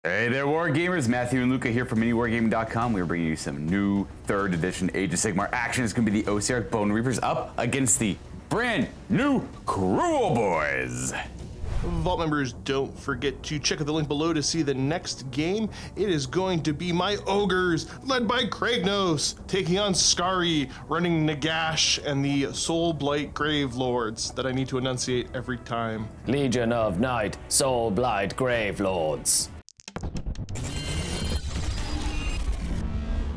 Hey there, Wargamers. Matthew and Luca here from MiniWarGaming.com. We're bringing you some new 3rd edition Age of Sigmar action. It's going to be the Ossiarch Bonereapers up against the brand new Kruleboyz. Vault members, don't forget to check out the link below to see the next game. It is going to be my ogres, led by Kragnos, taking on Skari, running Nagash, and the Soulblight Grave Lords that I need to enunciate every time. Legion of Night, Soulblight Grave Lords.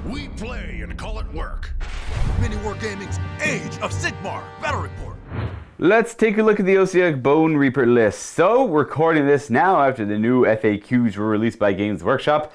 We play and call it work. MiniWarGaming's Age of Sigmar Battle Report. Let's take a look at the Ossiarch Bonereaper list. So, recording this now after the new FAQs were released by Games Workshop,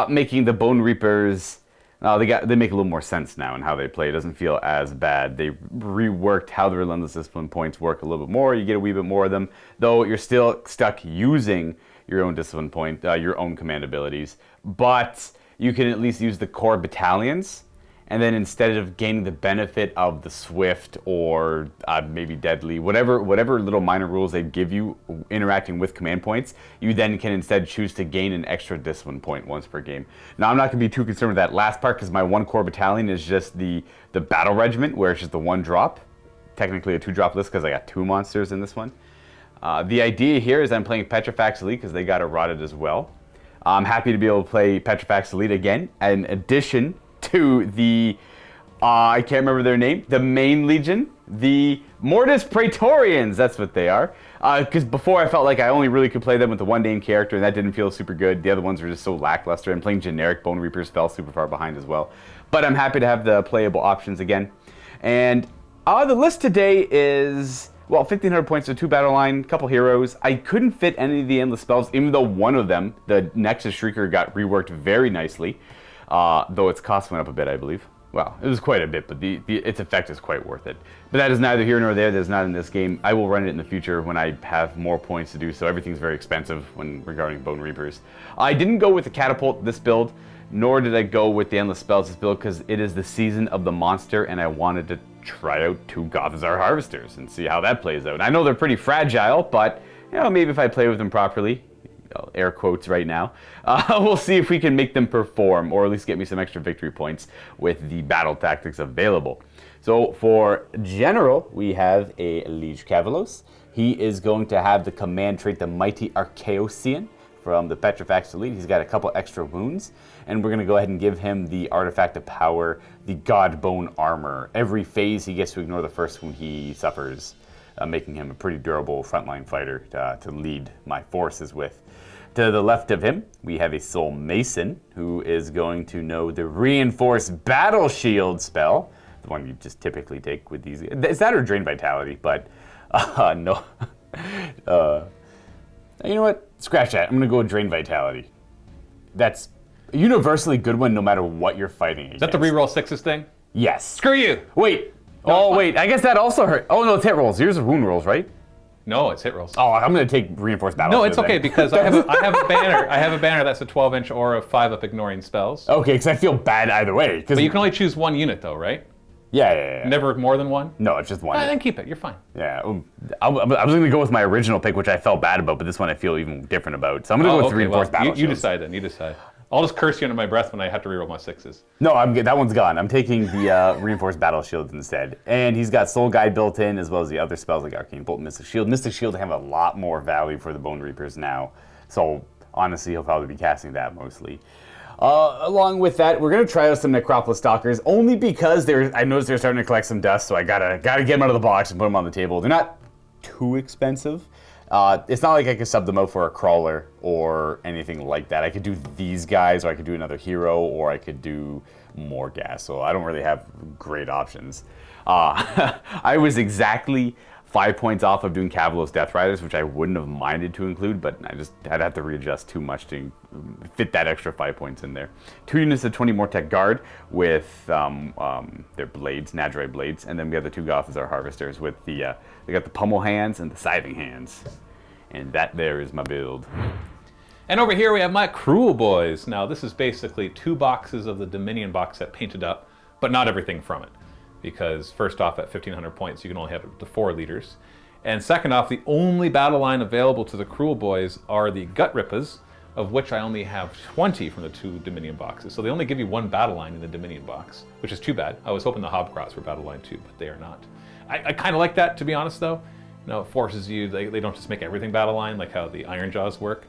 making the Bonereapers, they make a little more sense now in how they play. It doesn't feel as bad. They reworked how the Relentless Discipline points work a little bit more. You get a wee bit more of them, though you're still stuck using your own discipline point, your own command abilities. But you can at least use the core battalions, and then instead of gaining the benefit of the Swift or maybe Deadly, whatever little minor rules they give you interacting with command points, you then can instead choose to gain an extra discipline point once per game. Now, I'm not going to be too concerned with that last part because my one core battalion is just the battle regiment, where it's just the 1 drop. Technically a 2-drop list because I got 2 monsters in this one. The idea here is I'm playing Petrifax Elite because they got Errata as well. I'm happy to be able to play Petrifax Elite again, in addition to the, I can't remember their name, the main Legion, the Mortis Praetorians, that's what they are. Because before I felt like I only really could play them with the one name character, and that didn't feel super good. The other ones were just so lackluster, and playing generic Bonereapers fell super far behind as well. But I'm happy to have the playable options again. And the list today is, well, 1,500 points to 2 battle line, couple heroes. I couldn't fit any of the endless spells, even though one of them, the Nexus Shrieker, got reworked very nicely. Though its cost went up a bit, I believe. Well, it was quite a bit, but its effect is quite worth it. But that is neither here nor there. That is not in this game. I will run it in the future when I have more points to do so. Everything's very expensive when regarding Bonereapers. I didn't go with the Catapult this build, nor did I go with the Endless Spells this build, because it is the season of the monster, and I wanted to try out 2 Gothazar Harvesters and see how that plays out. I know they're pretty fragile, but you know, maybe if I play with them properly, air quotes right now, we'll see if we can make them perform, or at least get me some extra victory points with the battle tactics available. So for General, we have a Liege Cavalos. He is going to have the command trait, the Mighty Archaeosian, from the Petrifax Elite. He's got a couple extra wounds, and we're going to go ahead and give him the Artifact of Power, the Godbone Armor. Every phase, he gets to ignore the first wound he suffers, making him a pretty durable frontline fighter to lead my forces with. To the left of him, we have a Soul Mason, who is going to know the Reinforced Battle Shield spell, the one you just typically take with these. Is that or Drain Vitality? But no. You know what? Scratch that. I'm going to go with Drain Vitality. That's a universally good one no matter what you're fighting against. Is that the reroll 6s thing? Yes. Screw you! Wait. No, oh, wait. I guess that also hurt. Oh, no, it's hit rolls. Yours are wound rolls, right? No, it's hit rolls. Oh, I'm going to take Reinforced Battle. No, it's okay, because I have a banner. I have a banner that's a 12-inch or a 5-up ignoring spells. Okay, because I feel bad either way. But you can only choose 1 unit, though, right? Yeah. Never more than 1? No, it's just 1. Then keep it. You're fine. Yeah. I was going to go with my original pick, which I felt bad about, but this one I feel even different about. So I'm going to go with Reinforced Battle. You decide then. You decide. I'll just curse you under my breath when I have to reroll my 6s. No, that one's gone. I'm taking the Reinforced Battle Shields instead. And he's got Soul Guide built in, as well as the other spells like Arcane Bolt and Mystic Shield. Mystic Shield have a lot more value for the Bonereapers now. So honestly, he'll probably be casting that mostly. Along with that, we're going to try out some Necropolis Stalkers, only because I noticed they're starting to collect some dust, so I gotta get them out of the box and put them on the table. They're not too expensive. It's not like I could sub them out for a crawler or anything like that. I could do these guys, or I could do another hero, or I could do more gas. So I don't really have great options. I was exactly 5 points off of doing Cavalos Death Riders, which I wouldn't have minded to include, but I'd have to readjust too much to fit that extra 5 points in there. 2 units of 20 Mortec Guard with their blades, Nadroid blades, and then we have the 2 Gothazar Harvesters with they got the Pummel Hands and the Scything Hands. And that there is my build. And over here we have my Kruleboyz. Now this is basically 2 boxes of the Dominion box set painted up, but not everything from it. Because first off, at 1,500 points, you can only have the 4 leaders. And second off, the only battle line available to the Kruleboyz are the Gut Rippas, of which I only have 20 from the 2 Dominion boxes. So they only give you 1 battle line in the Dominion box, which is too bad. I was hoping the Hobgrots were battle line too, but they are not. I kind of like that, to be honest, though. You know, it forces you, they don't just make everything battle line like how the Iron Jaws work.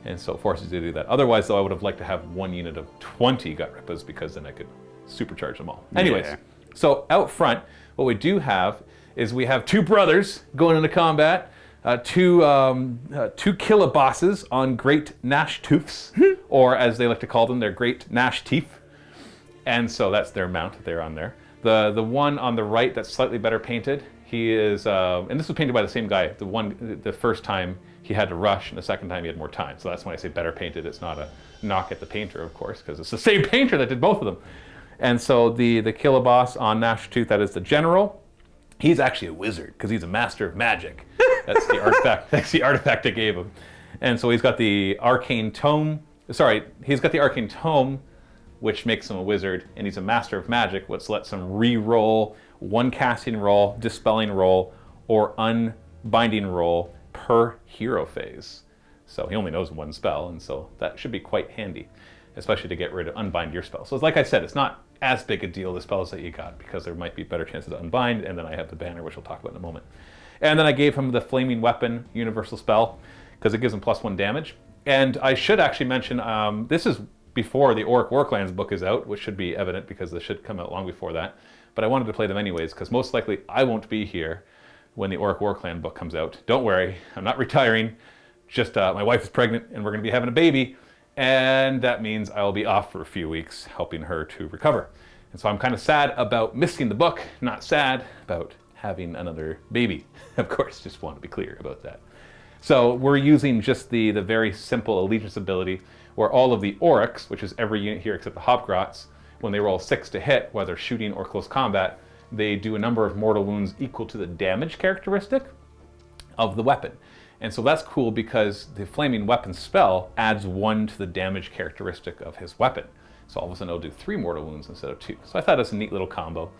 And so it forces you to do that. Otherwise, though, I would have liked to have 1 unit of 20 Gut Rippers because then I could supercharge them all. Anyways, so out front, what we do have is we have 2 brothers going into combat, 2 killer bosses on Great Gnash Tooths, or as they like to call them, their Great Gnash Teeth. And so that's their mount that they're on there. The one on the right that's slightly better painted, he is, and this was painted by the same guy. The first time he had to rush, and the second time he had more time. So that's when I say better painted. It's not a knock at the painter, of course, because it's the same painter that did both of them. And so the killer boss on Gnash Tooth, that is the general. He's actually a wizard because he's a master of magic. That's the artifact. That's the artifact I gave him. And so he's got the arcane tome. Sorry, he's got the arcane tome, which makes him a wizard, and he's a master of magic, which lets him re-roll 1 casting roll, dispelling roll, or unbinding roll per hero phase. So he only knows 1 spell, and so that should be quite handy, especially to get rid of unbind your spell. So like I said, it's not as big a deal, the spells that you got, because there might be better chances to unbind, and then I have the banner, which we'll talk about in a moment. And then I gave him the Flaming Weapon universal spell, because it gives him +1 damage. And I should actually mention, this is before the Auric Warclans book is out, which should be evident because this should come out long before that. But I wanted to play them anyways, because most likely I won't be here when the Auric Warclan book comes out. Don't worry, I'm not retiring, just my wife is pregnant and we're going to be having a baby. And that means I'll be off for a few weeks helping her to recover. And so I'm kind of sad about missing the book, not sad about having another baby. Of course, just want to be clear about that. So we're using just the very simple allegiance ability where all of the Aurics, which is every unit here except the Hobgrots, when they roll 6 to hit, whether shooting or close combat, they do a number of mortal wounds equal to the damage characteristic of the weapon. And so that's cool because the Flaming Weapon spell adds 1 to the damage characteristic of his weapon. So all of a sudden it'll do 3 mortal wounds instead of 2. So I thought that's a neat little combo,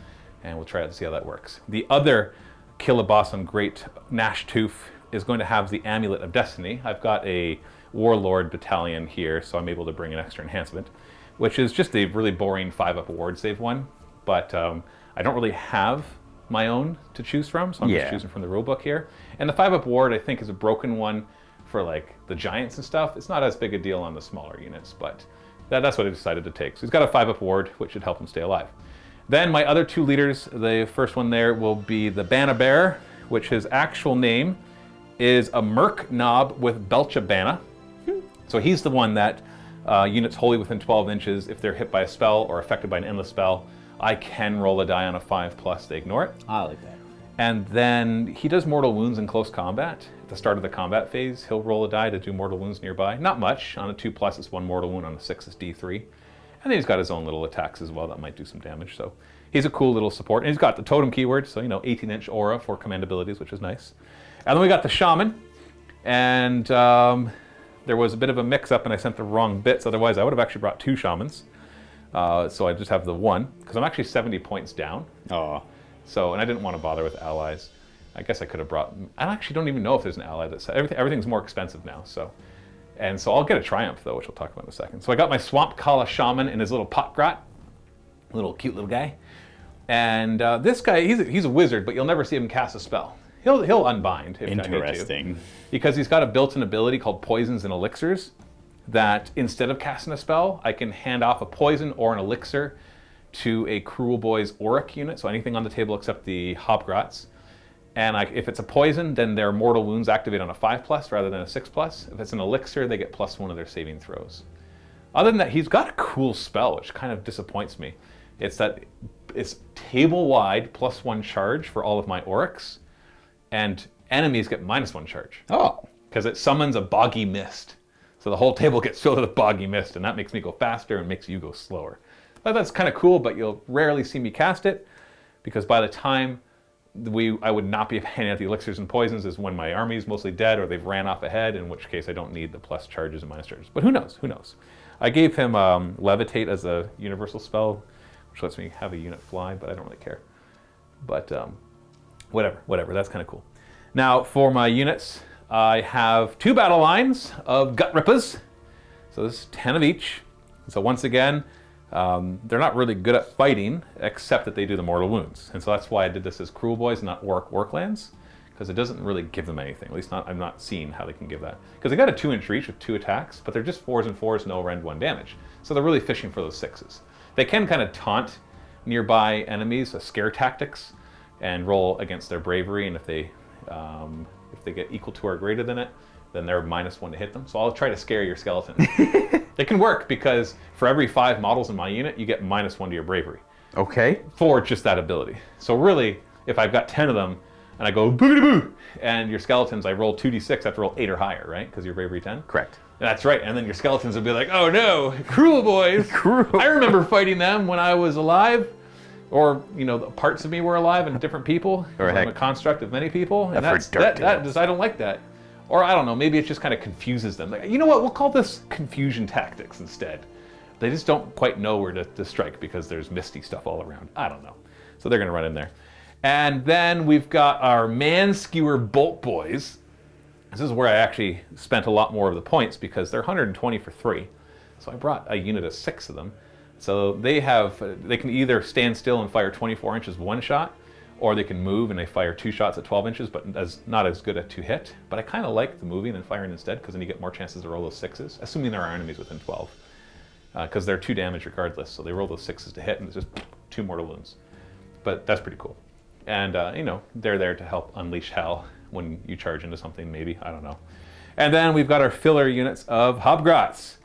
and we'll try to see how that works. The other killer boss on Great Gnash Tooth is going to have the Amulet of Destiny. I've got a Warlord battalion here, so I'm able to bring an extra enhancement, which is just a really boring 5-up award save one. But I don't really have my own to choose from, so I'm just choosing from the rulebook here. And the 5-up ward, I think, is a broken one for like the giants and stuff. It's not as big a deal on the smaller units, but that's what I decided to take. So he's got a 5-up ward, which should help him stay alive. Then my other 2 leaders, the first one there will be the Banna Bear, which his actual name is a Merc Knob with Belcha Banna. So he's the one that units wholly within 12 inches, if they're hit by a spell or affected by an endless spell, I can roll a die on a 5+, they ignore it. I like that. And then he does mortal wounds in close combat. At the start of the combat phase, he'll roll a die to do mortal wounds nearby. Not much. On a 2+, it's 1 mortal wound. On a 6, it's D3. And then he's got his own little attacks as well that might do some damage. So he's a cool little support. And he's got the totem keyword, so 18-inch aura for command abilities, which is nice. And then we got the shaman. And there was a bit of a mix-up and I sent the wrong bits. Otherwise, I would have actually brought 2 shamans. So I just have the 1, because I'm actually 70 points down. Oh. So, and I didn't want to bother with allies. I guess I could have brought, I actually don't even know if there's an ally that's, everything's more expensive now, so. And so I'll get a Triumph though, which we'll talk about in a second. So I got my Swamp Kala Shaman in his little pot grot, little cute little guy. And this guy, he's a wizard, but you'll never see him cast a spell. He'll unbind if I need to. Interesting. Because he's got a built-in ability called Poisons and Elixirs, that instead of casting a spell, I can hand off a poison or an elixir to a Kruleboyz Auric unit, so anything on the table except the Hobgrots. And if it's a poison, then their mortal wounds activate on a 5+ rather than a 6+. If it's an elixir, they get +1 of their saving throws. Other than that, he's got a cool spell, which kind of disappoints me. It's that it's table-wide +1 charge for all of my Aurics, and enemies get -1 charge. Oh. Because it summons a boggy mist. So the whole table gets filled with boggy mist, and that makes me go faster and makes you go slower. But that's kind of cool, but you'll rarely see me cast it, because by the time I would not be handing out the elixirs and poisons is when my army's mostly dead or they've ran off ahead, in which case I don't need the plus charges and minus charges. But who knows? Who knows? I gave him Levitate as a universal spell, which lets me have a unit fly, but I don't really care. But whatever. That's kind of cool. Now for my units, I have 2 battle lines of Gut Rippers. So this is 10 of each. So once again, they're not really good at fighting, except that they do the mortal wounds. And so that's why I did this as Kruleboyz, not Worklands, because it doesn't really give them anything. At least I'm not seeing how they can give that. Because they got a 2-inch reach with 2 attacks, but they're just 4s and 4s, no rend 1 damage. So they're really fishing for those 6s. They can kind of taunt nearby enemies, scare tactics, and roll against their bravery. And if they get equal to or greater than it, then they're -1 to hit them. So I'll try to scare your skeleton. It can work because for every 5 models in my unit, you get -1 to your bravery. Okay. For just that ability. So really, if I've got 10 of them and I go boogity boo, and your skeletons, I roll 2d6, I have to roll 8 or higher, right? Because you're bravery 10? Correct. That's right. And then your skeletons will be like, oh no, Kruleboyz. I remember fighting them when I was alive. Or, you know, parts of me were alive and different people. Or I'm a construct of many people. And I don't like that. Or I don't know, maybe it just kind of confuses them. Like, you know what, we'll call this confusion tactics instead. They just don't quite know where to strike because there's misty stuff all around. I don't know. So they're gonna run in there. And then we've got our Man Skewer Bolt Boys. This is where I actually spent a lot more of the points because they're 120 for 3. So I brought a unit of 6 of them. So they can either stand still and fire 24 inches one shot, or they can move and they fire 2 shots at 12 inches, but not as good at 2 hit. But I kind of like the moving and firing instead, because then you get more chances to roll those 6s, assuming there are enemies within 12. Because they're 2 damage regardless, so they roll those 6s to hit, and it's just 2 mortal wounds. But that's pretty cool. And, you know, they're there to help unleash hell when you charge into something, maybe, I don't know. And then we've got our filler units of Hobgrots.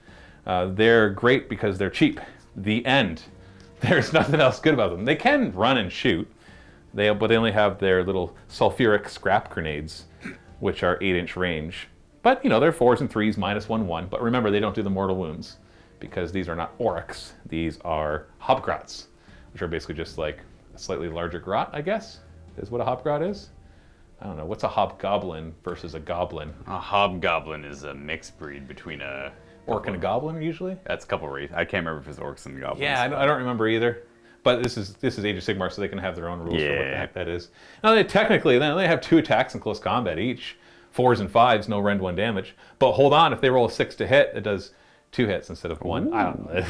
They're great because they're cheap. The end. There's nothing else good about them. They can run and shoot, but they only have their little sulfuric scrap grenades, which are 8-inch range. But, you know, they're 4s and 3s, -1/1. But remember, they don't do the mortal wounds, because these are not orcs. These are Hobgrots, which are basically just like a slightly larger grot, I guess, is what a Hobgrot is. I don't know. What's a Hobgoblin versus a goblin? A Hobgoblin is a mixed breed between a Orc and a goblin, usually? That's a couple race. I can't remember if it's orcs and goblins. Yeah, I don't remember either. But this is Age of Sigmar, so they can have their own rules for what the heck that is. Now, they have 2 attacks in close combat each. 4s and 5s, no rend 1 damage. But hold on, if they roll a 6 to hit, it does 2 hits instead of 1. I don't know.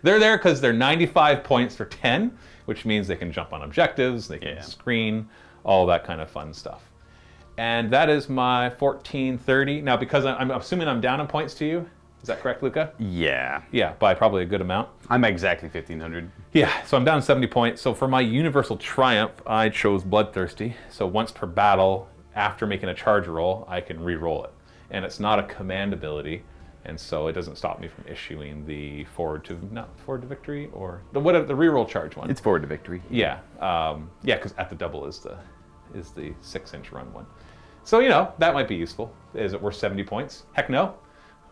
They're there because they're 95 points for 10, which means they can jump on objectives, they can screen, all that kind of fun stuff. And that is my 1430. Now, because I'm assuming I'm down in points to you, is that correct, Luca? Yeah. Yeah, by probably a good amount. I'm exactly 1,500. Yeah, so I'm down 70 points. So for my Universal Triumph, I chose Bloodthirsty. So once per battle, after making a charge roll, I can re-roll it. And it's not a command ability, and so it doesn't stop me from issuing the forward to victory, or the re-roll charge one. It's forward to victory. Yeah, because at the double is the 6-inch run one. So, you know, that might be useful. Is it worth 70 points? Heck no.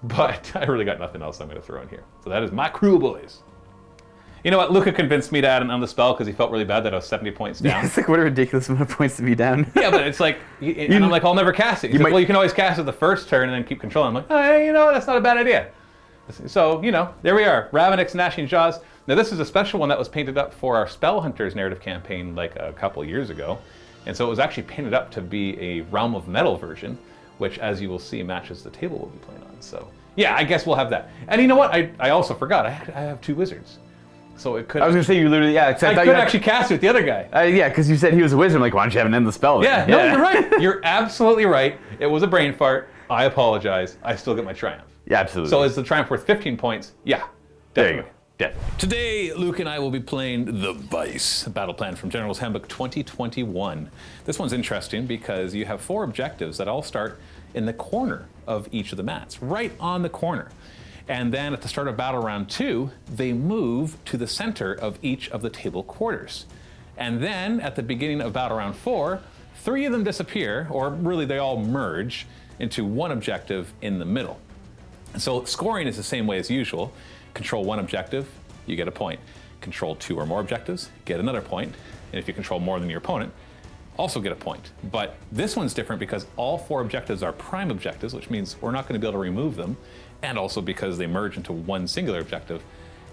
But I really got nothing else I'm going to throw in here. So that is my Kruleboyz. You know what? Luca convinced me to add an on the spell because he felt really bad that I was 70 points down. It's like, what a ridiculous amount of points to be down. Yeah, but it's like, and I'm like, I'll never cast it. He's like, well, you can always cast it the first turn and then keep controlling. I'm like, oh, you know, that's not a bad idea. So, you know, there we are. Ravenix Gnashing Jaws. Now, this is a special one that was painted up for our Spell Hunters narrative campaign like a couple years ago. And so it was actually painted up to be a Realm of Metal version, which, as you will see, matches the table we'll be playing on. So, yeah, I guess we'll have that. And you know what? I also forgot. I have 2 wizards. So it could. I was going to say, you literally, yeah. I could actually cast it with the other guy. Yeah, because you said he was a wizard. I'm like, why don't you have an endless spell? Yeah, no, you're right. You're absolutely right. It was a brain fart. I apologize. I still get my triumph. Yeah, absolutely. So is the triumph worth 15 points? Yeah, definitely. There you go. Definitely. Today, Luke and I will be playing The Vice, a battle plan from General's Handbook 2021. This one's interesting because you have 4 objectives that all start in the corner of each of the mats, right on the corner. And then at the start of battle round 2, they move to the center of each of the table quarters. And then at the beginning of battle round 4, 3 of them disappear, or really they all merge into 1 objective in the middle. So scoring is the same way as usual. Control 1 objective, you get a point. Control 2 or more objectives, get another point. And if you control more than your opponent, also get a point. But this one's different because all 4 objectives are prime objectives, which means we're not going to be able to remove them, and also because they merge into 1 singular objective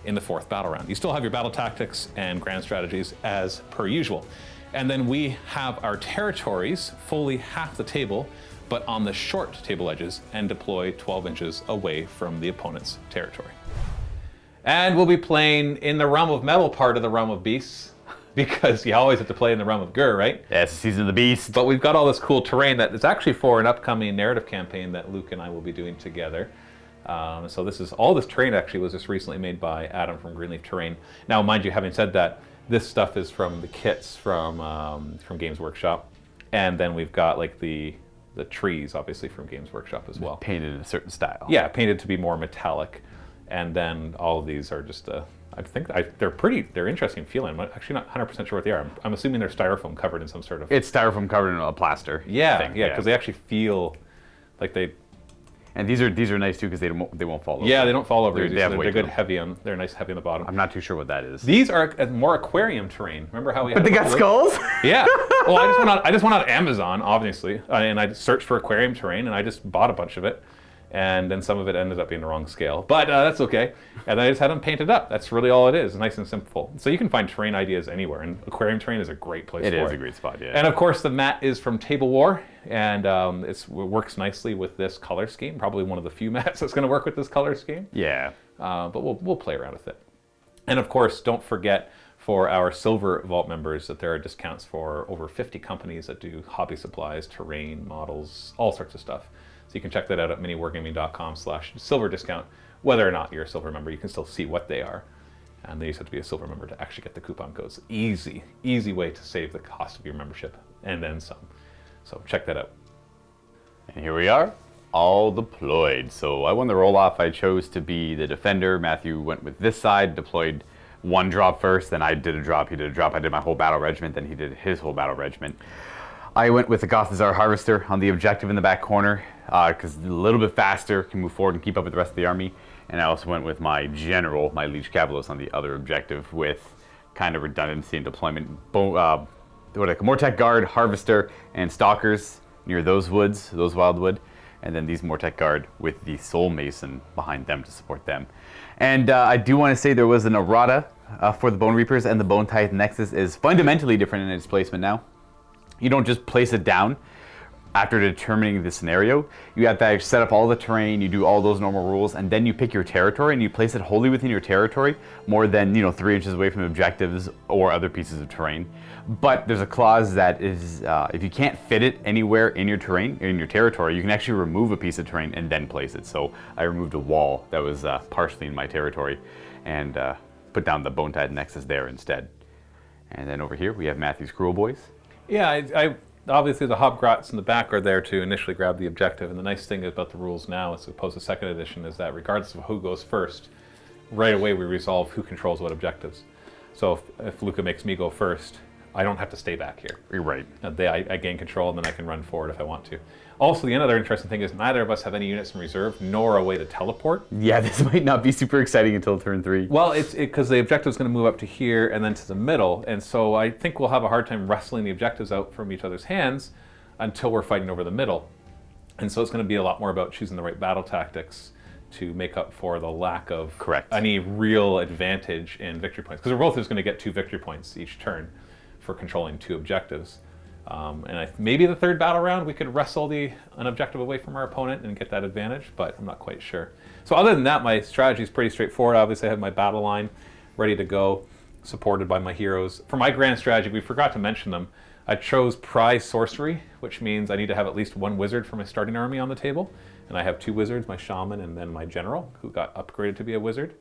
in the 4th battle round. You still have your battle tactics and grand strategies as per usual. And then we have our territories fully half the table but on the short table edges and deploy 12 inches away from the opponent's territory. And we'll be playing in the Realm of Metal part of the Realm of Beasts, because you always have to play in the Realm of Gur, right? Yeah, it's the Season of the Beast. But we've got all this cool terrain that is actually for an upcoming narrative campaign that Luke and I will be doing together. So all this terrain actually was just recently made by Adam from Greenleaf Terrain. Now, mind you, having said that, this stuff is from the kits from Games Workshop, and then we've got like the trees, obviously, from Games Workshop as well. Painted in a certain style. Yeah, painted to be more metallic. And then all of these are just, I think they're interesting feeling. I'm actually not 100% sure what they are. I'm assuming they're styrofoam covered in some sort of... It's styrofoam covered in a plaster. Yeah, because they actually feel like they... And these are nice too because they won't fall over. Yeah, they don't fall over. They're good heavy. They're nice heavy on the bottom. I'm not too sure what that is. These are more aquarium terrain. Remember how we had... But they got skulls? Yeah. Well, I just went on Amazon, obviously, and I searched for aquarium terrain, and I just bought a bunch of it. And then some of it ended up being the wrong scale. But that's okay. And I just had them painted up. That's really all it is. Nice and simple. So you can find terrain ideas anywhere, and aquarium terrain is a great place for it. It is a great spot, yeah. And of course, the mat is from Table War, and it works nicely with this color scheme. Probably one of the few mats that's going to work with this color scheme. Yeah. But we'll play around with it. And of course, don't forget for our Silver Vault members that there are discounts for over 50 companies that do hobby supplies, terrain, models, all sorts of stuff. So you can check that out at miniwargaming.com/silver discount. Whether or not you're a silver member, you can still see what they are. And they just have to be a silver member to actually get the coupon codes. Easy way to save the cost of your membership and then some. So check that out. And here we are, all deployed. So I won the roll-off. I chose to be the defender. Matthew went with this side, deployed one drop first, then I did a drop, he did a drop. I did my whole battle regiment, then he did his whole battle regiment. I went with the Gothazar Harvester on the objective in the back corner, because a little bit faster, can move forward and keep up with the rest of the army. And I also went with my general, my Liege Cavalos, on the other objective with kind of redundancy and deployment. Mortec Guard, Harvester, and Stalkers near those woods, those wildwood. And then these Mortec Guard with the Soul Mason behind them to support them. And I do want to say there was an errata for the Bonereapers, and the Bone Tithe Nexus is fundamentally different in its placement now. You don't just place it down after determining the scenario. You have to set up all the terrain, you do all those normal rules, and then you pick your territory and you place it wholly within your territory, more than 3 inches away from objectives or other pieces of terrain. But there's a clause that is, if you can't fit it anywhere in your terrain, in your territory, you can actually remove a piece of terrain and then place it. So I removed a wall that was partially in my territory and put down the Bone Tithe Nexus there instead. And then over here we have Matthew's Kruleboyz. Yeah, I obviously the Hobgrots in the back are there to initially grab the objective, and the nice thing about the rules now, as opposed to second edition, is that regardless of who goes first, right away we resolve who controls what objectives. So if Luca makes me go first, I don't have to stay back here. You're right. I gain control, and then I can run forward if I want to. Also, the other interesting thing is neither of us have any units in reserve, nor a way to teleport. Yeah, this might not be super exciting until turn 3. Well, it's because the objective is going to move up to here and then to the middle, and so I think we'll have a hard time wrestling the objectives out from each other's hands until we're fighting over the middle. And so it's going to be a lot more about choosing the right battle tactics to make up for the lack of any real advantage in victory points. Because we're both just going to get 2 victory points each turn for controlling 2 objectives. And maybe the third battle round we could wrestle an objective away from our opponent and get that advantage, but I'm not quite sure. So other than that, my strategy is pretty straightforward. Obviously I have my battle line ready to go, supported by my heroes. For my grand strategy, we forgot to mention them. I chose prize sorcery, which means I need to have at least 1 wizard for my starting army on the table. And I have 2 wizards, my shaman and then my general, who got upgraded to be a wizard.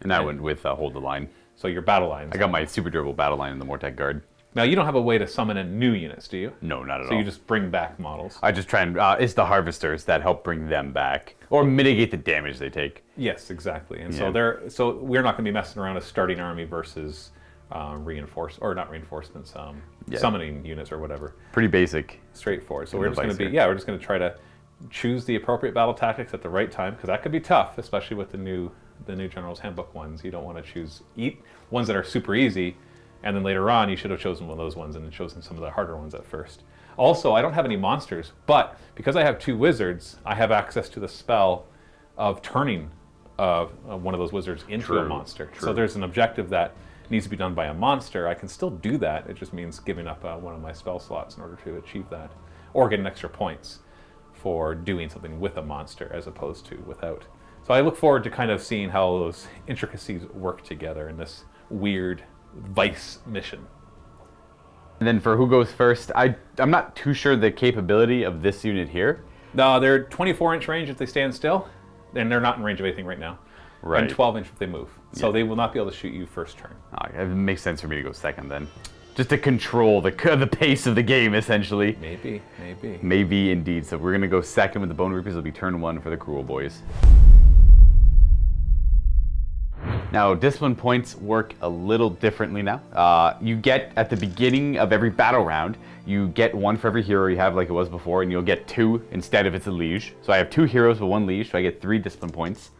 And I went with hold the line. So your battle lines. I got my super durable battle line in the Mortec Guard. Now, you don't have a way to summon in new units, do you? No, not at all. So you just bring back models? I just try and, it's the Harvesters that help bring them back, or mitigate the damage they take. Yes, exactly. And so we're not going to be messing around a starting army versus reinforcements, summoning units or whatever. Pretty basic. Straightforward. So we're just going to try to choose the appropriate battle tactics at the right time, because that could be tough, especially with the new General's Handbook ones. You don't want to choose ones that are super easy, and then later on, you should have chosen one of those ones and chosen some of the harder ones at first. Also, I don't have any monsters, but because I have 2 wizards, I have access to the spell of turning one of those wizards into a monster. True. So there's an objective that needs to be done by a monster. I can still do that. It just means giving up one of my spell slots in order to achieve that, or getting extra points for doing something with a monster as opposed to without. So I look forward to kind of seeing how those intricacies work together in this weird Vice mission. And then for who goes first, I'm not too sure the capability of this unit here. No, they're 24-inch range if they stand still, and they're not in range of anything right now. Right. And 12-inch if they move. So they will not be able to shoot you first turn. It makes sense for me to go second then. Just to control the pace of the game, essentially. Maybe. Maybe indeed. So we're going to go second with the Bonereapers. It'll be turn 1 for the Kruleboyz. Now, discipline points work a little differently now. You get, at the beginning of every battle round, you get 1 for every hero you have like it was before, and you'll get 2 instead if it's a liege. So I have 2 heroes with 1 liege, so I get 3 discipline points.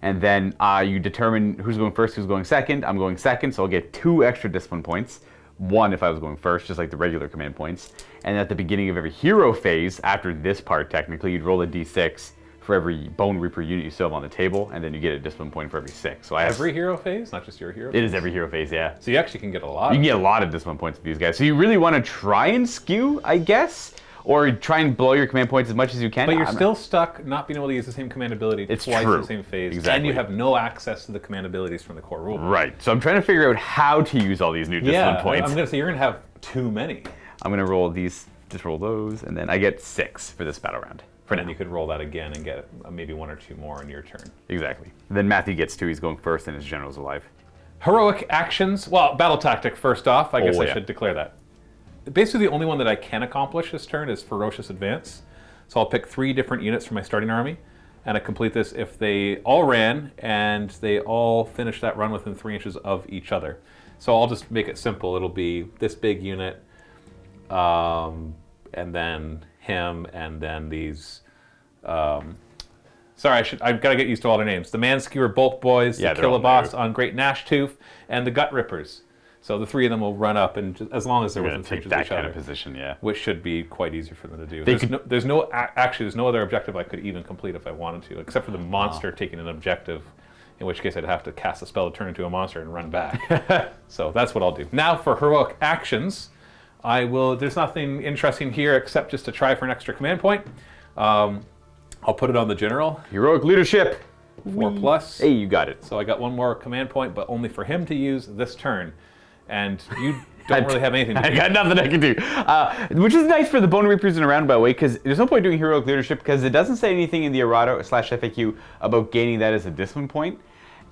And then you determine who's going first, who's going second. I'm going second, so I'll get 2 extra discipline points. 1 if I was going first, just like the regular command points. And at the beginning of every hero phase, after this part technically, you'd roll a d6 for every Bonereaper unit you still have on the table, and then you get a discipline point for every 6. So I have Every hero phase, not just your hero It phase? is every hero phase, yeah. So you actually can get a lot. You can get a lot of discipline points with these guys. So you really want to try and skew, I guess, or try and blow your command points as much as you can. But you're still stuck not being able to use the same command ability It's twice true. in the same phase. Exactly. And you have no access to the command abilities from the core rule. Right. So I'm trying to figure out how to use all these new discipline points. I'm going to say you're going to have too many. I'm going to roll these, just roll those, and then I get 6 for this battle round. And then you could roll that again and get maybe 1 or 2 more in your turn. Exactly. Then Matthew gets 2. He's going first, and his general's alive. Heroic actions. Well, battle tactic first off. I guess I yeah. should declare that. Basically, the only one that I can accomplish this turn is Ferocious Advance. So I'll pick 3 different units from my starting army, and I complete this if they all ran and they all finish that run within 3 inches of each other. So I'll just make it simple. It'll be this big unit, and then him, and then these. I've got to get used to all their names. The Manskewer Bulk Boys, Yeah, the they're all Killaboss new. on Great Gnashtooth, and the Gut Rippers. So the 3 of them will run up, and as long as they're We're within going to 3 take inches of that each kind other, of position, yeah. which should be quite easy for them to do. They There's no other objective I could even complete if I wanted to, except for the monster taking an objective, in which case I'd have to cast a spell to turn into a monster and run back. So that's what I'll do. Now for heroic actions, there's nothing interesting here except just to try for an extra command point. I'll put it on the general, Heroic leadership. 4+. Hey, you got it. So I got 1 more command point, but only for him to use this turn. And you don't really have anything to do. I got nothing I can do. Which is nice for the Bonereapers in a roundabout way, because there's no point doing heroic leadership, because it doesn't say anything in the Errata/FAQ about gaining that as a discipline point.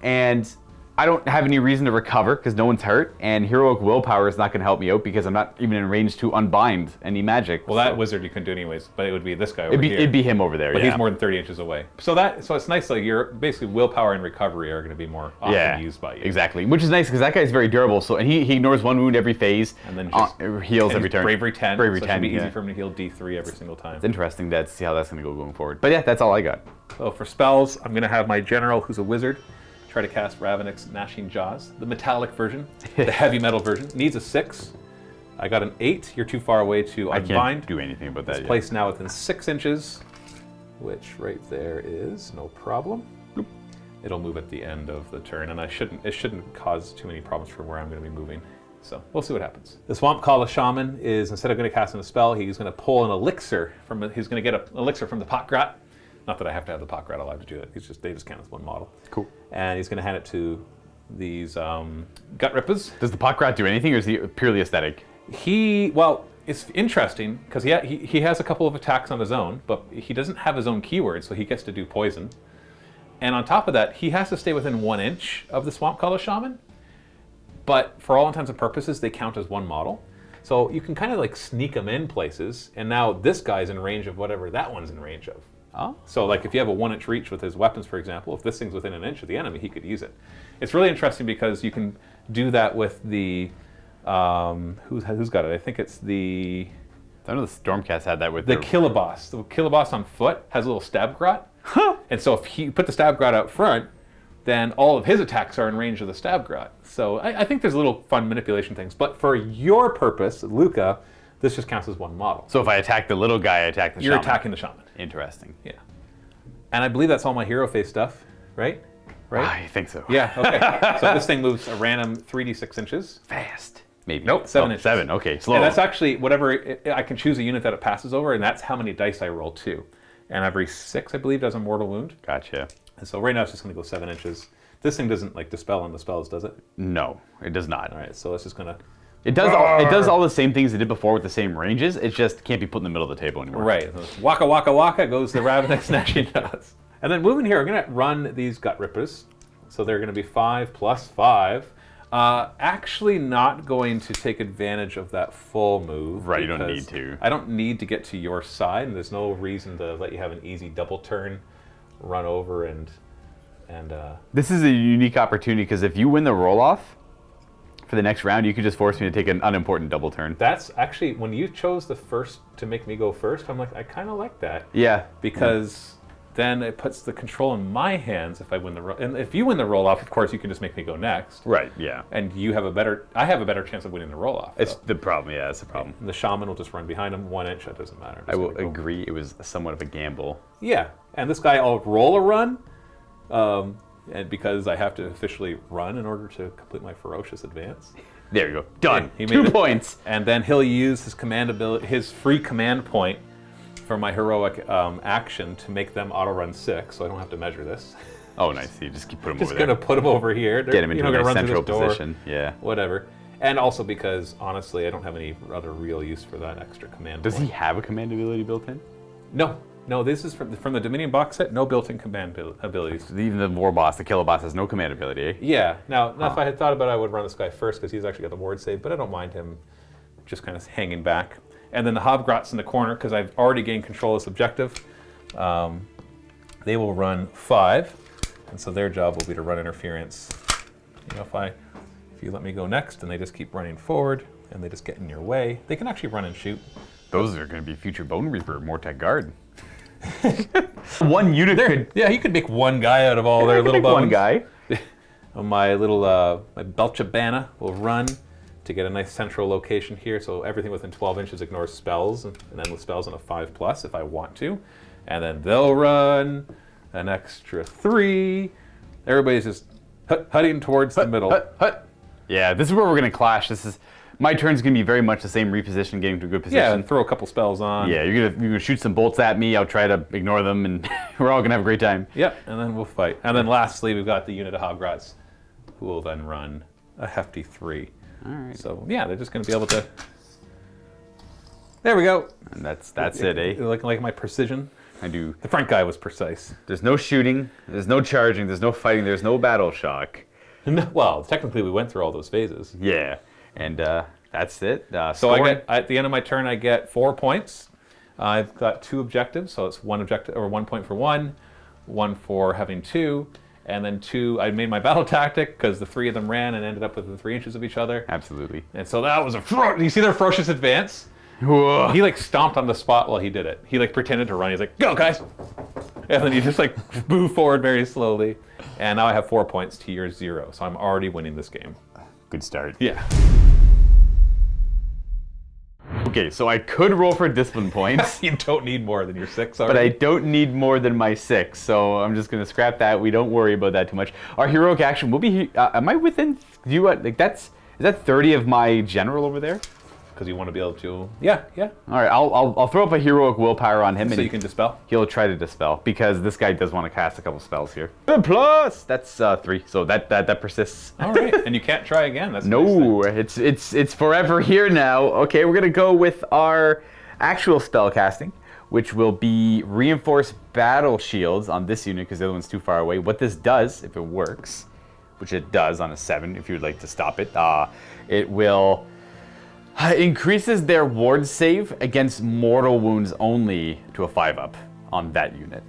And I don't have any reason to recover, because no one's hurt. And heroic willpower is not going to help me out, because I'm not even in range to unbind any magic. Well, that wizard you couldn't do anyways, but it would be this guy over here. It'd be him over there, But yeah. he's more than 30 inches away. So it's nice that your basically willpower and recovery are going to be more often used by you. Exactly. Which is nice because that guy's very durable. So and he ignores 1 wound every phase. And then just heals and every turn. Bravery 10. Bravery so 10. It should be yeah. easy for him to heal D3 every single time. It's interesting to see how that's going to go going forward. But yeah, that's all I got. So for spells, I'm going to have my general, who's a wizard, try to cast Ravenix's Gnashing Jaws. The metallic version, the heavy metal version, needs a 6. I got an 8. You're too far away to I unbind. can't do anything about that It's yet. placed now within 6 inches, which right there is no problem. Bloop. It'll move at the end of the turn, and it shouldn't cause too many problems for where I'm going to be moving. So we'll see what happens. The Swamp Call Shaman is, instead of going to cast a spell, he's going to pull an elixir he's going to get an elixir from the Potgrat. Not that I have to have the Potgrat alive to do it. They just count as 1 model. Cool. And he's going to hand it to these Gut Rippers. Does the Potgrat do anything, or is he purely aesthetic? It's interesting because he has a couple of attacks on his own, but he doesn't have his own keyword, so he gets to do poison. And on top of that, he has to stay within 1 inch of the Swamp Call Shaman. But for all intents and purposes, they count as 1 model. So you can kind of like sneak them in places, and now this guy's in range of whatever that one's in range of. Oh. So like if you have a 1-inch reach with his weapons, for example, if this thing's within 1 inch of the enemy, he could use it. It's really interesting because you can do that with the, who's got it? I think it's the... I know the Stormcast had that with The Killaboss. The Killaboss on foot has a little stab grot. And so if he put the stab grot out front, then all of his attacks are in range of the stab grot. So I think there's little fun manipulation things. But for your purpose, Luca, this just counts as 1 model. So if I attack the little guy, I attack the You're shaman. attacking the shaman. Interesting. Yeah. And I believe that's all my hero face stuff, right? I think so. Yeah, okay. So this thing moves a random 3d6 inches. Fast. Maybe. Nope, 7 inches. 7, okay. Slow. And that's actually whatever, I can choose a unit that it passes over, and that's how many dice I roll too. and every 6, I believe, does a mortal wound. Gotcha. And so right now it's just going to go 7 inches. This thing doesn't like dispel on the spells, does it? No, it does not. All right, so it's just going to... It does all the same things it did before with the same ranges. It just can't be put in the middle of the table anymore. Right. Waka waka waka goes the ravenous gnashing jaws. And then moving here, we're going to run these gut rippers. So they're going to be 5 plus 5. Actually not going to take advantage of that full move. Right, you don't need to. I don't need to get to your side, and there's no reason to let you have an easy double turn, run over, and This is a unique opportunity because if you win the roll-off for the next round, you could just force me to take an unimportant double turn. that's actually, when you chose the first to make me go first, I'm like, I kind of like that. Yeah. Because then it puts the control in my hands if I win the roll. And if you win the roll-off, of course, you can just make me go next. Right, yeah. And I have a better chance of winning the roll-off. It's though. the problem, yeah, that's the problem. The shaman will just run behind him 1 inch, that doesn't matter. I will agree, it was somewhat of a gamble. Yeah, and this guy, I'll roll a run, and because I have to officially run in order to complete my ferocious advance. There you go. Done. He made 2 it. points. And then he'll use his command ability, his free command point for my heroic action to make them auto run 6, so I don't have to measure this. Oh, nice. You just keep putting him Just over gonna there. put him over here. Get him into gonna a run through central this door, position. Yeah. Whatever. And also because, honestly, I don't have any other real use for that extra command Does he point. have a command ability built in? No, this is from the Dominion box set, no built-in command abilities. Even the war boss, the killer boss, has no command ability, eh? Yeah, now if I had thought about it, I would run this guy first because he's actually got the ward save, but I don't mind him just kind of hanging back. And then the Hobgrots in the corner, because I've already gained control of this objective, they will run 5, and so their job will be to run interference. You know, if you let me go next, and they just keep running forward, and they just get in your way, they can actually run and shoot. Those are going to be future Bonereaper Mortec Guard. One unit could... Yeah, you could make one guy out of all their little bones. one guy. My little my Belchabana will run to get a nice central location here, so everything within 12 inches ignores spells, and then with spells on a 5+ if I want to. And then they'll run an extra 3. Everybody's just hutting towards the middle. Hut. Yeah, this is where we're going to clash. My turn's going to be very much the same reposition, getting to a good position. Yeah, and throw a couple spells on. Yeah, you're gonna shoot some bolts at me. I'll try to ignore them, and we're all going to have a great time. Yep, and then we'll fight. And then lastly, we've got the unit of Hobgrots, who will then run a hefty 3. All right. So yeah, they're just going to be able to... There we go. And that's it, eh? Like my precision. I do. The front guy was precise. There's no shooting. There's no charging. There's no fighting. There's no battle shock. Well, technically we went through all those phases. Yeah, and that's it. So I get, at the end of my turn, I get 4 points. I've got 2 objectives, so it's 1 objective or 1 point for 1 for having 2, and then 2. I made my battle tactic because the 3 of them ran and ended up within 3 inches of each other. Absolutely. And so that was you see their ferocious advance? Whoa. He like stomped on the spot while he did it. He like pretended to run. He's like, "Go, guys!" And then he just like moved forward very slowly. And now I have 4 points to your 0, so I'm already winning this game. Good start. Yeah. Okay, so I could roll for discipline points, You don't need more than your 6 but I already. don't need more than my 6, so I'm just gonna scrap that. We don't worry about that too much. Our heroic action will be. Am I within? Do you like that's? Is that 30 of my general over there? Because you want to be able to... Yeah. All right, I'll throw up a heroic willpower on him, So and you can dispel? he'll try to dispel because this guy does want to cast a couple spells here. Plus, that's 3, so that persists. All right. And you can't try again. That's No, it's forever here now. Okay, we're gonna go with our actual spell casting, which will be reinforced battle shields on this unit because the other one's too far away. What this does, if it works, which it does on a 7, if you would like to stop it, it will increases their ward save against mortal wounds only to a 5+ on that unit.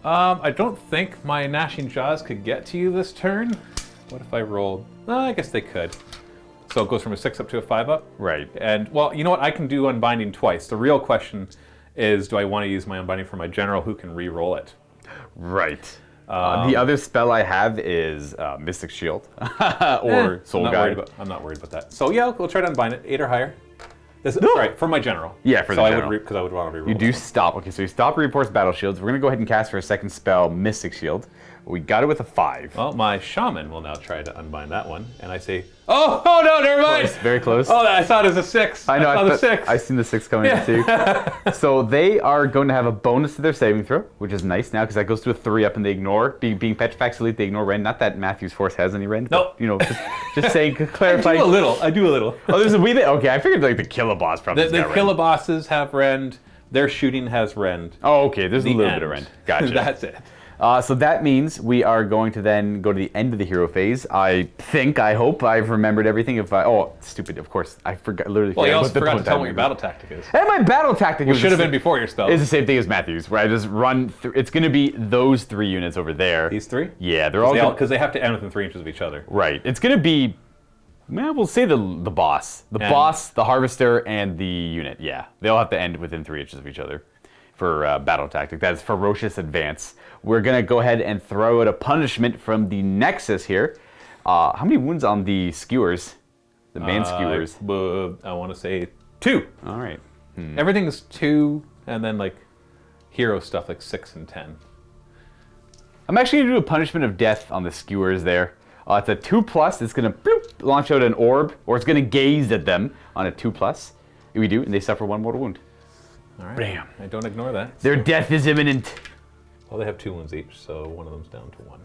I don't think my Gnashing Jaws could get to you this turn. What if I rolled? I guess they could. So it goes from a 6 up to a 5+. Right. And, well, you know what? I can do Unbinding twice. The real question is, do I want to use my Unbinding for my general who can re-roll it? Right. The other spell I have is Mystic Shield or Soul Guide. I'm not worried about that. So yeah, we'll try to unbind it. 8 or higher. Sorry, for my general. Yeah, for the general. Because I would want to reroll. You do stop. Okay, so you stop reinforced battle shields. We're gonna go ahead and cast for a second spell, Mystic Shield. We got it with a 5. Well, my shaman will now try to unbind that one, and I say, Oh no, never mind. Close, very close. Oh, I saw it as a 6. I know. saw the 6. I seen the 6 coming in too. So they are going to have a bonus to their saving throw, which is nice now because that goes to a 3 up and they ignore being petrified. Elite. They ignore rend. Not that Matthew's Force has any rend. Nope. But, you know, just saying, clarify. I do a little. Oh, there's a wee bit. Okay, I figured like the Killaboss probably. The Killabosses have rend. Their shooting has rend. Oh, okay. There's a little end. bit of rend. Gotcha. That's it. So that means we are going to then go to the end of the hero phase. I hope I've remembered everything. Stupid, of course. I literally Well, you also what the forgot to point tell me that what your battle tactic is. And my battle tactic Which should have been before your spell. It's the same thing as Matthew's, where I just run through. It's going to be those 3 units over there. These 3? Yeah, they're all because they have to end within 3 inches of each other. right. It's going to be, we'll say the boss. The boss, the harvester, and the unit. Yeah, they all have to end within 3 inches of each other for battle tactic. That is Ferocious Advance. We're going to go ahead and throw out a punishment from the Nexus here. How many wounds on the skewers? The main skewers? I want to say 2. All right. Everything is 2, and then like hero stuff like 6 and 10. I'm actually going to do a punishment of death on the skewers there. It's a 2+. It's going to launch out an orb, or it's going to gaze at them on a 2+. We do, and they suffer 1 mortal wound. All right. Bam. I don't ignore that. Their death is imminent. Well, they have 2 wounds each, so one of them's down to 1.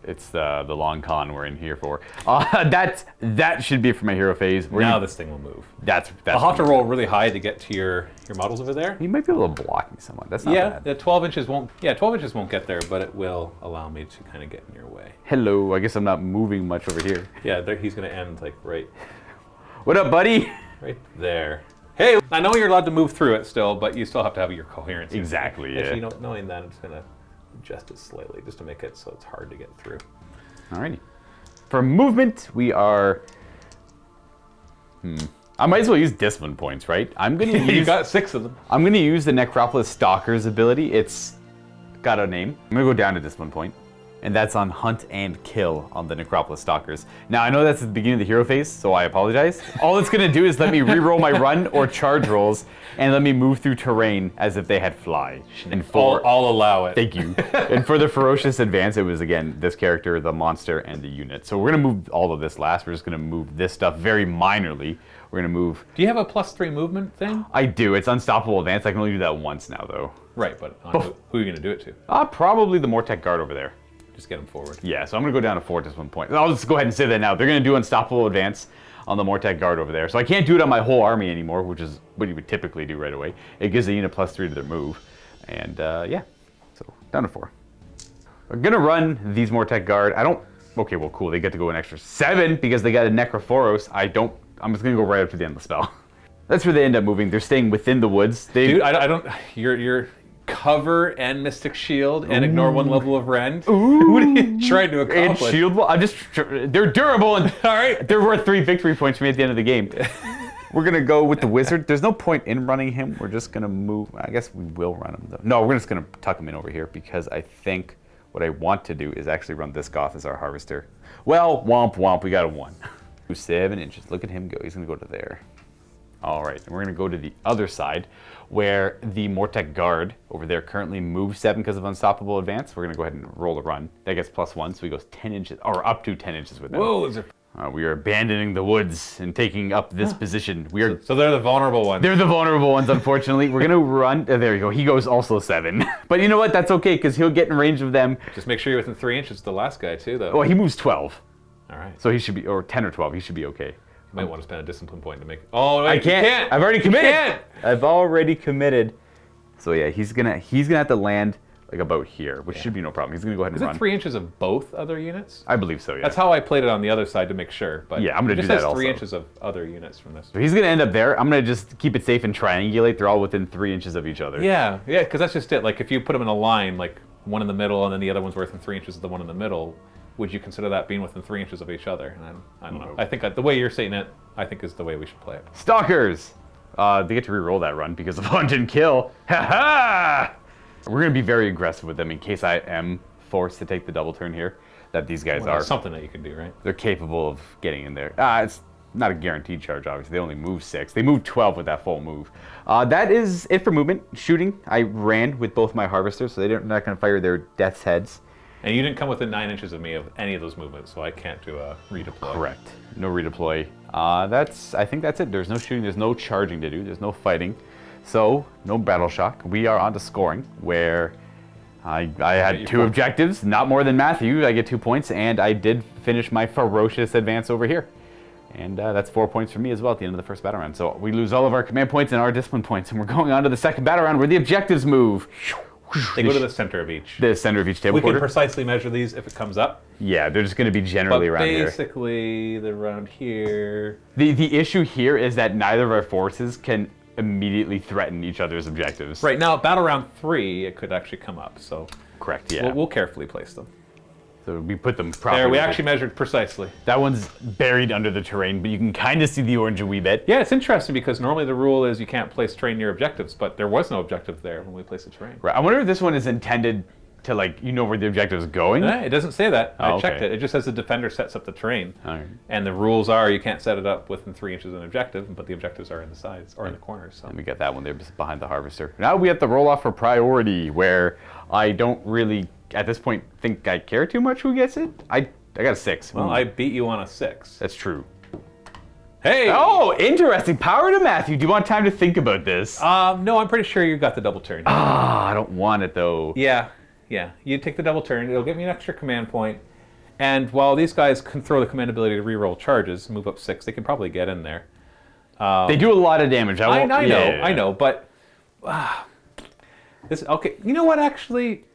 It's the long con we're in here for. That should be it for my hero phase. This thing will move. That's I'll have to roll really high to get to your models over there. You might be able to block me somewhat. That's not bad. The 12 inches won't. Yeah, 12 inches won't get there, but it will allow me to kind of get in your way. Hello. I guess I'm not moving much over here. Yeah, he's gonna end like right What up, buddy? there. Hey, I know you're allowed to move through it still, but you still have to have your coherence. Exactly. Yeah. Actually, knowing that, I'm just gonna adjust it slightly just to make it so it's hard to get through. Alrighty. For movement, we are. I might as well use discipline points, right? I'm gonna use. You got 6 of them. I'm gonna use the Necropolis Stalker's ability. It's got a name. I'm gonna go down to discipline point, and that's on Hunt and Kill on the Necropolis Stalkers. Now I know that's the beginning of the hero phase, so I apologize. All it's gonna do is let me re-roll my run or charge rolls, and let me move through terrain as if they had fly. And I'll allow it. Thank you. And for the Ferocious Advance, it was, again, this character, the monster, and the unit. So we're going to move all of this last. We're just going to move this stuff very minorly. We're going to move... Do you have a +3 movement thing? I do. It's Unstoppable Advance. I can only do that once now, though. Right, but who are you going to do it to? Probably the Mortec Guard over there. Just get him forward. Yeah, so I'm going to go down to 4 at one point. I'll just go ahead and say that now. They're going to do Unstoppable Advance on the Mortec Guard over there. So I can't do it on my whole army anymore, which is what you would typically do right away. It gives the unit +3 to their move. And yeah, so down to 4. We're going to run these Mortec Guard. Okay, well, cool. They get to go an extra 7 because they got a Necrophoros. I'm just going to go right up to the end of the spell. That's where they end up moving. They're staying within the woods. Dude, I don't... You're cover and Mystic Shield and ignore 1 level of rend. Ooh. What are you trying to accomplish? And shield wall. They're durable and all right. They're worth 3 victory points for me at the end of the game. We're gonna go with the wizard. There's no point in running him. We're just gonna move. I guess we will run him though. No, we're just gonna tuck him in over here because I think what I want to do is actually run this Goth as our harvester. Well, womp womp. We got a 1. 7 inches. Look at him go. He's gonna go to there. All right, and we're going to go to the other side where the Mortec Guard over there currently moves 7 because of Unstoppable Advance. We're going to go ahead and roll a run. That gets +1, so he goes 10 inches, or up to 10 inches with them. Whoa! We are abandoning the woods and taking up this position. So they're the vulnerable ones. They're the vulnerable ones, unfortunately. We're going to run. There you go. He goes also 7. But you know what? That's okay because he'll get in range of them. Just make sure you're within 3 inches of the last guy, too, though. Well, he moves 12. All right. So he should be, or 10 or 12. He should be okay. You might want to spend a discipline point to make... Oh, wait, I can't. You can't. I've already committed. You can't. I've already committed. So yeah, he's gonna have to land like about here, which should be no problem. He's gonna go ahead and Is run. it 3 inches of both other units? I believe so. Yeah. That's how I played it on the other side to make sure. But yeah, I'm gonna do it that just has also. 3 inches of other units from this. So he's gonna end up there. I'm gonna just keep it safe and triangulate. They're all within 3 inches of each other. Yeah, because that's just it. Like if you put them in a line, like one in the middle and then the other one's within 3 inches of the one in the middle, would you consider that being within 3 inches of each other? And I don't know. I think the way you're saying it, I think is the way we should play it. Stalkers! They get to re-roll that run because of Hunt and Kill. Ha ha! We're going to be very aggressive with them in case I am forced to take the double turn here, that these guys Well, are. that's something that you can do, right? They're capable of getting in there. It's not a guaranteed charge, obviously. They only move 6. They move 12 with that full move. That is it for movement. Shooting, I ran with both my harvesters, so they're not going to fire their death's heads. And you didn't come within 9 inches of me of any of those movements, so I can't do a redeploy. Correct. No redeploy. I think that's it. There's no shooting, there's no charging to do, there's no fighting. So, no battle shock. We are on to scoring, where I had 2 objectives, not more than Matthew. I get 2 points, and I did finish my ferocious advance over here. And that's 4 points for me as well at the end of the first battle round. So we lose all of our command points and our discipline points, and we're going on to the second battle round where the objectives move. They go to the center of each. The center of each table We can quarter. precisely measure these if it comes up. Yeah, they're just going to be generally But around here. basically, they're around here. The issue here is that neither of our forces can immediately threaten each other's objectives. Right now, battle round 3, it could actually come up. So Correct, yeah. we'll carefully place them. So we put them properly. There, we actually measured precisely. That one's buried under the terrain, but you can kind of see the orange a wee bit. Yeah, it's interesting because normally the rule is you can't place terrain near objectives, but there was no objective there when we placed the terrain. Right. I wonder if this one is intended to, like, you know where the objective is going? It doesn't say that. Oh, I checked okay. it. It just says the defender sets up the terrain. All right. And the rules are you can't set it up within 3 inches of an objective, but the objectives are in the sides or in the corners. So. And we got that one there just behind the harvester. Now we have to roll off for priority, where I don't really, at this point, think I care too much who gets it. I got a 6. Well, I beat you on a 6. That's true. Hey! Oh, interesting. Power to Matthew. Do you want time to think about this? No, I'm pretty sure you got the double turn. I don't want it, though. Yeah. You take the double turn. It'll give me an extra command point. And while these guys can throw the command ability to reroll charges, move up 6, they can probably get in there. They do a lot of damage. I know, but this okay. You know what? Actually,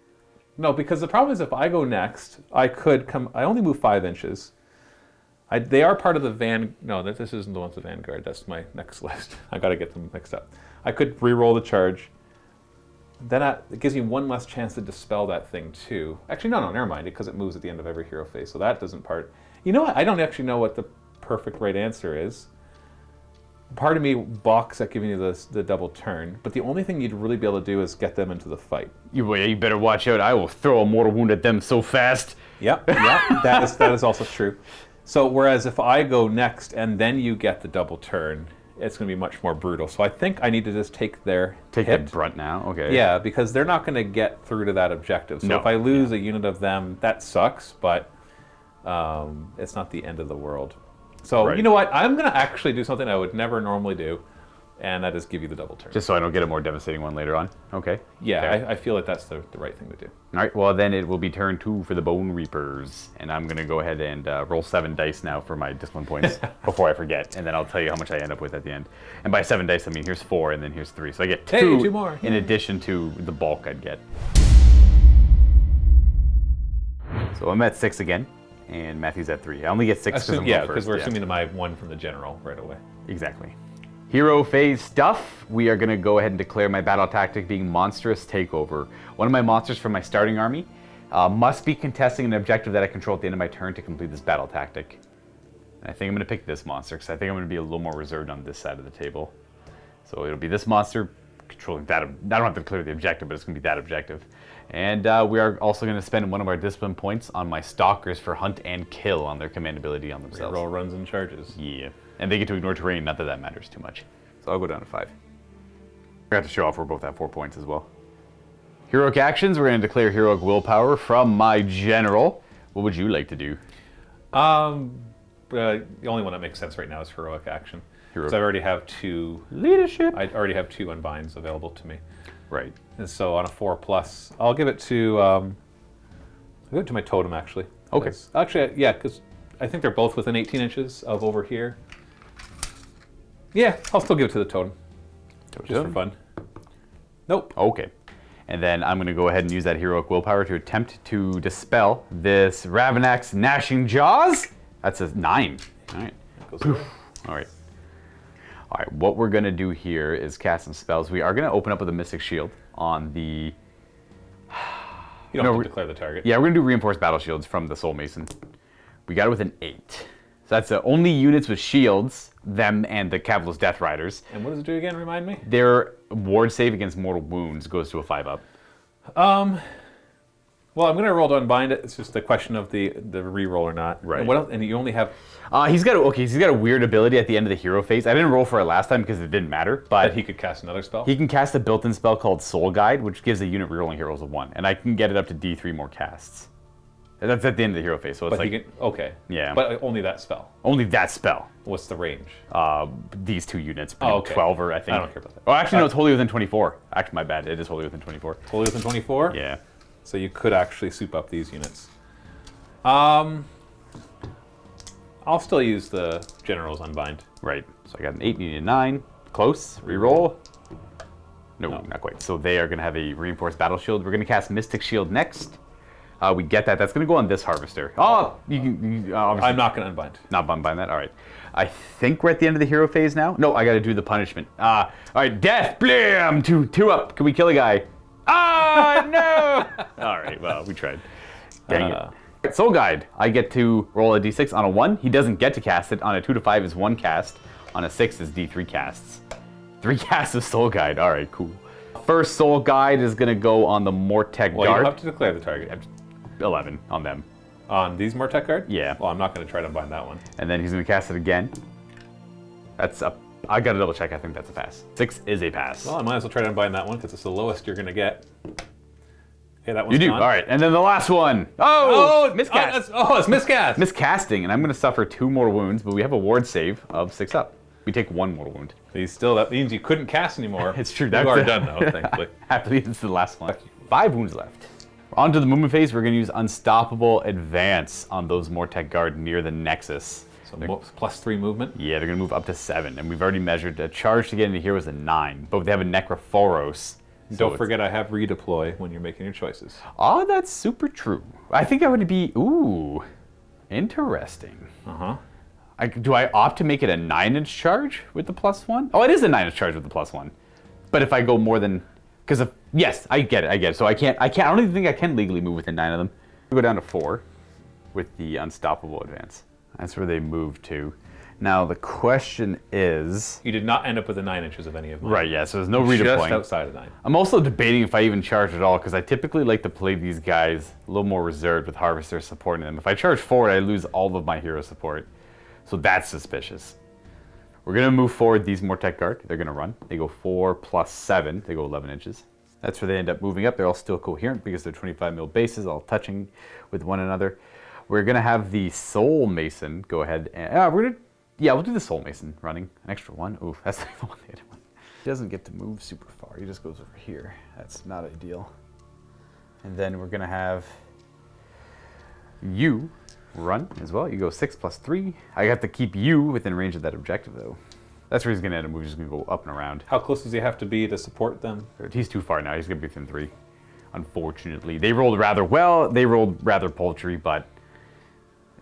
no, because the problem is if I go next, I could come. I only move 5 inches. They are part of the van. No, this isn't the ones of Vanguard. That's my next list. I got to get them mixed up. I could re-roll the charge. Then it gives me one less chance to dispel that thing too. Actually, no, never mind, because it moves at the end of every hero phase, so that doesn't part. You know what? I don't actually know what the perfect right answer is. Part of me balks at giving you the double turn, but the only thing you'd really be able to do is get them into the fight. You better watch out. I will throw a mortal wound at them so fast. Yep, that is also true. So whereas if I go next and then you get the double turn, it's going to be much more brutal. So I think I need to just take their Take hit. that brunt now, okay. Yeah, because they're not going to get through to that objective. So No. if I lose a unit of them, that sucks, but it's not the end of the world. So Right. you know what? I'm going to actually do something I would never normally do, and that is give you the double turn. Just so I don't get a more devastating one later on. Okay. yeah, Okay. I feel like that's the right thing to do. All right, well then it will be turn 2 for the Bonereapers. And I'm going to go ahead and roll 7 dice now for my discipline points before I forget. And then I'll tell you how much I end up with at the end. And by 7 dice, I mean here's 4 and then here's 3. So I get 2, Hey, 2 more. in addition to the bulk I'd get. So I'm at 6 again, and Matthew's at 3. I only get 6 because I'm Yeah, going because first. we're yeah. assuming my 1 from the general right away. Exactly. Hero phase stuff. We are going to go ahead and declare my battle tactic being Monstrous Takeover. One of my monsters from my starting army must be contesting an objective that I control at the end of my turn to complete this battle tactic. And I think I'm going to pick this monster because I think I'm going to be a little more reserved on this side of the table. So it'll be this monster controlling that. I don't have to declare the objective, but it's going to be that objective. And we are also going to spend one of our discipline points on my stalkers for hunt and kill on their command ability on themselves. Roll runs and charges. Yeah, and they get to ignore terrain, not that that matters too much. So I'll go down to 5. I got to show off we're both at 4 points as well. Heroic actions, we're going to declare heroic willpower from my general. What would you like to do? The only one that makes sense right now is heroic action. Heroic. Because I already have 2. Leadership. I already have 2 unbinds available to me. Right. And so on a 4+, I'll give it to I'll give it to my totem actually. Okay. Actually, yeah, because I think they're both within 18 inches of over here. Yeah, I'll still give it to the totem. Just for fun. Nope. Okay. And then I'm going to go ahead and use that heroic willpower to attempt to dispel this Ravenak's gnashing jaws. That's a 9. All right. Poof. All right. All right, what we're going to do here is cast some spells. We are going to open up with a Mystic Shield on the... You don't have to declare the target. Yeah, we're going to do Reinforced Battle Shields from the Soul Mason. We got it with an 8. So that's the only units with shields, them and the Caval's Death Riders. And what does it do again, remind me? Their ward save against mortal wounds goes to a 5-up. Well, I'm going to roll to unbind it. It's just the question of the re-roll or not. Right. And what else? And you only have... He's got a weird ability at the end of the hero phase. I didn't roll for it last time because it didn't matter, but he could cast another spell? he can cast a built-in spell called Soul Guide, which gives a unit rerolling heroes a 1, and I can get it up to D3 more casts. That's at the end of the hero phase, so it's But like he can, okay. Yeah. But only that spell. only that spell. What's the range? These 2 units, Oh, okay. 12 or I think. I don't care about that. Oh, actually, no, it's wholly within 24. Actually, my bad. It is wholly within 24. Totally within 24? Yeah. So you could actually soup up these units. I'll still use the General's Unbind. Right. So I got an 8, needing a 9. Close. Reroll. No, not quite. So they are going to have a reinforced battle shield. We're going to cast Mystic Shield next. We get that. That's going to go on this Harvester. Oh, you can obviously I'm not going to Unbind. not unbind that. All right. I think we're at the end of the hero phase now. No, I got to do the punishment. All right, death. Blam. Two up. Can we kill a guy? Ah, no. All right. Well, we tried. Dang it. Soul Guide. I get to roll a d6 on a 1. He doesn't get to cast it. On a 2 to 5 is 1 cast. On a 6 is d3 casts. 3 casts of Soul Guide. All right, cool. First Soul Guide is going to go on the Mortec Well, Guard. you have to declare the target. 11 on them. On these Mortec Guard? Yeah. Well, I'm not going to try to Unbind that one. And then he's going to cast it again. That's a... I got to double check. I think that's a pass. 6 is a pass. Well, I might as well try to Unbind that one because it's the lowest you're going to get. Okay, that one's You do. gone. All right. And then the last one. Oh, miscast. It's miscast. Miscasting. And I'm going to suffer 2 more wounds, but we have a ward save of 6 up. We take 1 mortal wound. That means you couldn't cast anymore. It's true. You That's are it. done though, thankfully. Happily, it's the last one. 5 wounds left. On to the movement phase. We're going to use Unstoppable Advance on those Mortec Guard near the Nexus. So +3 movement. Yeah, they're going to move up to 7. And we've already measured a charge to get into here was a 9. But they have a Necrophoros. Don't forget I have redeploy when you're making your choices. Oh, that's super true. I think that would be... Ooh. Interesting. Uh-huh. Do I opt to make it a 9-inch charge with the +1? Oh, it is a 9-inch charge with the +1. But if I go more than... Because of... Yes, I get it. So I don't even think I can legally move within 9 of them. We go down to 4 with the Unstoppable Advance. That's where they move to. Now, the question is... You did not end up with the 9 inches of any of mine. Right, yeah, so there's no Just redeploying. outside of 9. I'm also debating if I even charge at all, because I typically like to play these guys a little more reserved with Harvester supporting them. If I charge forward, I lose all of my hero support. So that's suspicious. We're going to move forward these Mortec Guard. They're going to run. They go 4 + 7. They go 11 inches. That's where they end up moving up. They're all still coherent because they're 25 mil bases, all touching with one another. We're going to have the Soul Mason go ahead and... we'll do the Soul Mason running. An extra 1. Ooh, that's the one they didn't want. He doesn't get to move super far. He just goes over here. That's not ideal. And then we're going to have you run as well. You go 6 + 3. I have to keep you within range of that objective, though. That's where he's going to end up moving. He's going to go up and around. How close does he have to be to support them? He's too far now. He's going to be within 3. Unfortunately. They rolled rather well. They rolled rather paltry, but...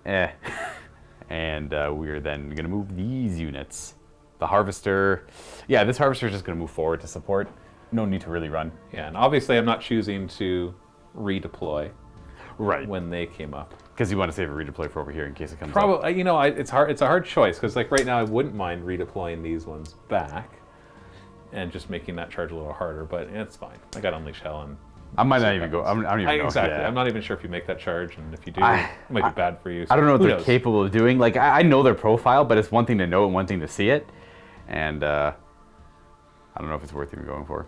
And we're then going to move these units. The Harvester... Yeah, this Harvester is just going to move forward to support. No need to really run. Yeah, and obviously I'm not choosing to redeploy Right. when they came up. Because you want to save a redeploy for over here in case it comes up. Probably, it's hard. It's a hard choice because, like, right now I wouldn't mind redeploying these ones back and just making that charge a little harder, but it's fine. I got Unleash Hell and I might not even go. I don't even know. exactly. Yeah. I'm not even sure if you make that charge, and if you do, it might be bad for you. So I don't know what who they're knows? capable of doing. Like, I know their profile, but it's one thing to know and one thing to see it. And I don't know if it's worth even going for.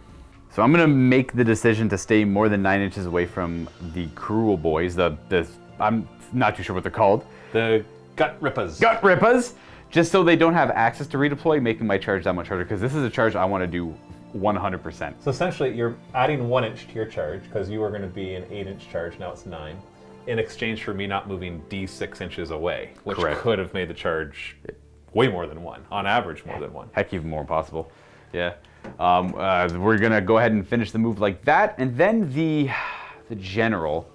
So I'm going to make the decision to stay more than 9 inches away from the Kruleboyz. I'm not too sure what they're called. The Gut Rippers. Gut Rippers! Just so they don't have access to redeploy, making my charge that much harder. Because this is a charge I want to do 100%. So essentially, you're adding 1 inch to your charge because you were going to be an 8-inch charge. Now it's 9. In exchange for me not moving D6 inches away, which Correct. could have made the charge way more than 1. On average, more than 1. Heck, even more possible. Yeah. We're going to go ahead and finish the move like that. And then the general,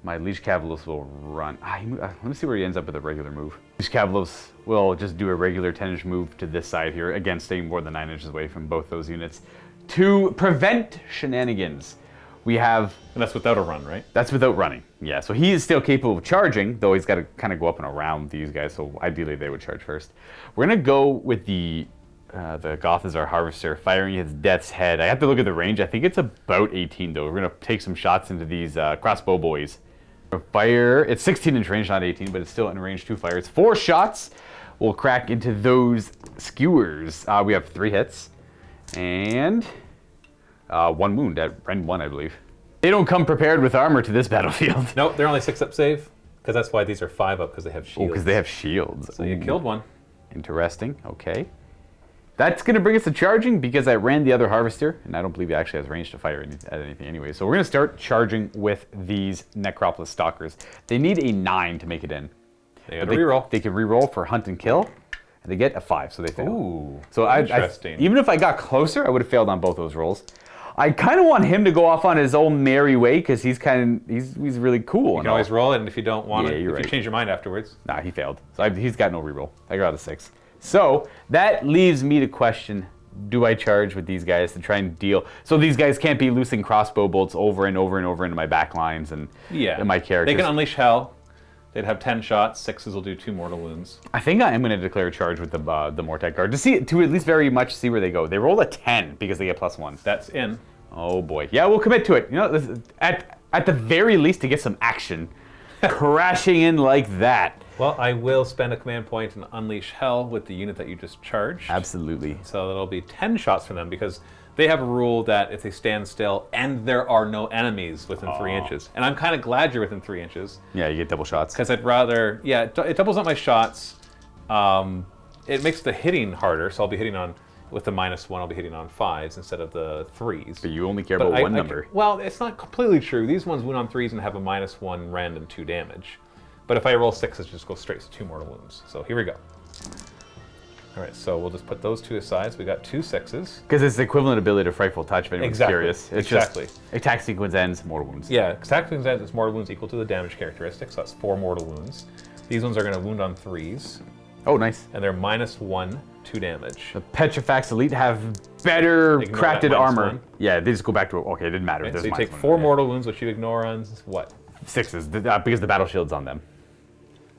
my Leech Cavalos will run. Let me see where he ends up with a regular move. Leech Cavalos will just do a regular 10-inch move to this side here. Again, staying more than 9 inches away from both those units. To prevent shenanigans, we have... And that's without a run, right? That's without running. Yeah, so he is still capable of charging, though he's got to kind of go up and around these guys, so ideally they would charge first. We're going to go with the Gothazar Harvester, firing his Death's Head. I have to look at the range. I think it's about 18, though. We're going to take some shots into these crossbow boys. Fire, it's 16-inch range, not 18, but it's still in range 2 fires. 4 shots will crack into those skewers. We have 3 hits and 1 wound at Rend 1, I believe. They don't come prepared with armor to this battlefield. Nope, they're only 6-up save, because that's why these are 5-up, because they have Oh, shields. because they have shields. So you killed one. Interesting. Okay. That's going to bring us to charging because I ran the other harvester, and I don't believe he actually has range to fire at anything anyway. So we're going to start charging with these Necropolis Stalkers. They need a 9 to make it in. They got a reroll. They can reroll for hunt and kill, and they get a 5, so they fail. Ooh, so interesting. Even if I got closer, I would have failed on both those rolls. I kind of want him to go off on his own merry way because he's really cool. You can always roll it, and if you don't want it, you're if right. you change your mind afterwards. Nah, he failed. So he's got no reroll. I got a 6. So that leaves me to question, do I charge with these guys to try and deal? So these guys can't be loosing crossbow bolts over and over and over into my back lines and my characters. They can unleash hell. They'd have 10 shots. 6s will do 2 mortal wounds. I think I am going to declare a charge with the Mortec Guard to at least very much see where they go. They roll a 10 because they get +1. That's in. Oh boy. Yeah, we'll commit to it. You know, at the very least to get some action. Crashing in like that. Well, I will spend a command point and unleash hell with the unit that you just charged. Absolutely. So that'll be 10 shots for them because they have a rule that if they stand still and there are no enemies within 3 inches. And I'm kind of glad you're within 3 inches. Yeah, you get double shots. Because I'd rather, it doubles up my shots. It makes the hitting harder, so I'll be hitting on, with the -1, I'll be hitting on 5s instead of the 3s. But you only care about one number. Well, it's not completely true. These ones wound on 3s and have a -1 random 2 damage. But if I roll 6s, it just goes straight to 2 mortal wounds. So here we go. All right, so we'll just put those 2 aside. So we got 2 6s. Because it's the equivalent ability to Frightful Touch, if anyone's curious. It's exactly. Just attack sequence ends, mortal wounds. Yeah, attack sequence ends, it's mortal wounds equal to the damage characteristic, so that's 4 mortal wounds. These ones are going to wound on 3s. Oh, nice. And they're -1, 2 damage. The Petrifax Elite have better Ignore crafted that armor. -1. Yeah, they just go back to, okay, it didn't matter. Right, There's so you take -1. 4 mortal wounds, which you ignore on what? 6s, because the battle shield's on them.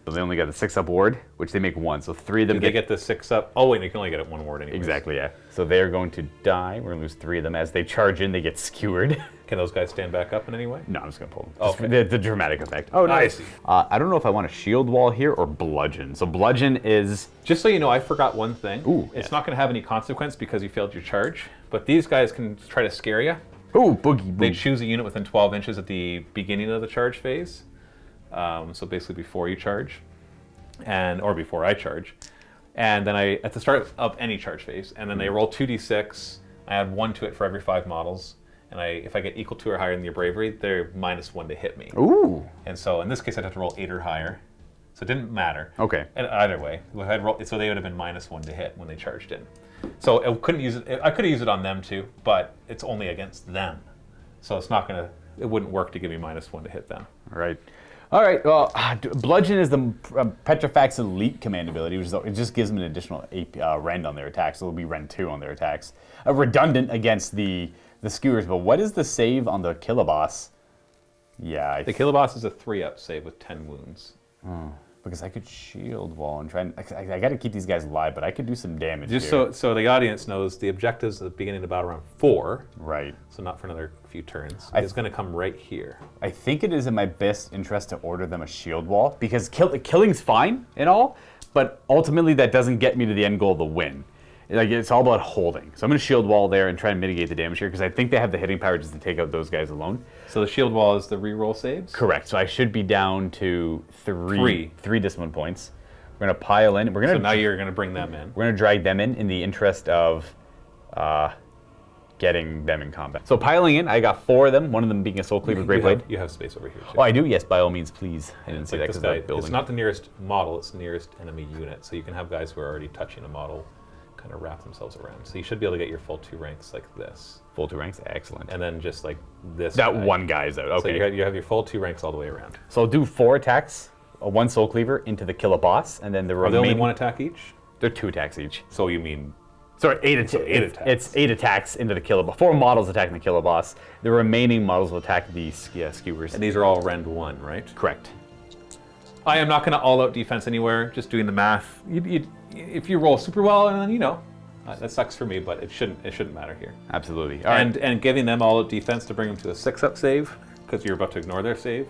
So they only got the 6-up ward, which they make 1. So 3 of them Do they get the 6-up? Oh wait, you can only get it 1 ward anyway. Exactly, yeah. So they're going to die. We're going to lose 3 of them. As they charge in, they get skewered. Can those guys stand back up in any way? No, I'm just going to pull them. Okay. The dramatic effect. Oh, no. I see. I don't know if I want a shield wall here or bludgeon. So bludgeon is... Just so you know, I forgot one thing. Ooh, it's yes. not going to have any consequence because you failed your charge, but these guys can try to scare you. Ooh, boogie, They boogie. choose a unit within 12 inches at the beginning of the charge phase. So basically before you charge, or before I charge. And then at the start of any charge phase, and then they roll 2d6. I add 1 to it for every 5 models. And if I get equal to or higher than your bravery, they're -1 to hit me. Ooh. And so in this case, I'd have to roll 8 or higher. So it didn't matter. Okay. And either way, so they would have been -1 to hit when they charged in. So I couldn't use it. I could have used it on them too, but it's only against them. So it's not gonna. It wouldn't work to give me -1 to hit them. Right. All right. Well, bludgeon is the Petrifax Elite command ability, which is, it just gives them an additional rend on their attacks. So it'll be rend 2 on their attacks. Redundant against the skewers. But what is the save on the Kiloboss? Yeah. The Kiloboss is a 3-up save with 10 wounds. Because I could shield wall and try and... I got to keep these guys alive, but I could do some damage Just here. so the audience knows, the objectives at the beginning of the battle round 4. Right. So not for another few turns. It's going to come right here. I think it is in my best interest to order them a shield wall, because killing's fine and all, but ultimately that doesn't get me to the end goal of the win. Like, it's all about holding. So I'm going to shield wall there and try and mitigate the damage here, because I think they have the hitting power just to take out those guys alone. So the shield wall is the reroll saves? Correct. So I should be down to three discipline points. We're going to pile in. So now you're going to bring them in. We're going to drag them in the interest of getting them in combat. So piling in, I got 4 of them, one of them being a Soul Cleaver Great Blade. You have space over here too. Oh, I do? Yes, by all means, please. I didn't It's see like that this because guy, of the building. it's not the nearest model, it's the nearest enemy unit. So you can have guys who are already touching a model kind of wrap themselves around. So you should be able to get your full 2 ranks like this. Full 2 ranks? Excellent. And then just like this That guy. one guy's out. Okay. So you have your full 2 ranks all the way around. So I'll do 4 attacks, 1 Soul Cleaver into the Kiloboss, and then the Are they remaining... only 1 attack each? They're 2 attacks each. So you mean... Sorry, 8 So 8 attacks. It's 8 attacks into the Kiloboss. 4 models attacking the Kiloboss. The remaining models will attack the skewers. And these are all rend 1, right? Correct. I am not going to all-out defense anywhere, just doing the math. If you roll super well, and then, that sucks for me, but it shouldn't matter here. Absolutely. All right. And giving them all-out defense to bring them to a 6-up save, because you're about to ignore their save,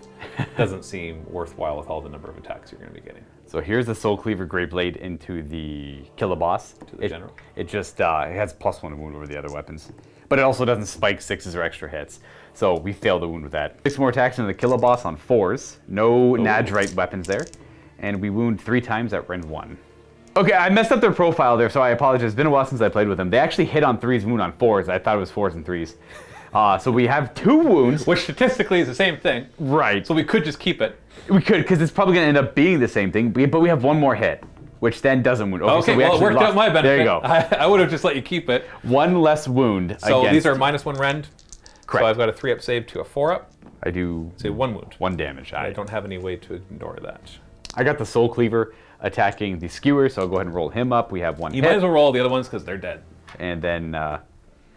doesn't seem worthwhile with all the number of attacks you're going to be getting. So here's the Soul Cleaver Great Blade into the Kiloboss. To the general. It just it has +1 wound over the other weapons. But it also doesn't spike 6s or extra hits. So we failed the wound with that. 6 more attacks into the killer boss on 4s. No Nadgerite weapons there. And we wound 3 times at Rend 1. Okay, I messed up their profile there, so I apologize. It's been a while since I played with them. They actually hit on 3s, wound on 4s. I thought it was 4s and 3s. So we have 2 wounds. Which statistically is the same thing. Right. So we could just keep it. We could, because it's probably going to end up being the same thing. But we have 1 more hit, which then doesn't wound. Okay, so we well, it actually worked lost. out my benefit. There you go. I would have just let you keep it. 1 less wound. So against. these are -1 rend. Correct. So I've got a 3-up save to a 4-up. I do. Say 1 wound. 1 damage. I don't have any way to ignore that. I got the Soul Cleaver attacking the Skewer, so I'll go ahead and roll him up. We have 1 You hit. might as well roll the other ones because they're dead. And then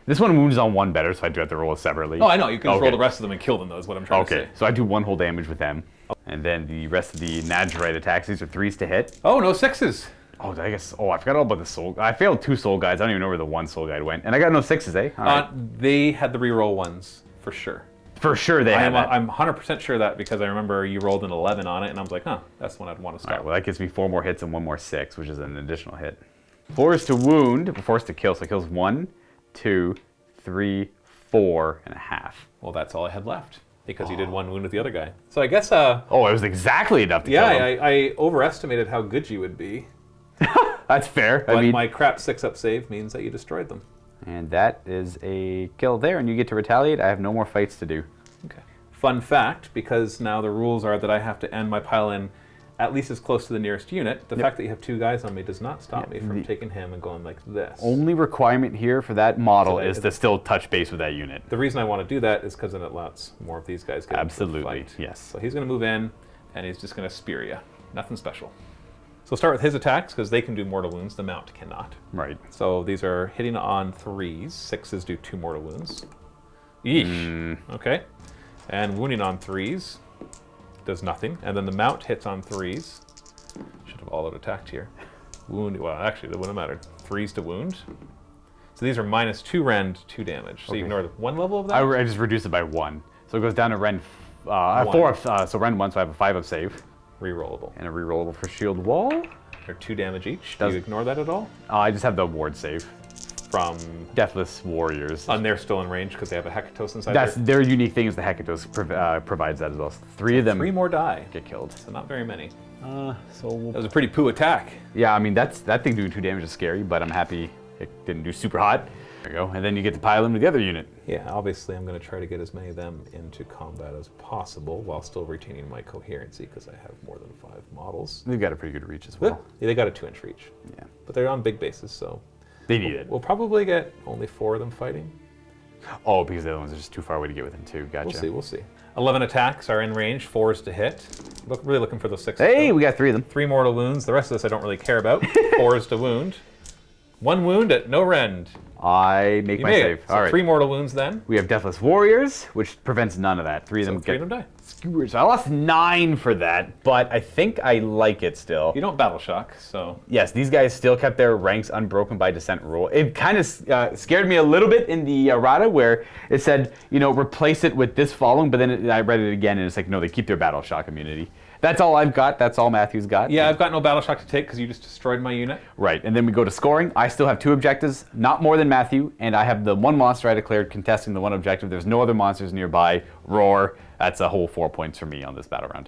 this one wounds on 1 better, so I do have to roll it separately. Oh, I know. You can just roll Okay. the rest of them and kill them, though, is what I'm trying to Okay, say. so I do 1 whole damage with them. And then the rest of the Nadgerite attacks, these are 3s to hit. Oh, no 6s. Oh, I guess. Oh, I forgot all about the Soul. I failed 2 Soul Guides. I don't even know where the 1 Soul Guide went. And I got no 6s, eh? All right. They had the reroll ones, for sure. For sure they had that. I'm 100% sure that because I remember you rolled an 11 on it, and I was like, huh, that's the one I'd want to All stop. right, well, that gives me 4 more hits and 1 more 6, which is an additional hit. 4 is to wound, 4 is to kill, so it kills 1, 2, 3, 4 and a half. Well, that's all I had left because you did 1 wound with the other guy. So I guess, Oh, it was exactly enough to kill him. I overestimated how good you would be. That's fair. But I mean, my crap 6-up save means that you destroyed them. and that is a kill there, and you get to retaliate. I have no more fights to do. Okay. Fun fact, because now the rules are that I have to end my pile-in at least as close to the nearest unit, the fact that you have 2 guys on me does not stop me from taking him and going like this. Only requirement here for that model So that is is- to still touch base with that unit. The reason I want to do that is because then it lets more of these guys get into the Absolutely, fight. yes. So he's going to move in, and he's just going to spear you. Nothing special. So we'll start with his attacks, because they can do mortal wounds. The mount cannot. Right. So these are hitting on 3s. 6s do 2 mortal wounds. Yeesh. Okay. And wounding on 3s does nothing. And then the mount hits on 3s. Should have all out attacked here. Wound. Well, actually, that wouldn't have mattered. 3s to wound. So these are -2 rend, 2 damage. So you ignore the 1 level of that. I just reduced it by 1. So it goes down to Rend 4 up, so Rend 1, so I have a 5 up save. Rerollable. And a rerollable for Shield Wall. They're 2 damage each. Do Does- you ignore that at all? I just have the ward save. From. Deathless Warriors. And they're still in range because they have a Hecatos inside That's there. their unique thing is the Hecatos provides that as well. So 3 of them 3 more die. get killed. So not very many. So That was a pretty poo attack. yeah, I mean that thing doing 2 damage is scary, but I'm happy it didn't do super hot. There you go, and then you get to pile them with the other unit. Yeah, obviously I'm going to try to get as many of them into combat as possible while still retaining my coherency because I have more than 5 models. They've got a pretty good reach as well. Yeah, they got a 2-inch reach. Yeah, But they're on big bases, so they need it. we'll probably get only 4 of them fighting. Oh, because the other ones are just too far away to get within 2. Gotcha. We'll see. 11 attacks are in range, 4s to hit. Really looking for those 6s. Hey, though. we got 3 of them. 3 mortal wounds. The rest of this I don't really care about. 4s to wound. 1 wound at no rend. I make You my made save. it. So All right. 3 mortal wounds then. We have Deathless Warriors, which prevents none of that. 3 of So them 3 get of them die. skewered. So I lost 9 for that, but I think I like it still. You don't battle shock, so Yes, these guys still kept their ranks unbroken by descent rule. It kind of scared me a little bit in the Errata where it said, you know, replace it with this following, but then I read it again and it's like, no, they keep their battle shock immunity. That's all I've got. That's all Matthew's got. yeah, I've got no battle shock to take because you just destroyed my unit. Right, and then we go to scoring. I still have 2 objectives, not more than Matthew, and I have the 1 monster I declared contesting the 1 objective. There's no other monsters nearby. Roar. That's a whole 4 points for me on this battle round.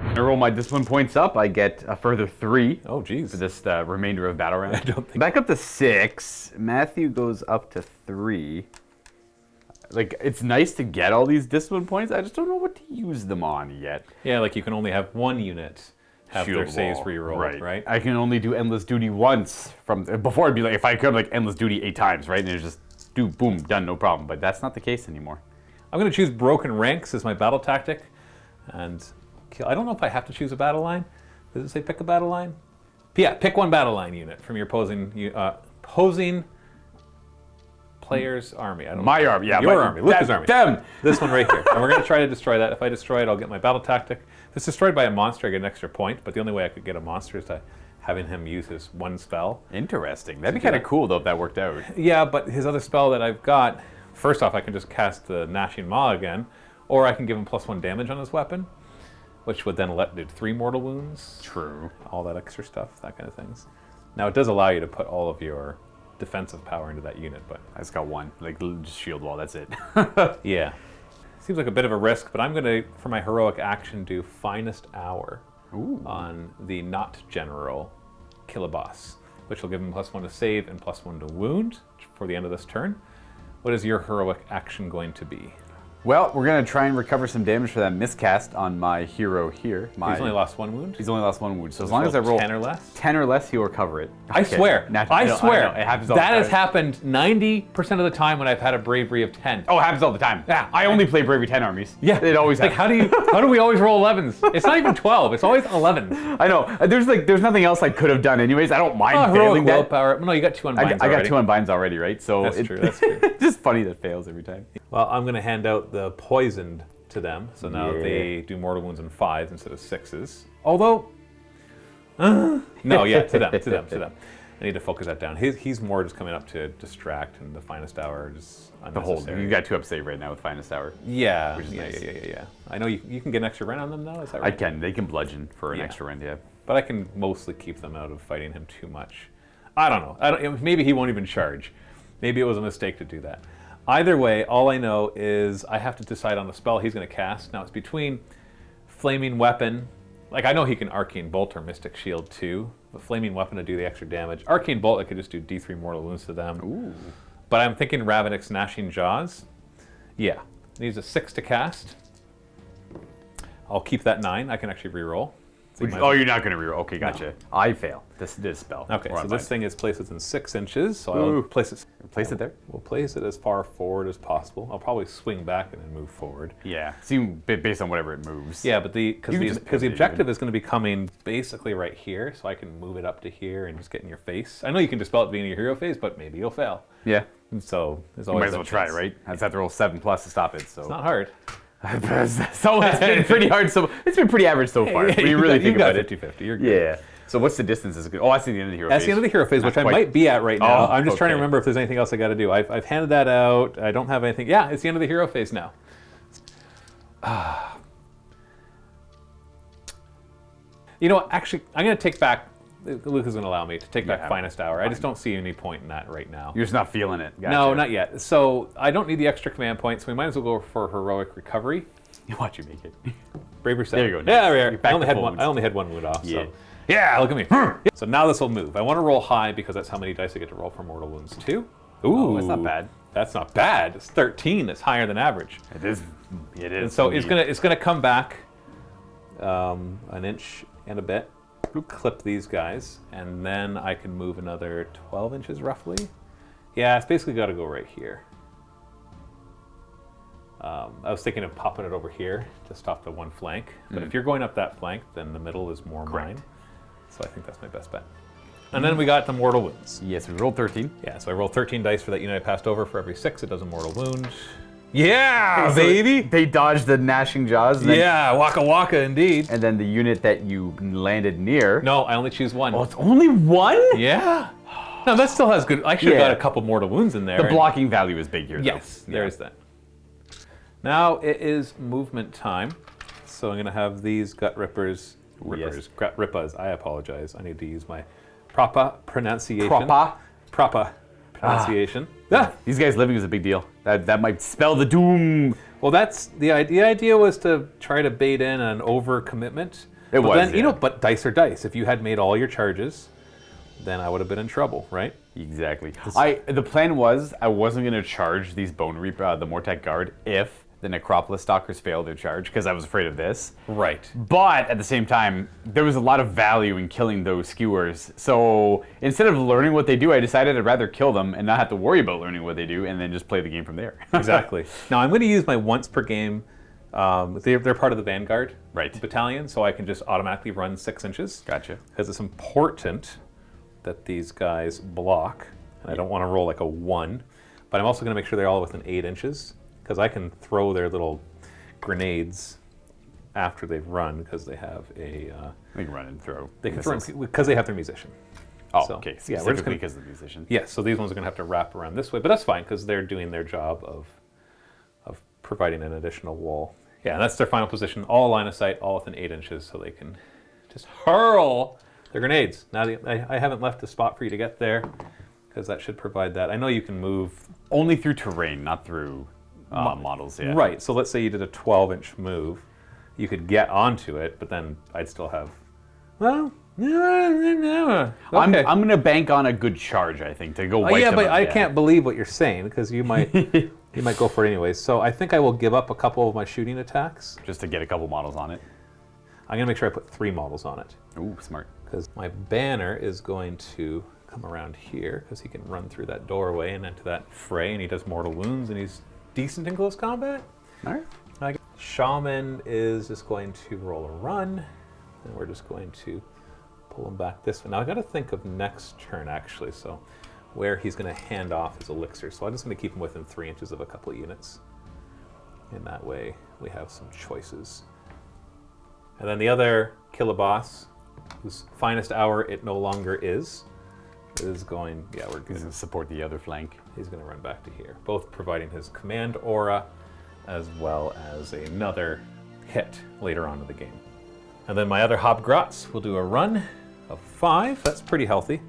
I roll my discipline points up. I get a further 3. Oh, geez. For this remainder of battle round. I don't think- Back up to 6. Matthew goes up to 3. Like, it's nice to get all these discipline points. I just don't know what to use them on yet. Yeah, like you can only have 1 unit have their Shield saves wall. rerolled, right? I can only do endless duty once. Before it'd be like if I could like endless duty 8 times, right? And it's just do boom, done, no problem. But that's not the case anymore. I'm going to choose broken ranks as my battle tactic, and I don't know if I have to choose a battle line. Does it say pick a battle line? Yeah, pick 1 battle line unit from your opposing player's army. I don't My know. army, yeah, Your my- army, Luca's that- army. them. This one right here. And we're going to try to destroy that. If I destroy it, I'll get my battle tactic. If it's destroyed by a monster, I get an extra point, but the only way I could get a monster is to having him use his 1 spell. Interesting. That'd be kind of cool though if that worked out. Yeah, but his other spell that I've got, first off, I can just cast the Gnashing Maw again, or I can give him +1 damage on his weapon, which would then let do 3 mortal wounds. True. All that extra stuff, that kind of things. Now, it does allow you to put all of your defensive power into that unit. But I just got one, like just shield wall. That's it. yeah, seems like a bit of a risk. But I'm gonna, for my heroic action, do Finest Hour on the not general kill a boss, which will give him +1 to save and +1 to wound for the end of this turn. What is your heroic action going to be? Well, we're gonna try and recover some damage for that miscast on my hero here. He's only lost 1 wound? He's only lost 1 wound. So as long as I roll 10 or less? 10 or less, he'll recover it. I swear. I swear. It happens all the that time. has happened 90% of the time when I've had a bravery of 10. Oh, it happens all the time. Yeah. I only play Bravery 10 armies. Yeah. It always like happens. how do we always roll 11s? It's not even 12. It's always 11s. I know. There's nothing else I could have done anyways. I don't mind failing that. Willpower. No, you got 2 unbinds I got already. 2 unbinds already, right? So That's true. That's true. It's just funny that it fails every time. Well, I'm going to hand out the poisoned to them, so now Yeah. they do mortal wounds in 5s instead of 6s. Although, no, yeah, to them. I need to focus that down. He's more just coming up to distract, and the Finest Hour is The whole unnecessary. you got 2 up save right now with Finest Hour. Yeah, Which is yeah, nice. yeah. I know you can get an extra run on them though. Is that I right? can. They can bludgeon for an Yeah. extra rend, yeah. But I can mostly keep them out of fighting him too much. I don't know. Maybe he won't even charge. Maybe it was a mistake to do that. Either way, all I know is I have to decide on the spell he's going to cast. Now it's between Flaming Weapon. Like, I know he can Arcane Bolt or Mystic Shield too. The Flaming Weapon to do the extra damage. Arcane Bolt, I could just do D3 mortal wounds to them. Ooh. But I'm thinking Ravenix Gnashing Jaws. Yeah. Needs a 6 to cast. I'll keep that 9. I can actually reroll. Oh, you're not going to reroll. Okay, gotcha. I fail this spell. Okay, Or so I'm this fine. thing is placed within 6 inches, so I'll Ooh. place it. Place it there? We'll place it as far forward as possible. I'll probably swing back and then move forward. Yeah. See, based on whatever it moves. Yeah, but You can just because the pivot it objective is going to be coming basically right here, so I can move it up to here and just get in your face. I know you can dispel it at the beginning of your hero phase, but maybe you'll fail. Yeah. And so there's You always might as that well try it, chance. right? I just have to roll 7+ to stop it. So It's not hard. so it's been pretty hard. So it's been pretty average so far. When you really think about it. 50-50. You're good. Yeah. So what's the distance? Is good. Oh, that's the end of the hero. That's phase. the end of the hero phase, Not which I quite. might be at right now. Oh, I'm just trying to okay. remember if there's anything else I got to do. I've handed that out. I don't have anything. Yeah, it's the end of the hero phase now. You know what? Actually, I'm going to take back. Luke is going to allow me to take back Yeah, Finest Hour. I just fine. don't see any point in that right now. You're just not feeling it. Gotcha. No, not yet. So I don't need the extra command points. So we might as well go for heroic recovery. Watch you make it. Bravery 7. There you go. Yeah, Nice. there we You're are. back I only to had full one. wounds. I only had 1 wound off. Yeah. So. Yeah, look at me. So now this will move. I want to roll high because that's how many dice I get to roll for mortal wounds too. Ooh, that's not bad. That's not bad. It's 13. It's higher than average. It is. It is. And so it's indeed. gonna come back an inch and a bit. Clip these guys, and then I can move another 12 inches roughly. Yeah, it's basically got to go right here. I was thinking of popping it over here, just off the one flank. But if you're going up that flank, then the middle is more Correct. mine. So I think that's my best bet. And then we got the mortal wounds. Yes, we rolled 13. Yeah, so I roll 13 dice for that unit I passed over. For every 6, it does a mortal wound. Yeah, So baby! They dodged the gnashing jaws. And then, Yeah, waka waka indeed. And then the unit that you landed near. No, I only choose 1. Oh, it's only 1? Yeah. No, that still has good. I should have Yeah. got a couple mortal wounds in there. The and- blocking value is big here, though. Yes, there's that. Now it is movement time. So I'm going to have these gut rippers. Gut rippas. I apologize. I need to use my proper pronunciation. Proper pronunciation. Ah. These guys living is a big deal. That might spell the doom. Well, that's the idea. The idea was to try to bait in an overcommitment. It but was, then, yeah. but dice are dice. If you had made all your charges, then I would have been in trouble, right? Exactly. The plan was I wasn't going to charge these Bonereaper, the Mortek Guard, if the Necropolis Stalkers failed their charge, because I was afraid of this. Right. But at the same time, there was a lot of value in killing those skewers. So instead of learning what they do, I decided I'd rather kill them and not have to worry about learning what they do, and then just play the game from there. Exactly. Now I'm going to use my once per game. They're part of the Vanguard battalion, so I can just automatically run 6 inches. Gotcha. Because it's important that these guys block, and I don't want to roll like a 1. But I'm also going to make sure they're all within 8 inches, because I can throw their little grenades after they've run, because they have a. They can run and throw. They can throw because they have their musician. Oh, So, okay. yeah, we're just Specifically gonna- because of the musician. Yes, so these ones are going to have to wrap around this way, but that's fine because they're doing their job of providing an additional wall. Yeah, and that's their final position. All line of sight, all within 8 inches, so they can just hurl their grenades. Now I haven't left a spot for you to get there. because that should provide that. I know you can move. Only through terrain, not through models. Yeah. Right, so let's say you did a 12-inch move. You could get onto it, but then I'd still have, well, okay. I'm going to bank on a good charge, I think, to go wipe yeah, them but out, I yeah. can't believe what you're saying, because you might you might go for it anyways. So I think I will give up a couple of my shooting attacks. Just to get a couple models on it. I'm going to make sure I put 3 models on it. Ooh, smart. Because my banner is going to come around here, because he can run through that doorway and into that fray, and he does mortal wounds, and he's decent in close combat. All right. Shaman is just going to roll a run, and we're just going to pull him back this way. Now I got to think of next turn, actually, so where he's going to hand off his elixir. So I'm just going to keep him within 3 inches of a couple of units. In that way, we have some choices. And then the other Killaboss, whose finest hour it no longer is going, yeah, we're He's good. going to support the other flank. He's going to run back to here, both providing his command aura as well as another hit later on in the game. And then my other Hobgrots will do a run of 5. That's pretty healthy.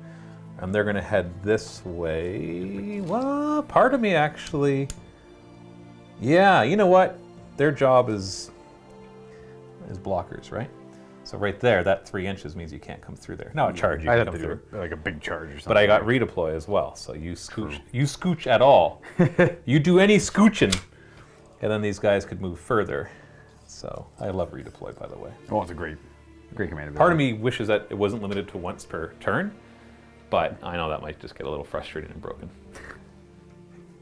And they're going to head this way. Well, part of me actually... Yeah, you know what? Their job is blockers, right? So right there, that 3 inches means you can't come through there. Now a charge, you I'd can have come to through. do like a big charge or something. But I got redeploy as well, so you scooch at all. You do any scooching, and then these guys could move further. So I love redeploy, by the way. Oh, it's a great command ability. Part of me wishes that it wasn't limited to once per turn, but I know that might just get a little frustrating and broken.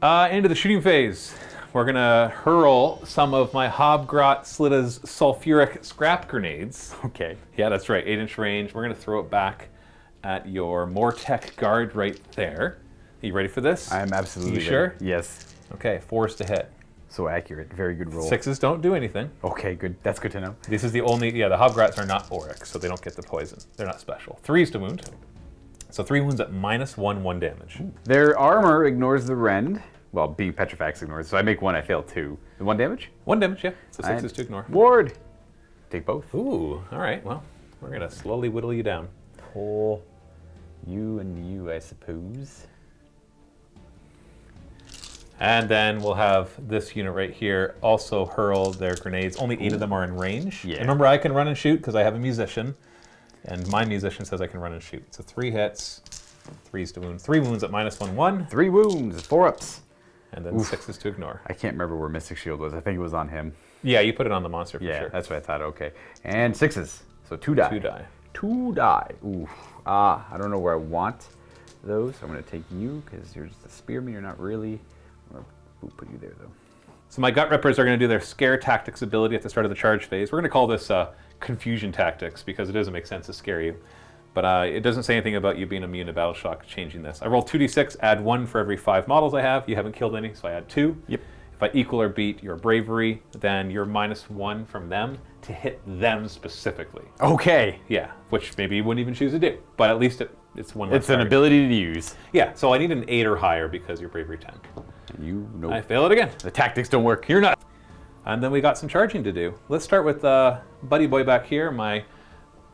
Into the shooting phase. We're gonna hurl some of my Hobgrot Slitta's sulfuric scrap grenades. Okay. Yeah, that's right, 8-inch range. We're gonna throw it back at your Mortec guard right there. Are you ready for this? I'm absolutely You sure? ready. Yes. Okay, 4s to hit. So accurate. Very good roll. 6s don't do anything. Okay, good. That's good to know. This is the only, yeah, the Hobgrots are not auric, so they don't get the poison. They're not special. 3s to wound. So 3 wounds at -1 damage. Their armor ignores the rend. Well, being Petrifax ignores. So I make 1, I fail 2. 1 damage? 1 damage, yeah. So 6 And is to ignore. Ward. Take both. Ooh, all right, well, we're gonna slowly whittle you down. Pull you and you, I suppose. And then we'll have this unit right here also hurl their grenades. Only 8 of them are in range. Yeah. And remember, I can run and shoot because I have a musician. And my musician says I can run and shoot. So 3 hits, 3s to wound. 3 wounds at -1. 3 wounds, 4 ups. And then 6s to ignore. I can't remember where Mystic Shield was. I think it was on him. Yeah, you put it on the monster for Yeah, sure. that's what I thought. Okay. And 6s. So 2 die. 2 die. 2 die. Ooh. I don't know where I want those. I'm going to take you because you're just a spearman. You're not really. I'm going to put you there, though. So my Gut Rippers are going to do their Scare Tactics ability at the start of the charge phase. We're going to call this Confusion Tactics because it doesn't make sense to scare you. But it doesn't say anything about you being immune to battle shock changing this. I roll 2d6, add 1 for every 5 models I have. You haven't killed any, so I add 2. Yep. If I equal or beat your bravery, then you're -1 from them to hit them specifically. Okay. Yeah, which maybe you wouldn't even choose to do, but at least it's one less It's an target. ability to use. Yeah, so I need an 8 or higher because you're bravery 10. And you know. I fail it again. The tactics don't work. You're not. And then we got some charging to do. Let's start with Buddy Boy back here, my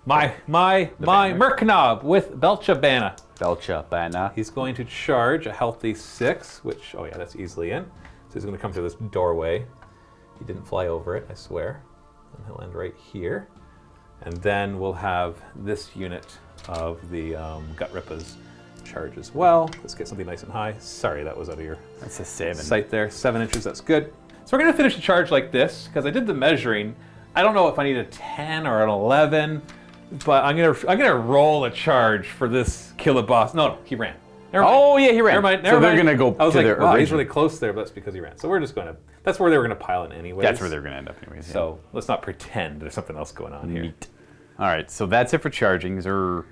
Merknob with Belchabana. Belchabana. He's going to charge a healthy 6, which, oh yeah, that's easily in. So he's going to come through this doorway. He didn't fly over it, I swear. And he'll end right here. And then we'll have this unit of the Gut Rippers charge as well. Let's get something nice and high. Sorry, that was out of your That's a 7. sight there. 7 inches, that's good. So we're going to finish the charge like this, because I did the measuring. I don't know if I need a 10 or an 11, but I'm gonna roll a charge for this Killaboss. No, he ran. Never mind. Oh, yeah, he ran. Never mind. So they're going to go I was to like, their wow, he's original. really close there, but that's because he ran. So we're just going to. That's where they were going to pile in anyways. That's where they're going to end up anyways. Yeah. So let's not pretend there's something else going on here. Neat. All right, so that's it for charging. Is there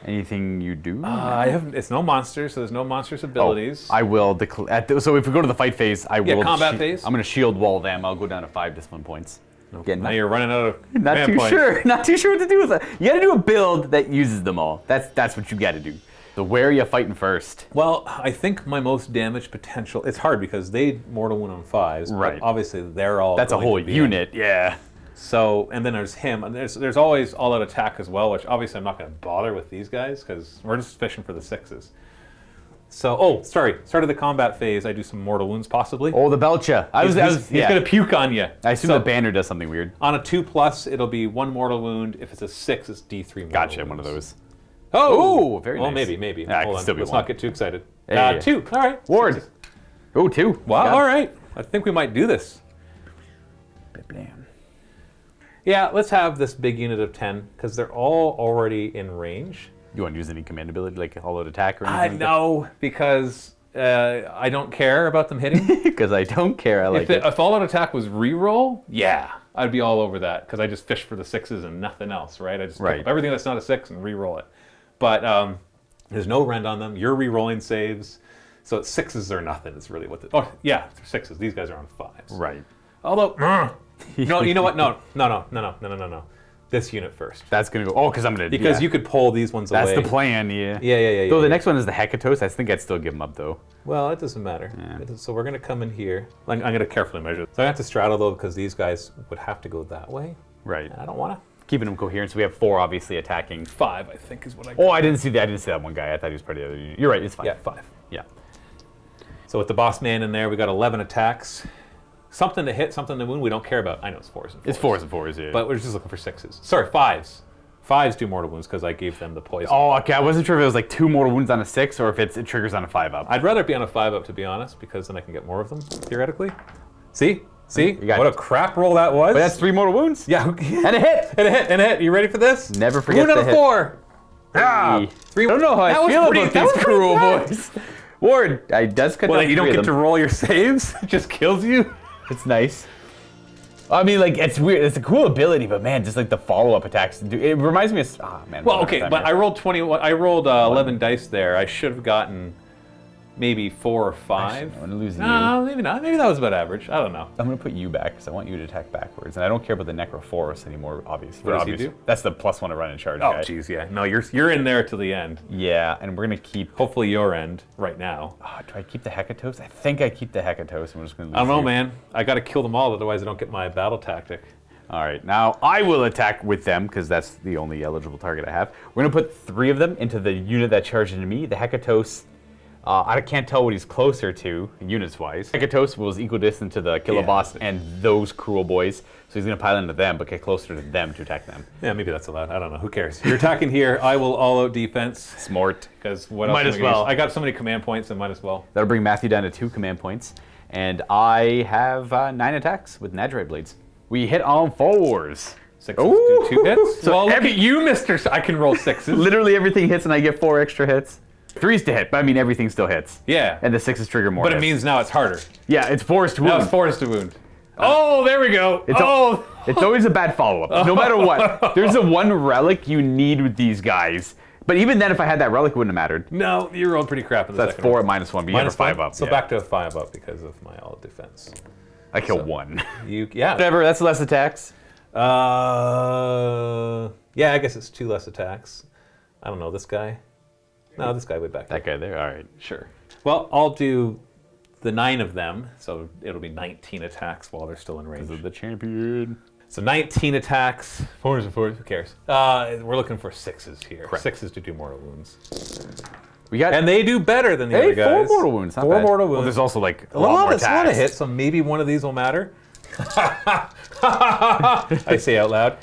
anything you do? I have. It's no monsters, so there's no monsters abilities. I will declare. So if we go to the fight phase, I will. combat phase. I'm going to shield wall them. I'll go down to 5 discipline points. Again, Now you're running out of not man too points. sure. Not too sure what to do with that. You got to do a build that uses them all. That's what you got to do. So where are you fighting first? Well, I think my most damage potential. It's hard because they mortal wound on 5s, Right. but obviously they're all. That's a going whole to be unit. Yeah. So, and then there's him, and there's always all-out attack as well, which obviously I'm not going to bother with these guys because we're just fishing for the 6s. So, start of the combat phase, I do some mortal wounds possibly. Oh, the Belcha. He's gonna puke on you. I assume the banner does something weird. On a 2+, it'll be 1 mortal wound. If it's a 6, it's D3 mortal Gotcha, wounds. one of those. Oh, very well, nice. maybe. Yeah, Hold on, still be let's one. not get too excited. Yeah. 2, all right. Ward. 6. Oh, 2. Wow, God. all right. I think we might do this. Blam. Yeah, let's have this big unit of 10, because they're all already in range. You want to use any command ability, like all-out attack or anything? No, because I don't care about them hitting. Because I don't care. I like it. If all-out attack was reroll, yeah, I'd be all over that, because I just fish for the 6s and nothing else, right? I just pick up everything that's not a 6 and reroll it. But there's no rend on them. You're rerolling saves, so it's 6s or nothing. It's really what the... Oh, yeah, they're 6s. These guys are on 5s. Right. Although, no, you know what? No. This unit first. That's going to go... Oh, because I'm going to... Because you could pull these ones away. That's the plan, yeah. Yeah. Though the next one is the Hecatos. I think I'd still give them up, though. Well, it doesn't matter. Yeah. So we're going to come in here. I'm going to carefully measure. So I have to straddle, though, because these guys would have to go that way. Right. And I don't want to. Keeping them coherent, so we have 4 obviously attacking. 5, I think, is what I got. Oh, I didn't see that. I didn't see that one guy. I thought he was part of the other unit. You're right, it's 5. Yeah, 5. Yeah. So with the boss man in there, we got 11 attacks. Something to hit, something to wound, we don't care about. I know it's 4s and 4s. It's 4s and 4s, yeah. But we're just looking for 6s. Sorry, 5s. 5s do mortal wounds because I gave them the poison. Oh, okay. I wasn't sure if it was like 2 mortal wounds on a 6 or if it triggers on a 5-up. I'd rather it be on a 5-up, to be honest, because then I can get more of them, theoretically. See? got What it. a crap roll that was. But that's 3 mortal wounds. Yeah. And a hit. And a hit. You ready for this? Never forget Wound out the of hit. 4. Ah, Hey. 3. I don't know how I feel about these cruel bad. boys. Ward, I does cut Well, down you don't 3 of get to them. roll your saves. It just kills you. It's nice. I mean, like, it's weird. It's a cool ability, but man, just like the follow-up attacks. It reminds me of... Ah, man. Well, okay, but I rolled 21. I rolled 11 dice there. I should have gotten maybe 4 or 5. I'm going to lose you. No, maybe not. Maybe that was about average. I don't know. I'm going to put you back because I want you to attack backwards. And I don't care about the Necrophorus anymore, obviously. What does he do? That's the +1 to run in charge Oh, guy. jeez, yeah. No, you're in there till the end. Yeah, and we're going to keep... Hopefully your end right now. Oh, do I keep the Hecatos? I think I keep the Hecatos, and we're just going to lose I don't know, you. man. I got to kill them all, otherwise I don't get my battle tactic. All right, now I will attack with them because that's the only eligible target I have. We're going to put 3 of them into the unit that charged into me. The Hecatos... I can't tell what he's closer to, units-wise. Hecatos was equidistant to the killer boss and those cruel boys, so he's going to pile into them, but get closer to them to attack them. Yeah, maybe that's allowed. I don't know. Who cares? You're attacking here. I will all-out defense. Smart. Because what else Might am I as gonna well. use? I got so many command points, I might as well. That'll bring Matthew down to 2 command points, and I have 9 attacks with Nadrite Blades. We hit on 4s. 6s do 2 hits. So Well, look at you, Mr. I can roll 6s. Literally everything hits, and I get 4 extra hits. 3s to hit, but I mean everything still hits. Yeah. And the 6s trigger more But it hits. means now it's harder. Yeah, it's 4s to Now wound. it's 4s to wound. Oh, there we go. It's always a bad follow-up, no matter what. There's a 1 relic you need with these guys. But even then, if I had that relic, it wouldn't have mattered. No, you rolled pretty crap in the That's second 4 one. at -1, but you have a 5 up. So yeah. back to a 5 up because of my all defense. I killed 1. Yeah. Whatever, that's less attacks. Yeah, I guess it's 2 less attacks. I don't know, this guy? No, this guy way back there. That guy there, all right. Sure. Well, I'll do the 9 of them, so it'll be 19 attacks while they're still in range. This is the champion. So 19 attacks, 4s and 4s, who cares? We're looking for 6s here. Correct. 6s to do mortal wounds. We got And they do better than the hey, other guys. 4 mortal wounds, not 4 bad. mortal wounds. Well, there's also like a Well, lot more it's not a attacks. hit, so maybe one of these will matter. I say out loud.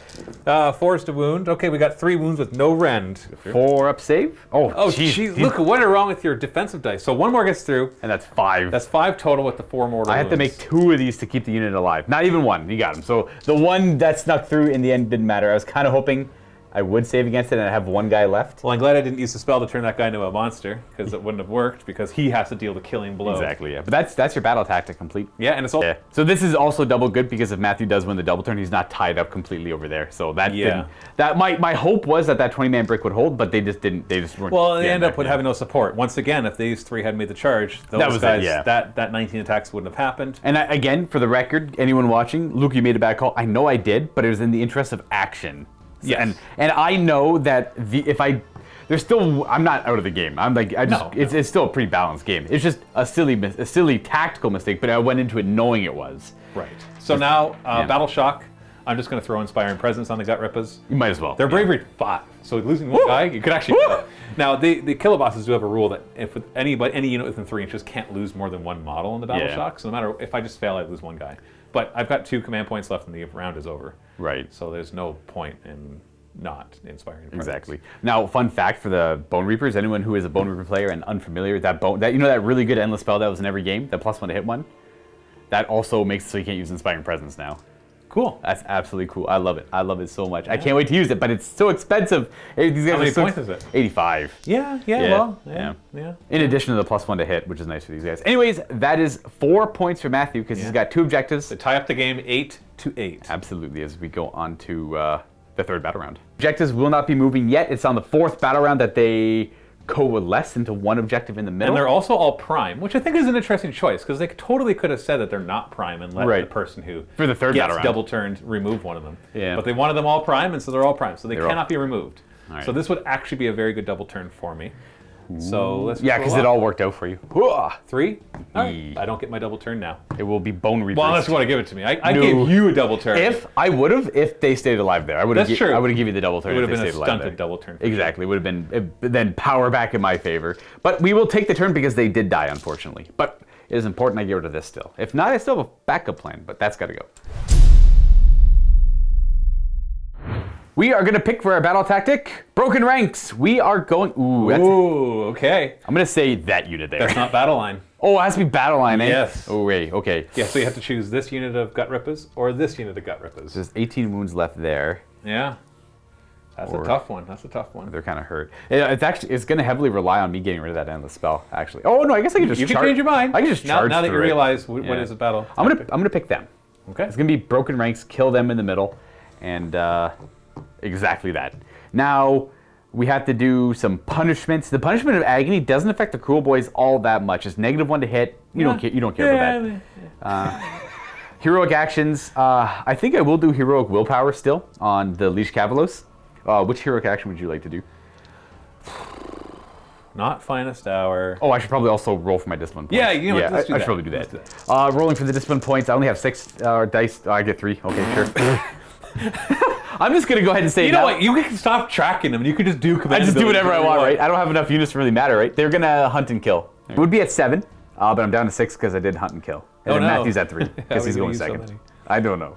4s to wound. Okay, we got 3 wounds with no rend. 4 up save. Oh, Oh, jeez. jeez. Look, what is wrong with your defensive dice? So 1 more gets through. And that's 5. That's 5 total with the 4 mortal I had to wounds. make 2 of these to keep the unit alive. Not even 1. You got him. So the 1 that snuck through in the end didn't matter. I was kind of hoping I would save against it and I have 1 guy left. Well, I'm glad I didn't use the spell to turn that guy into a monster, because it wouldn't have worked, because he has to deal the killing blow. Exactly, yeah. But that's your battle tactic complete. Yeah, and it's all... Yeah. So this is also double good because if Matthew does win the double turn, he's not tied up completely over there. So that Yeah. that my hope was that 20-man brick would hold, but they just didn't. They just weren't. Well, they getting end up back with in. having no support. Once again, if these 3 had made the charge, those That was it, guys, yeah. that 19 attacks wouldn't have happened. And again, for the record, anyone watching, Luke, you made a bad call. I know I did, but it was in the interest of action. Yes. And I know that there's still, I'm not out of the game. I'm like, it's still a pretty balanced game. It's just a silly tactical mistake, but I went into it knowing it was. Right. So now, Battle Shock, I'm just going to throw Inspiring Presence on the Gut Rippers. You might as well. Their bravery 5. So losing 1 guy, you could actually... Now, the kilobosses do have a rule that if any unit within 3 inches can't lose more than 1 model in the battle shock. So no matter if I just fail, I lose 1 guy. But I've got 2 command points left and the round is over. Right. So there's no point in not inspiring presence. Exactly. Now, fun fact for the Bonereapers, anyone who is a Bonereaper player and unfamiliar with that that really good endless spell that was in every game, that +1 to hit one, that also makes it so you can't use Inspiring Presence now. Cool. That's absolutely cool. I love it. I love it so much. I can't wait to use it, but it's so expensive. These guys How many are so points is it? 85. Yeah. In addition to the +1 to hit, which is nice for these guys. Anyways, that is 4 points for Matthew because he's got 2 objectives. To tie up the game 8-8. Absolutely, as we go on to the 3rd battle round. Objectives will not be moving yet. It's on the 4th battle round that they coalesce into 1 objective in the middle. And they're also all prime, which I think is an interesting choice because they totally could have said that they're not prime and let the person who for the 3rd gets battle round double turned remove one of them. Yeah. But they wanted them all prime, and so they're all prime, so they cannot be removed. Right. So this would actually be a very good double turn for me. So let's because it all worked out for you. 3. All right. I don't get my double turn now. It will be Bonereapers. Well, unless you want to give it to me. I gave you a double turn. If they stayed alive there, I would have. That's true. I would have given you the double turn. It would if have they been a stayed alive stunted there. double turn. Exactly. It would have been then power back in my favor. But we will take the turn because they did die, unfortunately. But it is important I get rid of this still. If not, I still have a backup plan, but that's got to go. We are going to pick for our battle tactic, Broken Ranks. We are going... Ooh, okay. I'm going to say that unit there. That's not battle line. Oh, it has to be battle line, eh? Yes. Oh, wait, okay. Yeah, so you have to choose this unit of Gut Rippers or this unit of Gut Rippers. There's 18 wounds left there. Yeah. That's a tough one. That's a tough one. They're kind of hurt. It's going to heavily rely on me getting rid of that endless spell, actually. Oh, no, I guess I can just You can change your mind. I can just charge now that you through it. realize what is a battle. I'm gonna pick them. Okay. It's going to be Broken Ranks, kill them in the middle, and exactly that. Now, we have to do some punishments. The punishment of Agony doesn't affect the Kruleboyz all that much. It's -1 to hit. You don't care about that. Heroic actions. I think I will do Heroic Willpower still on the Leash Cavalos. Which heroic action would you like to do? Not Finest Hour. Oh, I should probably also roll for my discipline points. Yeah, you know what, let's do I that. should probably do that. Rolling for the discipline points. I only have 6 dice. I get 3. Okay, sure. I'm just going to go ahead and say You know what? You can stop tracking them. You can just do command. I just do whatever I want, right? I don't have enough units to really matter, right? They're going to hunt and kill. It would be at 7, but I'm down to 6 because I did hunt and kill. And then Matthew's at 3 because he's going second. I don't know.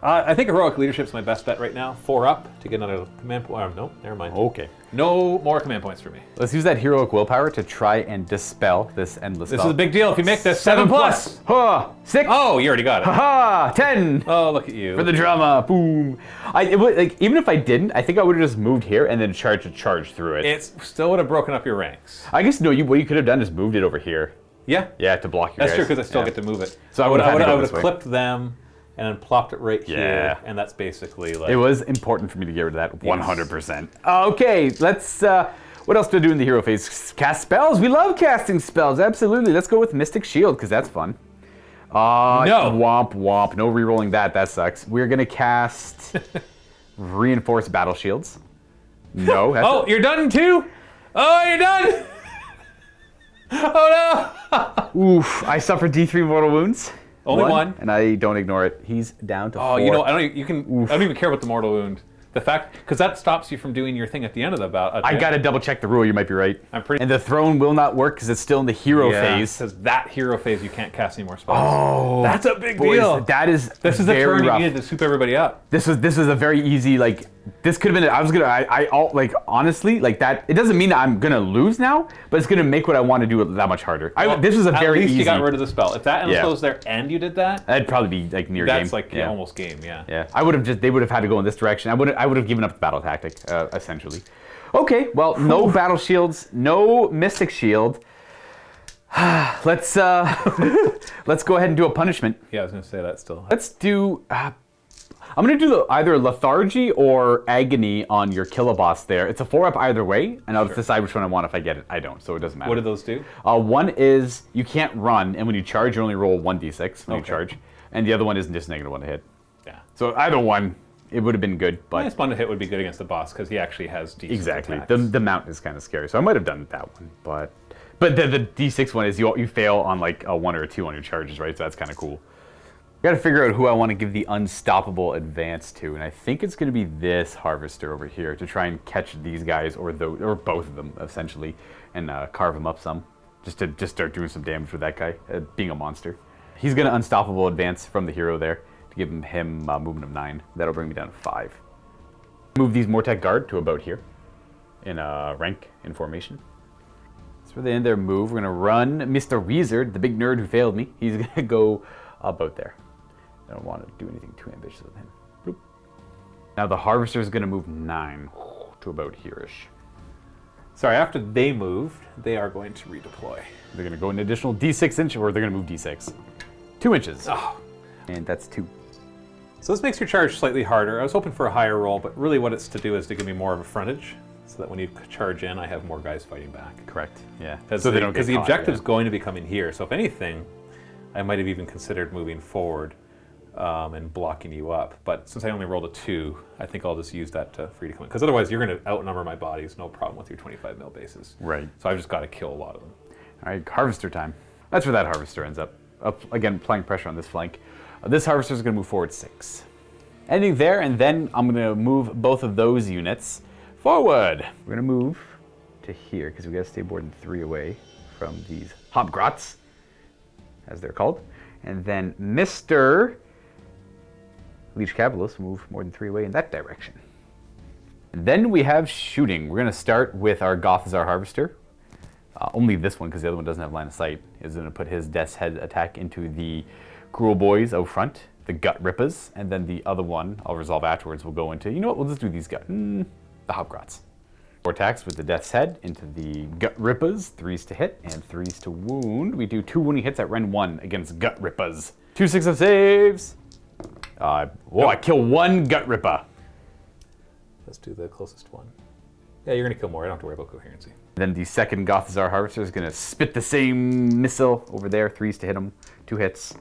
I think Heroic Leadership's my best bet right now. 4 up to get another command point. No, never mind. Okay. No more command points for me. Let's use that Heroic Willpower to try and dispel this endless This spell. is a big deal if you make this 7 plus. 6. Oh, you already got it. Ha! 10. Oh, look at you. For the drama. Boom. Even if I didn't, I think I would have just moved here and then charge through it. It still would have broken up your ranks. I guess what you could have done is moved it over here. Yeah. Yeah, to block your That's guys. true because I still get to move it. So I would have have clipped them and then plopped it right here. And that's basically like... It was important for me to get rid of that 100%. Okay, let's... what else do I do in the hero phase? Cast spells. We love casting spells. Absolutely. Let's go with Mystic Shield because that's fun. No. Womp womp. No rerolling that. That sucks. We're going to cast Reinforced Battle Shields. No. That's you're done too? Oh, you're done? Oh, no. Oof. I suffered D3 mortal wounds. Only one. And I don't ignore it. He's down to 4. Oh, you know, I don't even care about the mortal wound. The fact, because that stops you from doing your thing at the end of the bout. I gotta double check the rule. You might be right. I'm pretty. And the throne will not work because it's still in the hero phase. Because that hero phase, you can't cast any more spells. Oh, that's a big boys, deal. This is the very turn rough. you needed to soup everybody up. This was a very easy This could have been. Honestly, that. It doesn't mean that I'm gonna lose now, but it's gonna make what I want to do that much harder. This was a very easy. At least you got rid of the spell. If that endless was there and you did that, that'd probably be near game. That's almost game. Yeah. Yeah. I would have they would have had to go in this direction. I would have given up the battle tactic essentially. Okay. Well, no battle shields, no Mystic Shield. Let's go ahead and do a punishment. Yeah, I was gonna say that still. Let's do. I'm going to do either Lethargy or Agony on your Kiloboss there. It's a 4-up either way, and I'll decide which one I want. If I get it, I don't, so it doesn't matter. What do those do? One is you can't run, and when you charge, you only roll 1d6 when you charge. And the other one is just -1 to hit. Yeah. So either one, it would have been good. But -1 to hit would be good against the boss, because he actually has D6 exactly. attacks. The mount is kind of scary, so I might have done that one. But the D6 one is you fail on a 1 or a 2 on your charges, right? So that's kind of cool. Got to figure out who I want to give the unstoppable advance to, and I think it's going to be this harvester over here to try and catch these guys or both of them essentially, and carve them up some, just to start doing some damage with that guy, being a monster. He's going to unstoppable advance from the hero there to give him movement of 9. That'll bring me down to 5. Move these Mortek Guard to about here in rank in formation. So for the end of their move, we're going to run Mr. Wizard, the big nerd who failed me. He's going to go about there. I don't want to do anything too ambitious with him. Bloop. Now the Harvester is going to move 9 to about here-ish. Sorry, after they moved, they are going to redeploy. They're going to go an additional D6 inch, or they're going to move D6. 2 inches. Oh. And that's 2. So this makes your charge slightly harder. I was hoping for a higher roll, but really what it's to do is to give me more of a frontage, so that when you charge in, I have more guys fighting back. Correct, yeah. Because So they don't get the caught, objective's yeah. going to be coming here. So if anything, I might have even considered moving forward and blocking you up. But since I only rolled a 2, I think I'll just use that for you to come in. Because otherwise, you're going to outnumber my bodies, no problem with your 25 mil bases. Right. So I've just got to kill a lot of them. All right, Harvester time. That's where that Harvester ends up. Again, applying pressure on this flank. This Harvester is going to move forward 6. Ending there, and then I'm going to move both of those units forward. We're going to move to here, because we got to stay more than 3 away from these Hobgrots, as they're called. And then Mr. Leech Cavalos will move more than 3 away in that direction. And then we have shooting. We're going to start with our Gothazar Harvester. Only this one, because the other one doesn't have line of sight, is going to put his Death's Head attack into the Kruleboyz out front, the Gut Rippers, and then the other one, I'll resolve afterwards, will go into, you know what, we'll just do these the Hobgrots. 4 attacks with the Death's Head into the Gut Rippers, 3s to hit and 3s to wound. We do 2 wounding hits at Ren 1 against Gut Rippers. 2 success saves. I kill 1 Gut Ripper. Let's do the closest one. Yeah, you're going to kill more. I don't have to worry about coherency. Then the second Gothazar Harvester is going to spit the same missile over there, 3s to hit him, 2 hits,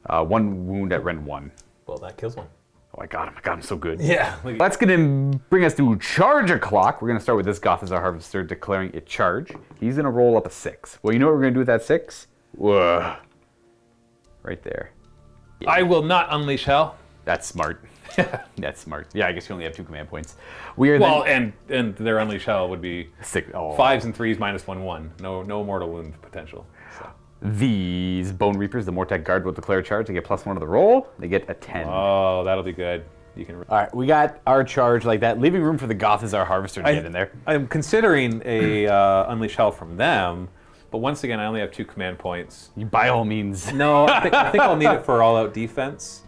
1 wound at Ren 1. Well, that kills one. Oh, I got him so good. Yeah. That's going to bring us to charge o'clock. We're going to start with this Gothazar Harvester declaring a charge. He's going to roll up a 6. Well, you know what we're going to do with that 6? Whoa. Right there. Yeah. I will not unleash hell. That's smart. That's smart. Yeah, I guess you only have 2 command points. We are and their unleash hell would be 6. Oh. 5s and 3s minus 1/1. No mortal wound potential. So. These Bonereapers, the Mortek Guard, will declare a charge. They get +1 to the roll. They get a 10. Oh, that'll be good. You can. All right, we got our charge like that, leaving room for the Gothazar Harvester to get in there. I'm considering a unleash hell from them, but once again, I only have 2 command points. You, by all means. No, I think I'll need it for all-out defense.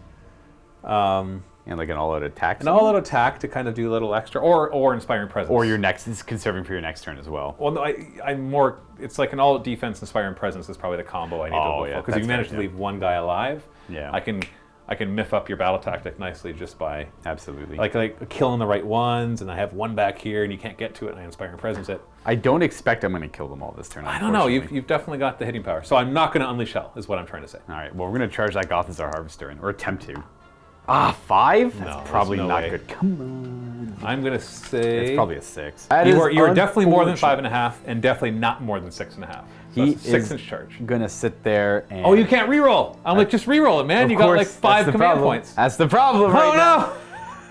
And like an all-out attack. An all-out attack to kind of do a little extra, or inspiring presence. Or your next is conserving for your next turn as well. Well, no, I'm more. It's like an all-out defense, inspiring presence is probably the combo I need to go for. Because you managed to leave 1 guy alive. Yeah. I can miff up your battle tactic nicely just by absolutely like killing the right ones, and I have 1 back here, and you can't get to it, and I inspiring presence it. I don't expect I'm going to kill them all this turn. I don't know. You've definitely got the hitting power, so I'm not going to unleash hell. Is what I'm trying to say. All right. Well, we're going to charge that Gothazar Harvester in, or attempt to. 5? That's probably not good. Come on. I'm gonna say it's probably a 6. You are definitely more than 5.5, and definitely not more than 6.5. So he is 6-inch charge. Gonna sit there and. Oh, you can't reroll. I'm like, just reroll it, man. You got like 5 command points. That's the problem. Oh right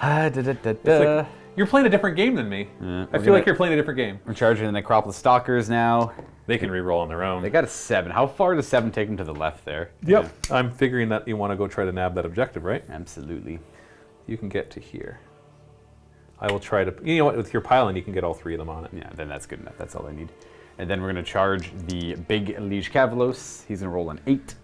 no! Like, you're playing a different game than me. I feel like you're playing a different game. We're charging the Necropolis Stalkers now. They can reroll on their own. They got a 7. How far does 7 take them to the left there? Yep. Yeah. I'm figuring that you want to go try to nab that objective, right? Absolutely. You can get to here. I will try to. You know what? With your piling, you can get all 3 of them on it. Yeah, then that's good enough. That's all I need. And then we're going to charge the big Liege Cavalos. He's going to roll an 8.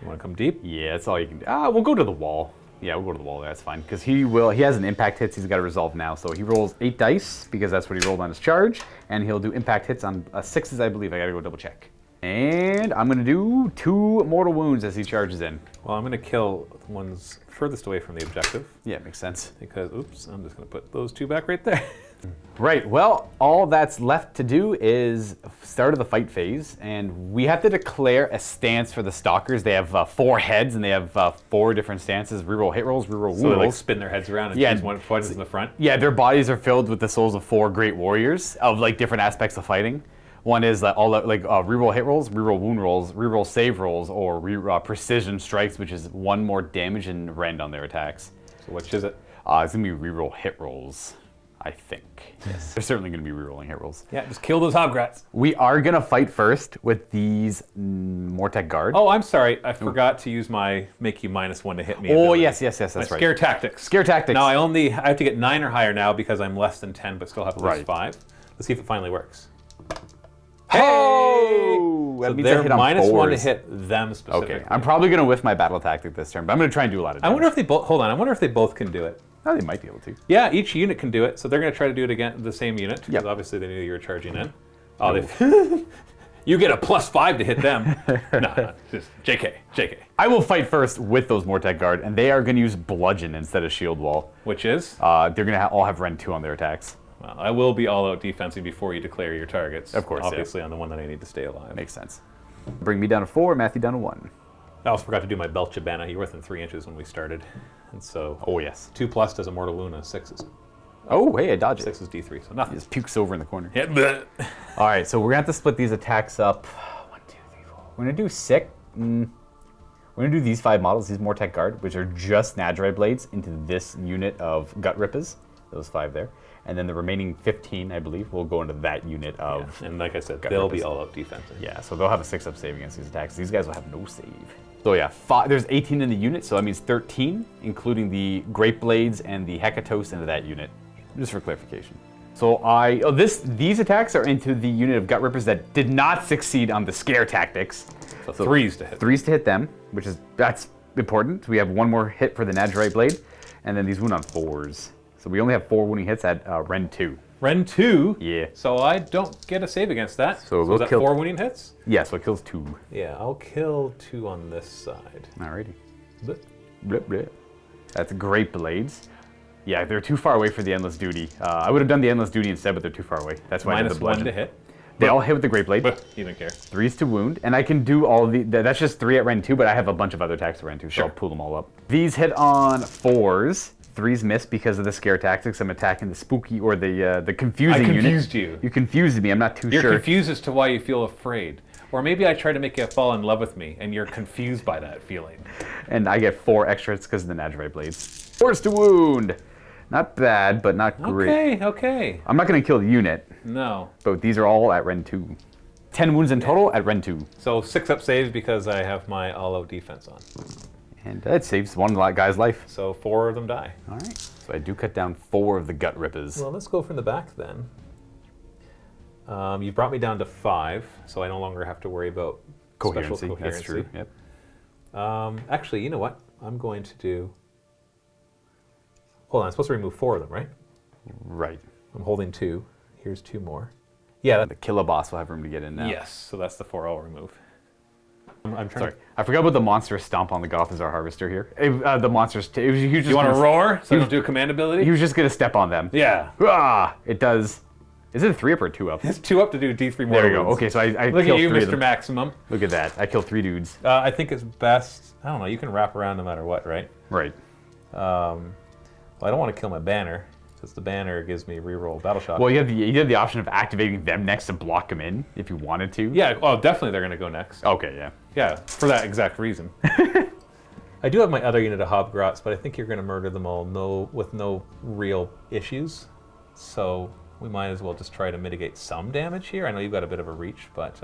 You want to come deep? Yeah, that's all you can do. We'll go to the wall. Yeah, we'll go to the wall. That's fine. Because he has an impact hits he's got to resolve now. So he rolls 8 dice, because that's what he rolled on his charge. And he'll do impact hits on 6s, I believe. I got to go double check. And I'm going to do 2 mortal wounds as he charges in. Well, I'm going to kill the ones furthest away from the objective. Yeah, makes sense. Because, oops, I'm just going to put those 2 back right there. Right, well, all that's left to do is start of the fight phase, and we have to declare a stance for the Stalkers. They have 4 heads, and they have 4 different stances. Reroll hit rolls, reroll wound rolls. So they like spin their heads around and choose one in the front? Yeah, their bodies are filled with the souls of 4 great warriors of like different aspects of fighting. One is that all like reroll hit rolls, reroll wound rolls, reroll save rolls, or precision strikes, which is 1 more damage and rend on their attacks. So which is it? It's gonna be reroll hit rolls, I think. Yes. They're certainly gonna be rerolling hit rolls. Yeah, just kill those hobgrats. We are gonna fight first with these Mortec Guard. Oh, I'm sorry. I forgot to use my make you -1 to hit me. Oh, ability. yes, that's My right. Scare tactics. Scare tactics. Now I have to get 9 or higher now because I'm less than 10, but still have Right. +5. Let's see if it finally works. Oh! So That means they're I hit on -1 to fours. hit them specifically. Okay, I'm probably gonna whiff my battle tactic this turn, but I'm gonna try and do a lot of damage. I wonder if they both. Hold on. I wonder if they both can do it. Oh, they might be able to. Yeah, each unit can do it, so they're going to try to do it again, the same unit, because Yep. obviously they knew you were charging in. Oh, they, you get a +5 to hit them. No, just JK. I will fight first with those Mortec Guard, and they are gonna use Bludgeon instead of Shield Wall. Which is? They're gonna all have Rend 2 on their attacks. Well, I will be all-out defensing before you declare your targets. Of course, yeah. Obviously, on the one that I need to stay alive. Makes sense. Bring me down to 4, Matthew down to 1. I also forgot to do my Belchabana. You were within 3 inches when we started. And so, Oh, yes. 2+ does a mortal wound on 6s. Oh, hey, I dodged 6 it. is D3, so nothing. Just pukes over in the corner. Yeah, bleh. All right, so we're gonna have to split these attacks up. 1, 2, 3, 4. We're gonna do 6. We're gonna do these 5 models, these Mortec Guard, which are just Nadrite Blades, into this unit of Gut Rippers. Those 5 there. And then the remaining 15, I believe, will go into that unit of... And like I said, Gut they'll Rippers. be all-out defensing. Yeah, so they'll have a 6-up save against these attacks. These guys will have no save. So yeah, there's 18 in the unit, so that means 13, including the Great Blades and the Hecatos into that unit, just for clarification. So these attacks are into the unit of Gut Rippers that did not succeed on the Scare tactics. So 3s to hit. 3s to hit them, that's important. We have 1 more hit for the Nadrite Blade, and then these wound on 4s. So we only have 4 wounding hits at Rend 2. Rend 2? Yeah. So I don't get a save against that. So we'll is that kill- 4 wounding hits? Yeah, so it kills 2. Yeah, I'll kill 2 on this side. Alrighty. Bleh. Blip, blip. That's Great Blades. Yeah, they're too far away for the Endless Duty. I would have done the Endless Duty instead, but they're too far away. That's why I did the -1 bludgeon. to hit. They all hit with the Great Blade. But you don't care. 3s to wound, and I can do all the. That's just 3 at Rend 2, but I have a bunch of other attacks at Rend 2, so I'll pull them all up. These hit on 4s. 3s miss because of the Scare tactics. I'm attacking the spooky or the confusing unit. I confused you. You confused me. I'm not too You're sure. confused as to why you feel afraid. Or maybe I try to make you fall in love with me, and you're confused by that feeling. And I get 4 extras because of the Nadrite Blades. 4s to wound. Not bad, but not great. Okay. I'm not going to kill the unit, No. but these are all at Rend 2. 10 wounds in total at Rend 2. So 6-up saves because I have my all-out defense on. And it saves one guy's life. So 4 of them die. All right. So I do cut down 4 of the Gut Rippers. Well, let's go from the back then. You brought me down to 5, so I no longer have to worry about special coherency. That's true. Yep. Actually, you know what? I'm going to do... Hold on, I'm supposed to remove 4 of them, right? Right. I'm holding 2. Here's 2 more. Yeah. The Killer Boss will have room to get in now. Yes, so that's the 4 I'll remove. I'm trying Sorry, I forgot about the monstrous stomp on the Gothazar Harvester here. The monstrous. He was just You want to gonna- roar so I don't do a command ability? He was just gonna step on them. Yeah. Ah! It does. Is it a 3-up or a 2-up? It's 2 up to do D3 more. There you go. Okay, so I Look at killed you, 3 of Mr. them. Maximum. Look at that. I killed 3 dudes. I think it's best. I don't know. You can wrap around no matter what, right? Right. Well, I don't want to kill my banner because the banner gives me reroll battle shock. Well, you have the option of activating them next to block them in if you wanted to. Yeah. Oh, definitely they're going to go next. Okay. Yeah. Yeah, for that exact reason. I do have my other unit of Hobgrots, but I think you're going to murder them all with no real issues. So we might as well just try to mitigate some damage here. I know you've got a bit of a reach, but...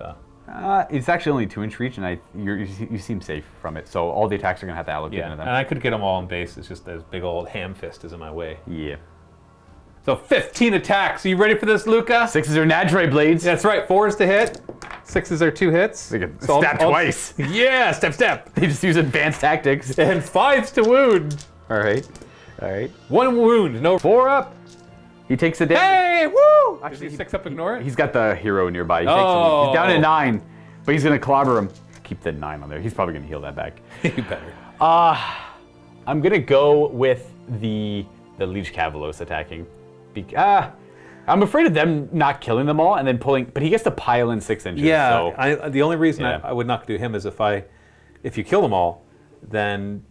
It's actually only 2-inch reach, and you seem safe from it. So all the attacks are gonna have to allocate yeah, into and them. I could get them all in base. It's just this big old ham fist is in my way. Yeah. So 15 attacks. Are you ready for this, Luca? 6s are Nadrite Blades. That's right. 4s to hit. 6s are 2 hits. They can So stab twice. Yeah, step. They just use advanced tactics. And 5s to wound. All right. All right. 1 wound. No. 4 up. He takes a damage. Hey, woo! Actually, Does he 6 up ignore it? He's got the hero nearby. He takes Oh. he's down at 9, but he's gonna clobber him. Keep the 9 on there. He's probably gonna heal that back. You better. I'm gonna go with the Leech Cavalos attacking. I'm afraid of them not killing them all and then pulling, but he gets to pile in 6 inches. Yeah, So. the only reason Yeah. I would not do him is if you kill them all, then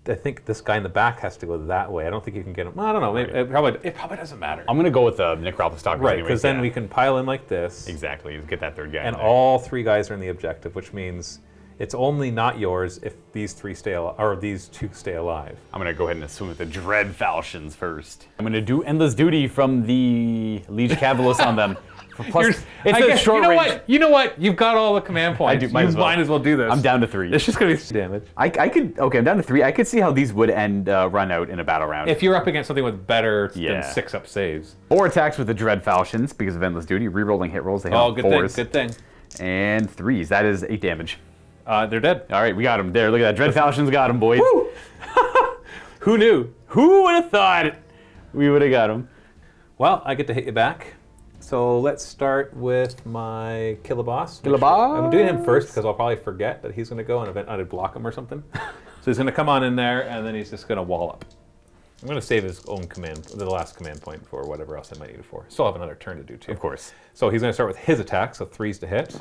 I think this guy in the back has to go that way. I don't think you can get him. Well, I don't know. Maybe, it probably doesn't matter. I'm going to go with the Necropolis Stalkers Right, anyway. because then we can pile in like this. Exactly, get that third guy And in there. all 3 guys are in the objective, which means it's only not yours if these 3 stay alive, or these 2 stay alive. I'm going to go ahead and assume with the Dread Falchions first. I'm going to do Endless Duty from the Liege Cavalos on them. For plus, it's a short range. You know what? You've got all the command points. I do, might as well do this. I'm down to 3. It's just going to be damage. I could, okay, I'm down to 3. I could see how these would run out in a battle round. If you're up against something with better Yeah. than 6 up saves. 4 attacks with the Dread Falchions because of Endless Duty, rerolling hit rolls. They have Oh, good 4s. thing. Good thing. And 3s. That is 8 damage. They're dead. All right, we got him. There, look at that. Dread Falchions got him, boys. Woo! Who knew? Who would have thought we would have got him? Well, I get to hit you back. So let's start with my Killaboss. Killaboss. I'm doing him first because I'll probably forget that he's going to go and I'd block him or something. So he's going to come on in there and then he's just going to wall up. I'm going to save his own command, the last command point for whatever else I might need it for. Still have another turn to do too. Of course. So he's going to start with his attack, so 3s to hit.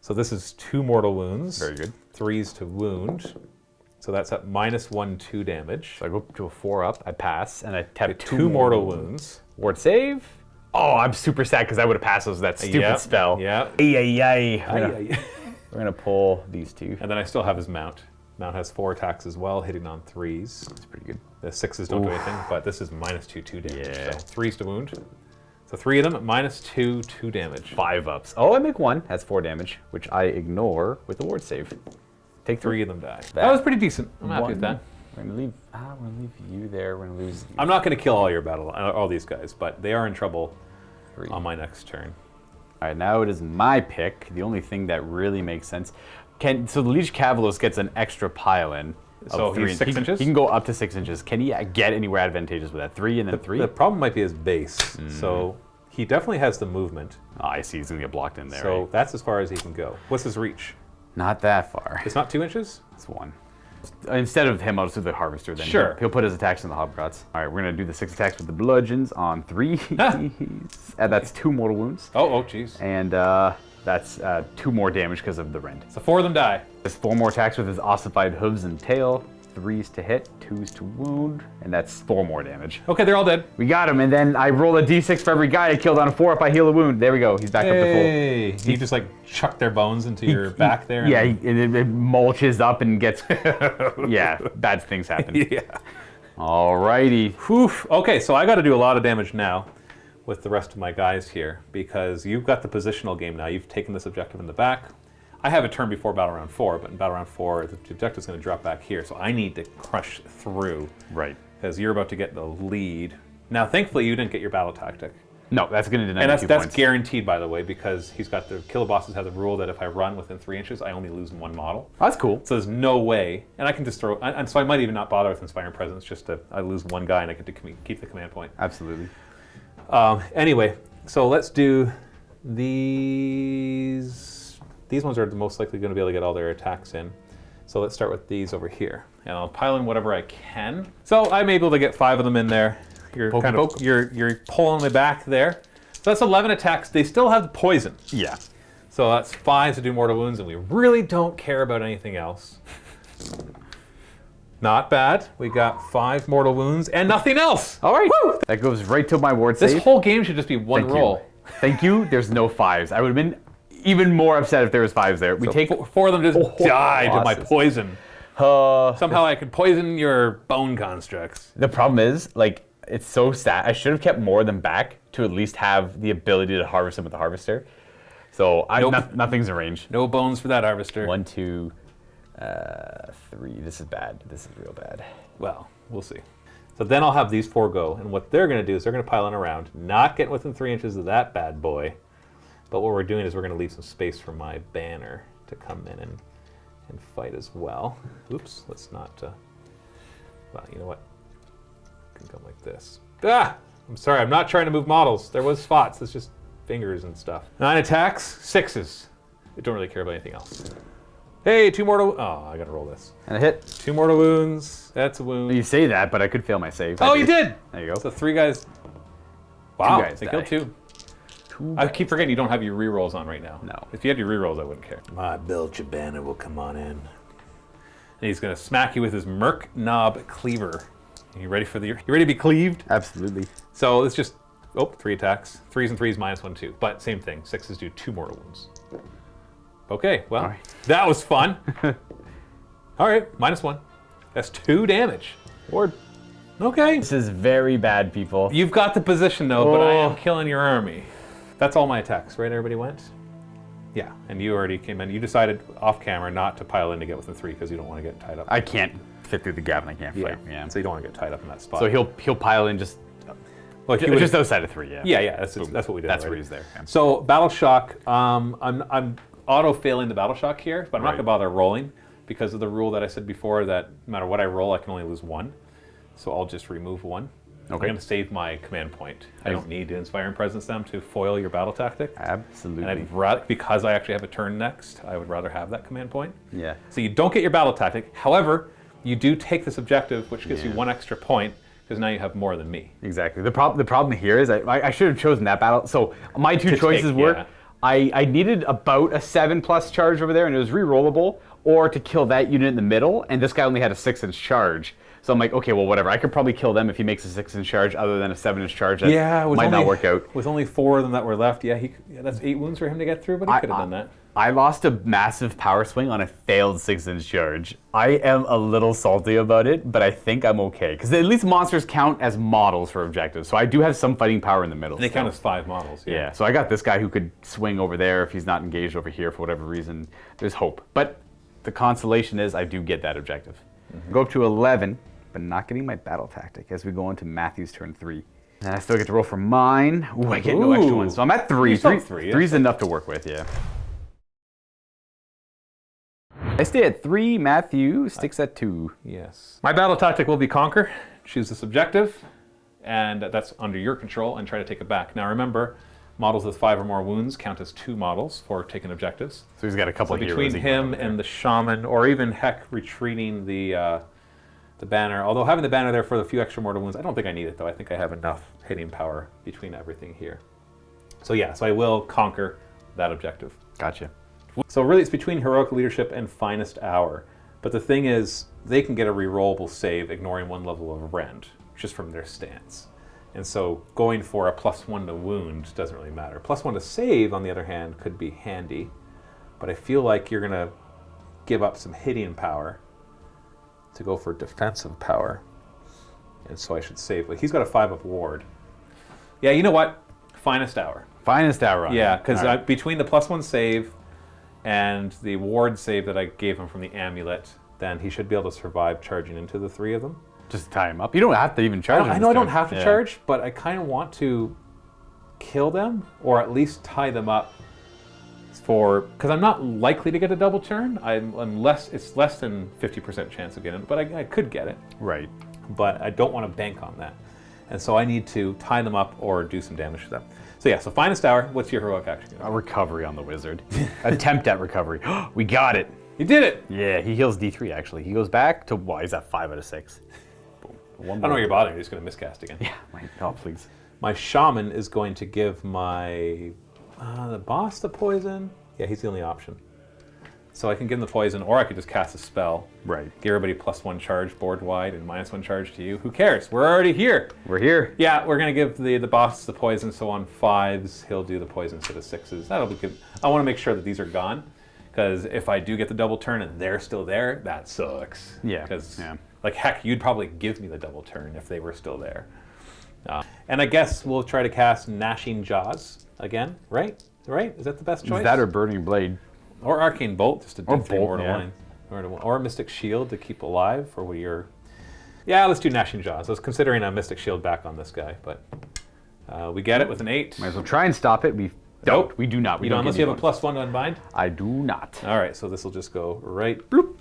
So this is 2 mortal wounds. Very good. 3s to wound. So that's at -1, 2 damage. So I go to a 4 up, I pass, and I tap 2 mortal wounds. Ward save. Oh, I'm super sad because I would have passed those that stupid Yep, spell. yep. Ay. Ay. We're gonna pull these 2. And then I still have his mount. Mount has 4 attacks as well, hitting on 3s. That's pretty good. The 6s don't do anything, but this is -2, 2 damage. Yeah. So 3s to wound. So 3 of them at -2, 2 damage. 5 ups. Oh, I make 1. That's 4 damage, which I ignore with the ward save. Take 3 of them die. That was pretty decent. I'm happy with that. We're gonna leave. We're gonna leave you there. We're gonna lose. I'm not going to kill all these guys, but they are in trouble 3. on my next turn. All right, now it is my pick. The only thing that really makes sense. So the Liege Cavalos gets an extra pile in. So of 3. he's 6 inches? He can go up to 6 inches. Can he get anywhere advantageous with that? 3 and then 3? The problem might be his base. So he definitely has the movement. Oh, I see. He's gonna get blocked in there. So right? that's as far as he can go. What's his reach? Not that far. It's not 2 inches? It's 1. Instead of him, I'll just do the Harvester then. Sure. He'll put his attacks in the Hobgrots. All right, we're going to do the 6 attacks with the Bludgeons on 3. And that's 2 mortal wounds. Oh, jeez. And that's 2 more damage because of the rend. So 4 of them die. There's 4 more attacks with his ossified hooves and tail. 3s to hit, 2s to wound, and that's 4 more damage. Okay, they're all dead. We got him, and then I roll a d6 for every guy I killed on a 4 up. I heal a wound. There we go. He's back up to full. Hey! You just like chuck their bones into your back there? Yeah, it mulches up and gets. Yeah, bad things happen. Yeah. Alrighty. Whew. Okay, so I got to do a lot of damage now with the rest of my guys here because you've got the positional game now. You've taken this objective in the back. I have a turn before Battle Round 4, but in Battle Round 4, the objective's going to drop back here, so I need to crush through. Right. Because you're about to get the lead. Now, thankfully, you didn't get your battle tactic. No, that's going to deny And me that's 2 that's points. guaranteed, by the way, because he's got the Killabosses have the rule that if I run within 3 inches, I only lose 1 model. That's cool. So there's no way, and I can just throw, and so I might even not bother with Inspiring Presence, just to, I lose 1 guy and I get to keep the command point. Absolutely. Anyway, so let's do these. These ones are most likely going to be able to get all their attacks in. So let's start with these over here. And I'll pile in whatever I can. So I'm able to get 5 of them in there. You're Poke, kind of poke. you're pulling me back there. So that's 11 attacks. They still have the poison. Yeah. So that's 5 to do mortal wounds, and we really don't care about anything else. Not bad. We got 5 mortal wounds and nothing else. All right. Woo! That goes right to my ward This save. whole game should just be 1 Thank roll. you. Thank you. There's no 5s. I would have been even more upset if there was 5s there. We So take 4 of them just died to my losses. poison. Somehow I could poison your bone constructs. The problem is, like, it's so sad. I should have kept more of them back to at least have the ability to harvest them with the harvester. So Nope. nothing's in range. No bones for that harvester. 1, 2, 3. This is bad. This is real bad. Well, we'll see. So then I'll have these 4 go, and what they're going to do is they're going to pile in around, not getting within 3 inches of that bad boy. But what we're doing is we're going to leave some space for my banner to come in and fight as well. Oops, let's not. Well, you know what? I can come like this. Ah! I'm sorry, I'm not trying to move models. There was spots. It's just fingers and stuff. 9 attacks, 6s. I don't really care about anything else. Hey, 2 mortal. Oh, I got to roll this. And a hit. 2 mortal wounds. That's a wound. You say that, but I could fail my save. Oh, you did! There you go. So 3 guys. Wow, guys they die. killed 2. I keep forgetting you don't have your rerolls on right now. No. If you had your rerolls, I wouldn't care. My Belcher banner will come on in. And he's going to smack you with his Merc Knob Cleaver. Are you ready you ready to be cleaved? Absolutely. So it's just, 3 attacks. 3s and 3s, -1, 2. But same thing, 6s do 2 mortal wounds. Okay, well, that was fun. All right, -1. That's 2 damage. Ward. Okay. This is very bad, people. You've got the position though, but I am killing your army. That's all my attacks, right? Everybody went? Yeah, and you already came in. You decided off camera not to pile in to get within 3 because you don't want to get tied up. I can't fit through the gap and I can't fight. Yeah. So you don't want to get tied up in that spot. So he'll pile in just outside of 3, yeah. Yeah, that's what we did. That's already. where he's there. Yeah. So Battle Shock, I'm auto failing the Battle Shock here, but I'm not going to bother rolling because of the rule that I said before that no matter what I roll, I can only lose 1. So I'll just remove 1. Okay. I'm going to save my command point. I don't need to Inspire and Presence them to foil your battle tactic. Absolutely. And because I actually have a turn next, I would rather have that command point. Yeah. So you don't get your battle tactic. However, you do take this objective, which gives you 1 extra point, because now you have more than me. Exactly. The problem here is I should have chosen that battle. So my 2 choices were I needed about a 7+ charge over there, and it was re-rollable, or to kill that unit in the middle, and this guy only had a 6-inch charge. So I'm like, okay, well, whatever. I could probably kill them if he makes a 6-inch charge, other than a 7-inch charge. That might not work out. With only 4 of them that were left, that's 8 wounds for him to get through, but he could have done that. I lost a massive power swing on a failed 6-inch charge. I am a little salty about it, but I think I'm okay. Because at least monsters count as models for objectives. So I do have some fighting power in the middle. And they count as 5 models. Yeah, so I got this guy who could swing over there if he's not engaged over here for whatever reason. There's hope. But the consolation is I do get that objective. Go up to 11, but not getting my battle tactic as we go into Matthew's turn 3. And I still get to roll for mine. Ooh, I get no extra ones. So I'm at 3. 3's enough to work with, yeah. I stay at 3, Matthew sticks at 2. Yes. My battle tactic will be Conquer. Choose this objective, and that's under your control, and try to take it back. Now remember, models with 5 or more wounds count as 2 models for taking objectives. So he's got a couple of heroes. Between him and the Shaman, or even heck, retreating the banner. Although having the banner there for the few extra mortal wounds, I don't think I need it though. I think I have enough hitting power between everything here. So yeah, so I will conquer that objective. Gotcha. So really it's between Heroic Leadership and Finest Hour. But the thing is, they can get a rerollable save ignoring 1 level of rend, just from their stance. And so going for a +1 to wound doesn't really matter. +1 to save, on the other hand, could be handy. But I feel like you're gonna give up some hitting power to go for defensive power. And so I should save. But he's got a 5-up ward. Yeah, you know what? Finest Hour. Finest Hour on Yeah, because between the +1 save and the ward save that I gave him from the amulet, then he should be able to survive charging into the 3 of them. Just tie him up. You don't have to even charge him. I know I don't have to charge, but I kind of want to kill them, or at least tie them up because I'm not likely to get a double turn. It's less than 50% chance of getting it, but I could get it. Right. But I don't want to bank on that. And so I need to tie them up or do some damage to them. So yeah, so Finest Hour, what's your heroic action? A recovery on the wizard. Attempt at recovery. We got it. You did it! Yeah, he heals D3 actually. He goes back to, he's at 5 out of 6. Boom. I don't know why you're bothering, you're just going to miscast again. Yeah, oh please. My Shaman is going to give my, the boss the poison. Yeah, he's the only option. So I can give him the poison, or I could just cast a spell. Right. Give everybody +1 charge board wide and -1 charge to you. Who cares? We're already here. We're here. Yeah, we're gonna give the boss the poison. So on 5s, he'll do the poison instead of 6s. That'll be good. I want to make sure that these are gone, because if I do get the double turn and they're still there, that sucks. Yeah. Because like heck, you'd probably give me the double turn if they were still there. And I guess we'll try to cast Gnashing Jaws again, right? Right? Is that the best choice? Is that or Burning Blade? Or Arcane Bolt, just to do 3 Bolt, mortal lines. Or Mystic Shield to keep alive, or what you're... Yeah, let's do Gnashing Jaws. I was considering a Mystic Shield back on this guy, but we get it with an 8. Might as well try and stop it. We don't. We do not. You don't, unless you have a +1 to unbind? I do not. All right, so this will just go right bloop,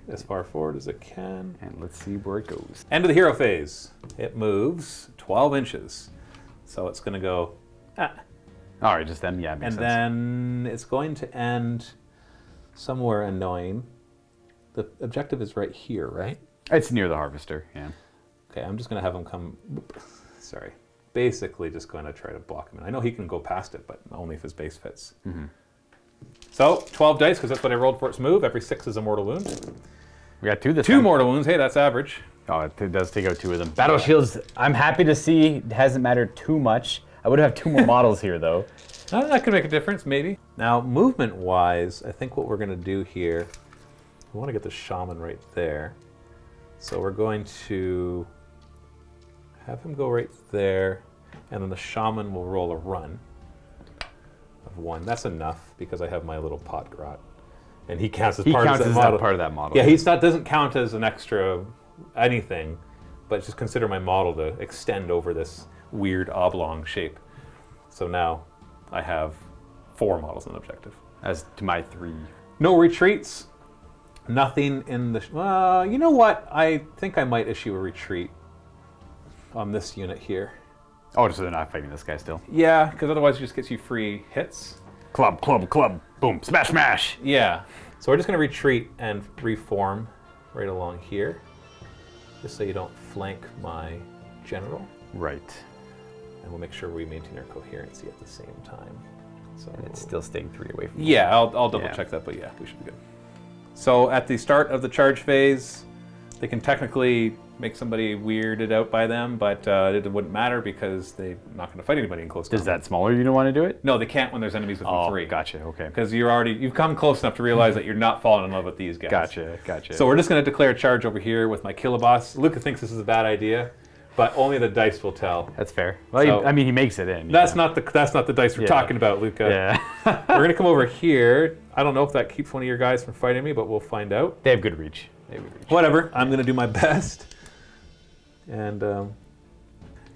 as far forward as it can. And let's see where it goes. End of the hero phase. It moves 12 inches. So it's going to go... All right, just then, yeah, makes sense. And then it's going to end somewhere annoying. The objective is right here, right? It's near the Harvester, yeah. Okay, I'm just going to have him come... Sorry. Basically just going to try to block him in. I know he can go past it, but only if his base fits. Mm-hmm. So, 12 dice, because that's what I rolled for its move. Every 6 is a mortal wound. We got 2 this Two time. mortal wounds. Hey, that's average. Oh, it does take out 2 of them. Battle shields, I'm happy to see, it hasn't mattered too much. I would have 2 more models here, though. That could make a difference, maybe. Now, movement-wise, I think what we're going to do here, we want to get the shaman right there. So we're going to have him go right there, and then the shaman will roll a run of 1. That's enough because I have my little pot grot, and he counts as part of that model. part of that model. Yeah, he's not doesn't count as an extra anything, but just consider my model to extend over this weird oblong shape. So now I have 4 models on objective. As to my 3. No retreats. Nothing in the... you know what? I think I might issue a retreat on this unit here. Oh, so they're not fighting this guy still. Yeah, because otherwise it just gets you free hits. Club, club, club. Boom. Smash, smash. Yeah. So we're just going to retreat and reform right along here, just so you don't flank my general. Right. And we'll make sure we maintain our coherency at the same time. So It's still staying 3 away from yeah, I'll double check that, but yeah, we should be good. So at the start of the charge phase, they can technically make somebody weirded out by them, but it wouldn't matter because they're not going to fight anybody in close Does combat. that smaller unit want to do it? No, they can't when there's enemies within 3. Gotcha. Okay. Because you've come close enough to realize that you're not falling in love with these guys. Gotcha. So we're just going to declare charge over here with my Kiloboss. Luca thinks this is a bad idea, but only the dice will tell. That's fair. Well, So- I mean, he makes it in. That's not the dice we're Yeah. talking about, Luca. Yeah. We're gonna come over here. I don't know if that keeps one of your guys from fighting me, but we'll find out. They have good reach. Whatever. I'm gonna do my best. And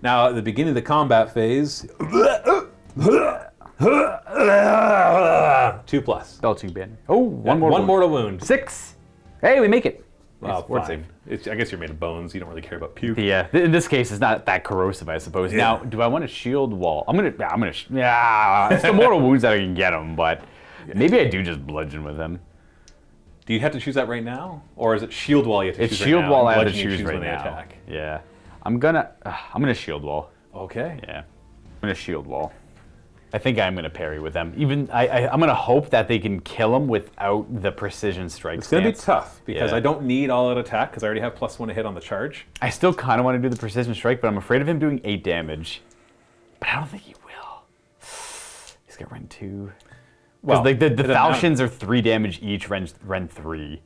now at the beginning of the combat phase, 2+. Belching banner. Oh, one One more. mortal wound. 6. Hey, we make it. Well, Word fine. I guess you're made of bones. You don't really care about puke. Yeah. In this case, it's not that corrosive, I suppose. Yeah. Now, do I want to shield wall? Yeah. It's the mortal wounds that I can get him, but maybe I do just bludgeon with them. Do you have to choose that right now, or is it shield wall you have to It's choose shield right now? wall I and have to bludgeon you choose right when they now. attack? Yeah. I'm gonna shield wall. Okay. Yeah. I'm gonna shield wall. I think I'm gonna parry with them. Even I'm gonna hope that they can kill him without the precision strike. It's going to be stance. tough because Yeah. I don't need all out attack because I already have +1 to hit on the charge. I still kind of want to do the precision strike, but I'm afraid of him doing 8 damage. But I don't think he will. He's got Ren 2. Well, Because the it doesn't matter. falchions are 3 damage each, Ren 3.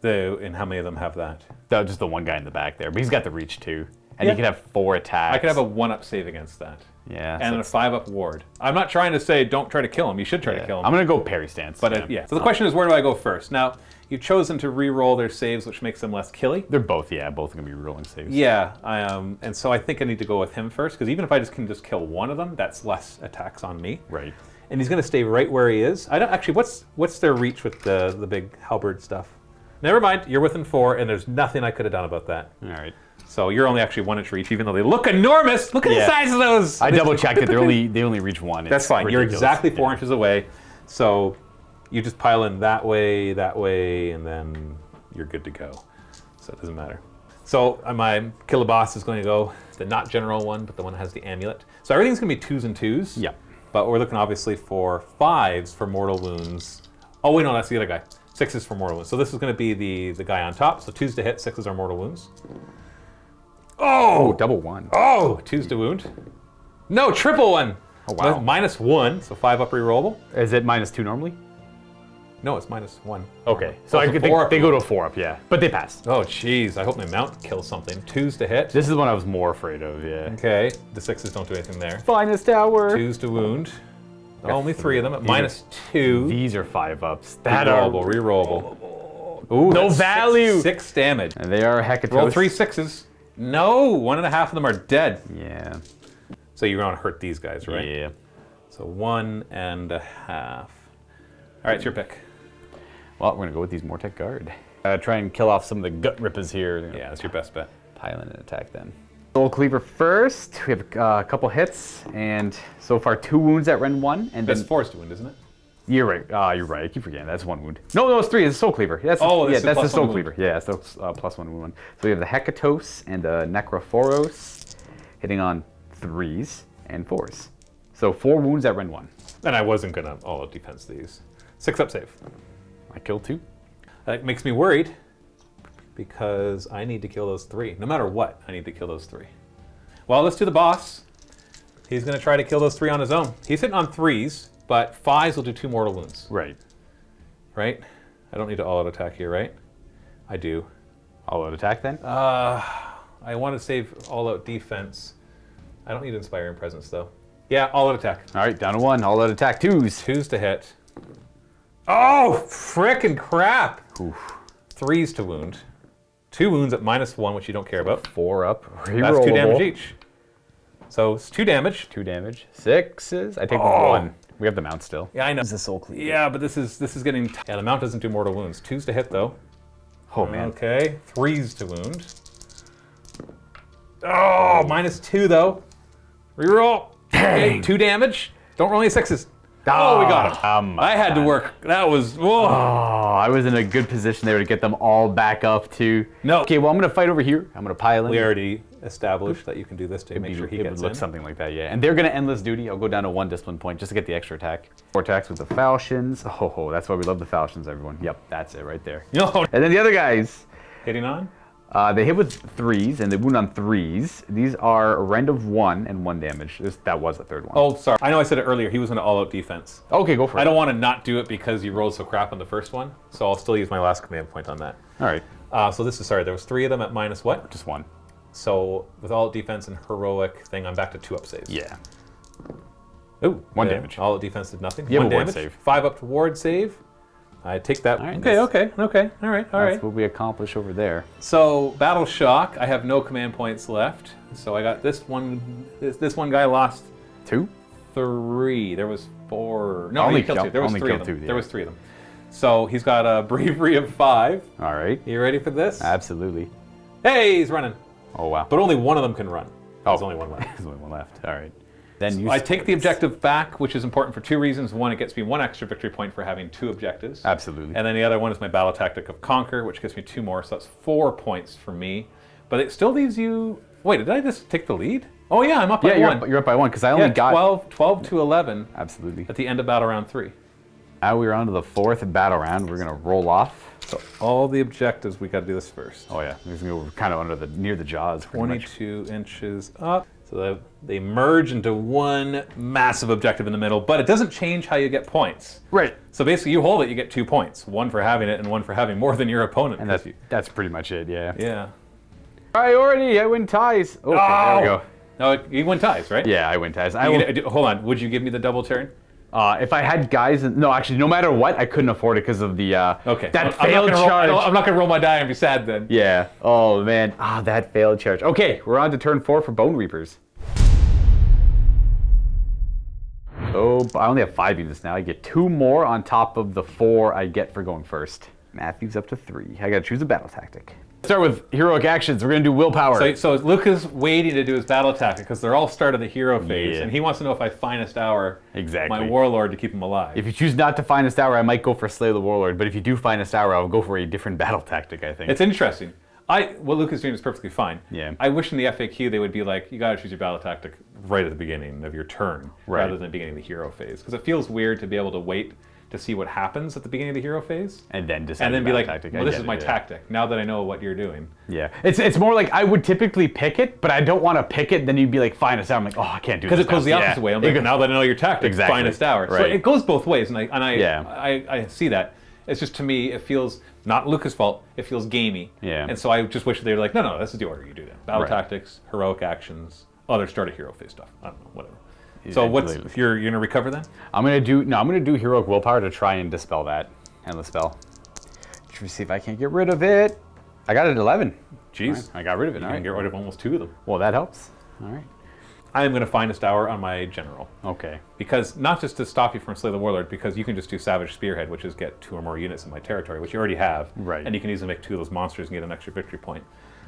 And how many of them have that? That's just the one guy in the back there, but he's got the reach too. And Yeah. he can have 4 attacks. I could have a 1-up save against that. Yeah. And so a 5-up ward. I'm not trying to say don't try to kill him. You should try to kill him. I'm going to go parry stance. But yeah. So the question is, where do I go first? Now, you've chosen to re-roll their saves, which makes them less killy. They're both going to be rolling saves. Yeah, and so I think I need to go with him first, because even if I can just kill one of them, that's less attacks on me. Right. And he's going to stay right where he is. I don't actually. What's their reach with the big halberd stuff? Never mind. You're within 4, and there's nothing I could have done about that. All right. So you're only actually 1 inch reach, even though they look enormous. Look at the Yeah. size of those. I double checked it. They only reach 1. That's It's fine. You're ridiculous. exactly 4 Yeah. inches away. So you just pile in that way, and then you're good to go. So it doesn't matter. So my Kiloboss is going to go the not general one, but the one that has the amulet. So everything's going to be 2s and 2s. Yeah. But we're looking obviously for 5s for mortal wounds. Oh wait, no, that's the other guy. 6s for mortal wounds. So this is going to be the guy on top. So 2s to hit, 6s are mortal wounds. Oh, double 1. Oh, 2s to wound. No, triple 1. Oh, wow. -1, so 5-up rerollable. Is it -2 normally? No, it's -1. Okay. So Oh, they four-up. go to a 4-up, yeah. But they pass. Oh, jeez. I hope my mount kills something. 2s to hit. This is one I was more afraid of, yeah. Okay. The 6s don't do anything there. Finest tower. 2s to wound. Only 3 of them at -2. These are 5-ups. That are Rerollable, rerollable. Ooh, no that's value. 6 damage. And they are hecatos. Roll 3 6s. No, 1.5 of them are dead. Yeah. So you're going to hurt these guys, right? Yeah. So 1.5. All right, it's your pick. Well, we're gonna go with these Mortec Guard. Try and kill off some of the gut rippers here. Yeah, that's your best bet. Pile in and attack them. Soul Cleaver first. We have a couple hits, and so far 2 wounds at Ren 1, and That's then 4s to wound, isn't it? you're right. You're right. I keep forgetting. That's 1 wound. No, it's 3. It's Soul Cleaver. That's Oh, yeah, that's the that's the plus Soul one wound. Cleaver. Yeah, so +1 wound. So we have the Hecatos and the Necrophoros hitting on 3s and 4s. So 4 wounds at Ren 1. And I wasn't going to all-out defense these. 6-up save. I killed 2. That makes me worried, because I need to kill those 3. No matter what, I need to kill those 3. Well, let's do the boss. He's going to try to kill those 3 on his own. He's hitting on 3s, but 5s will do 2 mortal wounds. Right. Right? I don't need to all-out attack here, right? I do. All-out attack then? I want to save all-out defense. I don't need Inspiring Presence, though. Yeah, all-out attack. All right, down to 1. All-out attack. 2s. 2s to hit. Oh, frickin' crap! Oof. 3s to wound. 2 wounds at -1, which you don't care about. 4 up. That's 2 damage each. So it's 2 damage. 2 damage. 6s. I take 1. We have the mount still. Yeah, I know. It's a soul cleave. Yeah, but this is getting. Yeah, the mount doesn't do mortal wounds. 2s to hit though. Oh man. Okay. 3s to wound. Oh, -2 though. Reroll. Okay, 2 damage. Don't roll any 6s. Oh, we got him. I had to work. That was. Whoa. Oh, I was in a good position there to get them all back up too. No. Okay, well I'm gonna fight over here. I'm gonna pile in. We already established that you can do this to make sure he it gets would look in. something like that, yeah. And they're gonna endless duty. I'll go down to 1 discipline point just to get the extra attack. 4 attacks with the falchions. Oh, that's why we love the falchions, everyone. Yep, that's it right there. No. And then the other guys, Hitting on. they hit with 3s and they wound on 3s. These are a rend of 1 and 1 damage. That was the 3rd one. Oh, sorry. I know I said it earlier. He was going to all-out defense. Okay, go for it. I don't want to not do it because you rolled so crap on the first one, so I'll still use my last command point on that. All right, So this is, sorry, there was 3 of them at -what? just 1. So with all-out defense and heroic thing, I'm back to 2 up saves. Yeah. Ooh, 1 damage. All-out defense did nothing. You have 1 a ward damage. save. 5 up to ward save. I take that. All right, Okay, that's- okay. All right. That's what we accomplish over there. So Battle Shock, I have no command points left. So I got this one. This one guy lost 2? 3. There was 4. No, Only he killed kill- 2. There was only 3 of killed them. 2, yeah. There was 3 of them. So he's got a bravery of 5. All right. You ready for this? Absolutely. Hey, he's running. Oh wow. But only one of them can run. There's only one left. There's only 1 left. All right. Then you. I take the objective back, which is important for 2 reasons. One, it gets me 1 extra victory point for having 2 objectives. Absolutely. And then the other one is my battle tactic of Conquer, which gets me 2 more, so that's 4 points for me. But it still leaves you. Wait, did I just take the lead? Oh yeah, I'm up by 1. You're up by 1 because I only got 12 to 11 Absolutely. at the end of battle round 3. Now we're on to the 4th battle round. We're gonna roll off. So all the objectives, we got to do this first. Oh yeah, we're gonna go kind of under near the jaws. pretty much. 22 inches up. So they merge into one massive objective in the middle, but it doesn't change how you get points. Right. So basically, you hold it, you get 2 points. 1 for having it, and 1 for having more than your opponent. And that's pretty much it. Yeah. yeah. Priority. I win ties. Okay, there we go. No, you win ties, right? Yeah, I win ties. Hold on. Would you give me the double turn? If I had guys, no, actually, no matter what, I couldn't afford it because of the Okay. that I'm failed not gonna charge. I'm not gonna roll my die and be sad then. Yeah. Oh man. That failed charge. Okay, we're on to turn 4 for Bonereapers. Oh, I only have 5 units now. I get 2 more on top of the 4 I get for going first. Matthew's up to 3. I gotta choose a battle tactic. Start with heroic actions. We're gonna do willpower. So Luke is waiting to do his battle tactic because they're all start of the hero phase, Yeah. and he wants to know if I finest hour Exactly. my warlord to keep him alive. If you choose not to finest hour, I might go for Slay the Warlord. But if you do finest hour, I'll go for a different battle tactic, I think. It's interesting. What Luke is doing is perfectly fine. Yeah. I wish in the FAQ they would be like, you gotta choose your battle tactic right at the beginning of your turn, Right. rather than the beginning of the hero phase. Because it feels weird to be able to wait to see what happens at the beginning of the hero phase. and then decide And then your be battle like, tactic. well, I this get is it, my yeah. tactic, now that I know what you're doing. Yeah. It's more like I would typically pick it, but I don't want to pick it. Then you'd be like, finest hour. I'm like, oh, I can't do this. Because it goes the now. opposite Yeah. way. I'm It like, goes- now that I know your tactic, Exactly. finest hour. So Right. it goes both ways, and Yeah. I see that. It's just, to me, it feels, not Luca's fault, it feels gamey. Yeah. And so I just wish they were like, no, this is the order you do that. Battle Right. tactics, heroic actions, other start of hero phase stuff. I don't know, whatever. Yeah, So what's, completely. if you're gonna recover then? I'm gonna do heroic willpower to try and dispel that endless spell. Let's see if I can't get rid of it. I got it at 11. Jeez. All right, I got rid of it. You All can right. get rid of almost 2 of them. Well, that helps. All right. I am gonna finest hour on my general. Okay. Because, not just to stop you from Slay the Warlord, because you can just do Savage Spearhead, which is get 2 or more units in my territory, which you already have. Right. And you can easily make 2 of those monsters and get an extra victory point.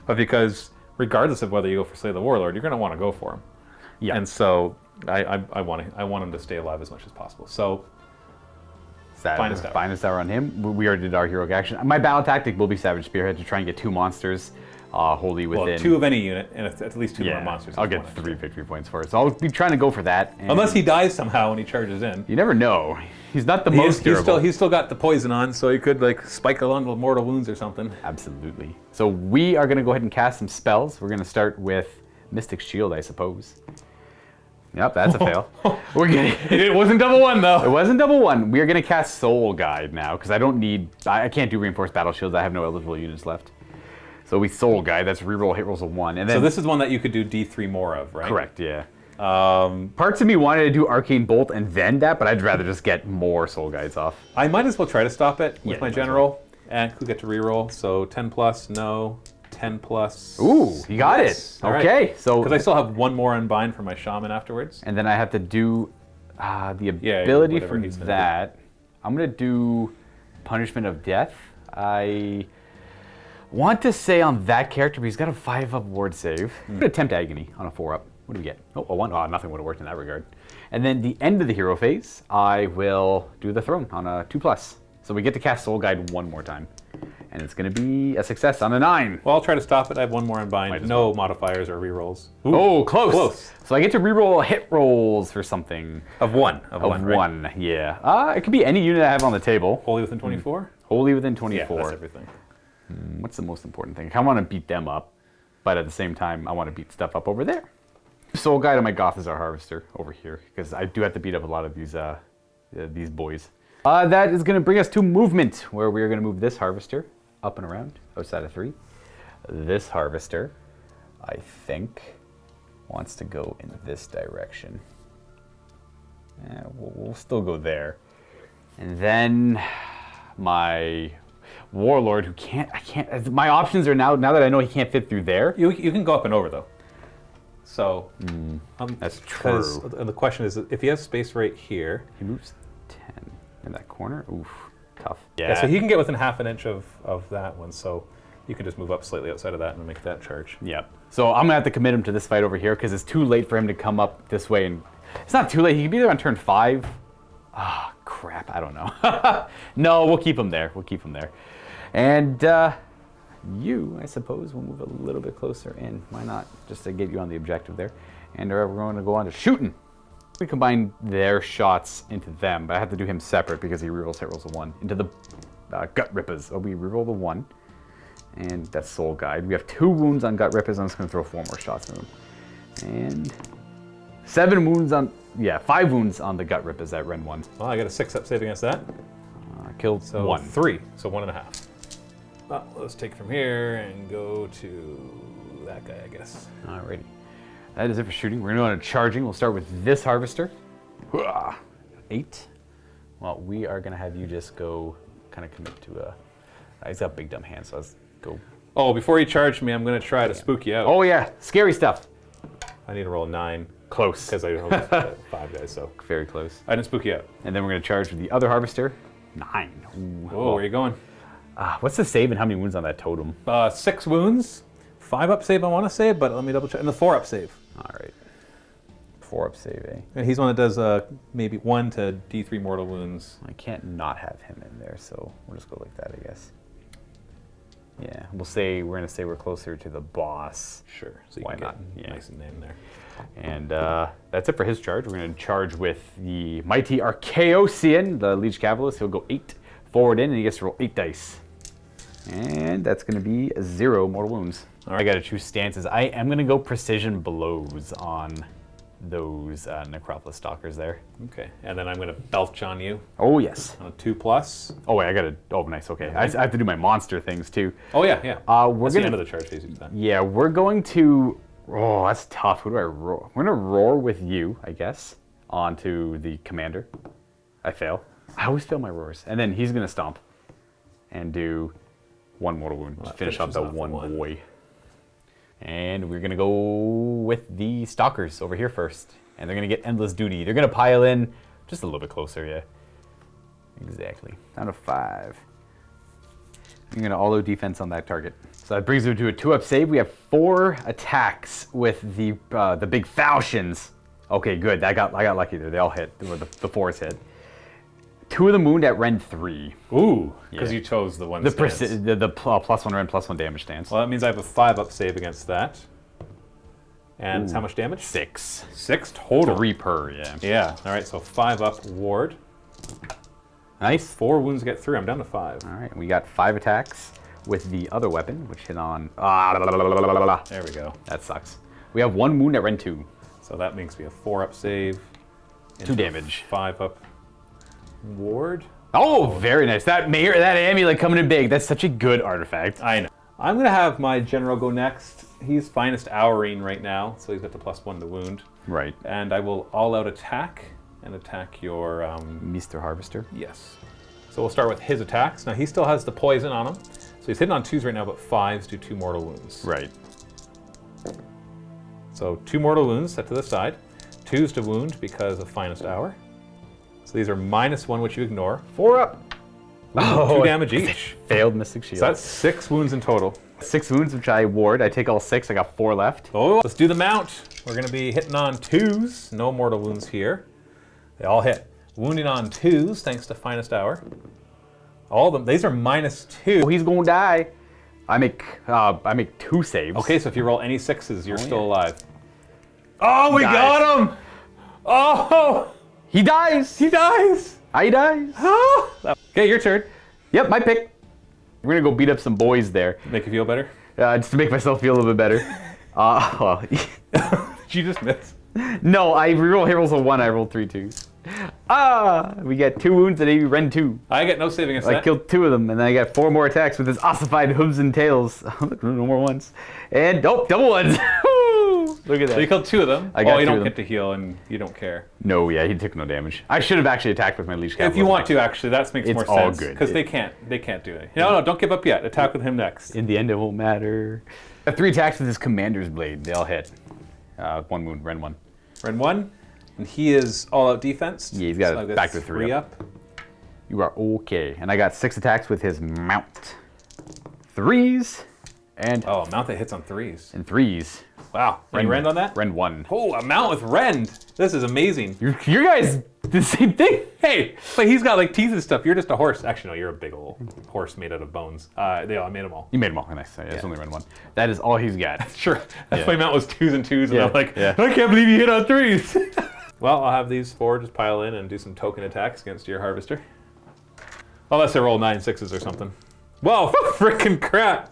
But because, regardless of whether you go for Slay the Warlord, you're going to want to go for him. Yeah. And so, I want him to stay alive as much as possible. So, Finest hour. Finest hour on him. We already did our heroic action. My battle tactic will be Savage Spearhead to try and get 2 monsters wholly within. Well, 2 of any unit, and at least 2 more monsters. I'll each get one 3 victory points for it. So I'll be trying to go for that. and- Unless he dies somehow when he charges in. You never know. He's not the most durable. He's still got the poison on, so he could like spike along with mortal wounds or something. Absolutely. So we are going to go ahead and cast some spells. We're going to start with Mystic Shield, I suppose. Yep, that's a fail. We're getting. It wasn't double 1 though. It wasn't double 1. We are going to cast Soul Guide now because I can't do reinforced battle shields. I have no eligible units left. So we Soul Guide. That's reroll hit rolls of 1. And then So this is one that you could do D3 more of, right? correct, yeah. Parts of me wanted to do Arcane Bolt and then that, but I'd rather just get more Soul Guides off. I might as well try to stop it with Yeah, my might as general, and who get to reroll. So 10 plus, no. 10 plus. Ooh, you got yes. it. All right. Okay, so Because I still have 1 more unbind for my shaman afterwards. and then I have to do the Yeah, ability whatever from he's gonna that. I'm gonna do Punishment of Death. I want to say on that character, but he's got a 5-up ward save. I'm gonna attempt Agony on a 4-up. What do we get? Oh, a 1. Oh, nothing would have worked in that regard. And then the end of the hero phase, I will do the Throne on a 2+. So we get to cast Soul Guide 1 more time. And it's going to be a success on a 9. Well, I'll try to stop it. I have 1 more unbind. Might as No modifiers or rerolls. Oh, close. Close. So I get to reroll hit rolls for something. Of 1. Of right? 1, yeah. It could be any unit I have on the table. Wholly within 24? Wholly within Yeah, 24. that's everything. What's the most important thing? I want to beat them up, but at the same time, I want to beat stuff up over there. Soul Guide on my Gothazar Harvester over here, because I do have to beat up a lot of these boys. That is going to bring us to movement, where we are going to move this Harvester up and around, outside of 3. This Harvester, I think, wants to go in this direction. We'll still go there. And then my Warlord, who my options are now that I know he can't fit through there. You can go up and over, though. So, That's because true. the question is, if he has space right here, He moves 10 in that corner. Oof, tough. yeah, so he can get within half an inch of that one, so you can just move up slightly outside of that and make that charge. Yep. So I'm gonna have to commit him to this fight over here because it's too late for him to come up this way. And it's not too late. He can be there on turn 5. Ah, crap. I don't know. No, we'll keep him there. We'll keep him there. And you, I suppose, will move a little bit closer in. Why not? Just to get you on the objective there. And we're going to go on to shooting. We combine their shots into them, but I have to do him separate because he rerolls hit rolls a 1 into the Gut Rippers. So we reroll the 1, and that's Soul Guide. We have 2 wounds on Gut Rippers. I'm just going to throw 4 more shots at them, and 7 wounds on 5 wounds on the Gut Rippers at Ren 1. Well, I got a 6-up save against that. Killed So 1. 3, so 1.5. Well, let's take from here and go to that guy, I guess. Alrighty. That is it for shooting. We're going to go on to charging. We'll start with this Harvester. 8. Well, we are going to have you just go kind of commit to he's got big dumb hands, so let's go. Oh, before you charge me, I'm going to try to spook you out. Oh, yeah. Scary stuff. I need to roll a 9 Close. because I hope it's 5 guys, so Very close. I didn't spook you out. And then we're going to charge with the other Harvester. 9. Ooh. Oh, where are you going? What's the save and how many wounds on that totem? 6 wounds, 5-up save I want to say, but let me double check. And the 4-up save. All right. 4-up save, eh? And he's one that does maybe 1 to D3 mortal wounds. I can't not have him in there, so we'll just go like that, I guess. Yeah, we're going to say we're closer to the boss. Sure. So you Why can not? get Yeah. nice and in there. And that's it for his charge. We're going to charge with the Mighty Archaeosian, the Liege Cavalist. He'll go 8 forward in, and he gets to roll 8 dice. And that's going to be 0 mortal wounds. All right, I got to choose stances. I am going to go precision blows on those Necropolis Stalkers there. Okay. And then I'm going to belch on you Oh, yes. on a 2+. Oh, wait, I got to... Oh, nice, okay. I have to do my monster things, too. Oh, yeah, yeah. We're That's going the end to... of the charge phase. Then. Yeah, we're going to... Oh, that's tough. Who do I roar? We're going to roar with you, I guess, onto the commander. I fail. I always fail my roars. And then he's going to stomp and do 1 mortal wound to finish off finishes the off the one one. boy. And we're going to go with the Stalkers over here first. And they're going to get Endless Duty. They're going to pile in just a little bit closer, yeah. Exactly. Down to 5. You're going to auto defense on that target. So that brings them to a 2-up save. We have 4 attacks with the big falchions. Okay, good. I got lucky there. They all hit. The 4s hit. 2 of them wound at Rend 3. Ooh, because Yeah. you chose the one The stance. +1 Rend, +1 damage stance. Well, that means I have a 5-up save against that. And how much damage? 6. 6 total. 3 per, yeah. Yeah. All right. So 5-up ward. Nice. 4 wounds get through. I'm down to 5. All right, we got 5 attacks with the other weapon, which hit on. There we go. That sucks. We have 1 wound at Rend 2. So that makes me a 4-up save. 2 damage. 5-up ward. Oh, very nice. That amulet coming in big. That's such a good artifact. I know. I'm going to have my general go next. He's finest hourine right now, so he's got the +1 to wound. Right. And I will all-out attack and attack your... Mr. Harvester. Yes. So we'll start with his attacks. Now he still has the poison on him. So he's hitting on 2s right now, but 5s do 2 mortal wounds. Right. So 2 mortal wounds set to the side. 2s to wound because of finest hour. So these are -1, which you ignore. 4 up. Ooh, 2 damage each. Failed Mystic Shield. So that's 6 wounds in total. 6 wounds, which I ward. I take all 6. I got 4 left. Oh, let's do the mount. We're going to be hitting on 2s. No mortal wounds here. They all hit. Wounding on 2s, thanks to finest hour. All of them. These are -2. Oh, he's gonna die. I make 2 saves. Okay, so if you roll any 6s, you're still alive. Oh, we Dies. got him! Oh, He dies. he dies! He dies. Okay, your turn. Yep, my pick. We're gonna go beat up some boys there, Make you feel better? just to make myself feel a little bit better. Well, Did you just miss? no, I reroll heroes a 1. I rolled 3 2s. We get 2 wounds at Rend 2. I get no saving against I that. killed 2 of them, and then I got 4 more attacks with his ossified hooves and tails. No more ones. And double ones. Look at that. So you killed 2 of them. I got you 2 don't of get them. to heal, and you don't care. No, yeah, he took no damage. I should have actually attacked with my leash cap. If you want to, actually, that makes It's more all sense. good. Because they can't do it. No, don't give up yet. Attack with him next. In the end, it won't matter. 3 attacks with his commander's blade. They all hit. 1 wound, Rend 1. Rend 1, and he is all-out defense. Yeah, he's got so it I've back to 3 up. You are okay. And I got 6 attacks with his mount. 3s and Oh, a mount that hits on 3s. 3s. Wow. Any rend on that? Rend 1. Oh, a mount with rend. This is amazing. You guys the same thing. Hey, but he's got like teeth and stuff. You're just a horse. Actually, no, you're a big old horse made out of bones. I made them all. You made them all. Nice. It's only Rend 1. That is all he's got. Sure. That's Yeah. my mount was 2s and 2s, and Yeah, I'm like, yeah. I can't believe you hit on 3s. Well, I'll have these 4 just pile in and do some token attacks against your harvester. Unless they roll 9 6s or something. Whoa, freaking crap.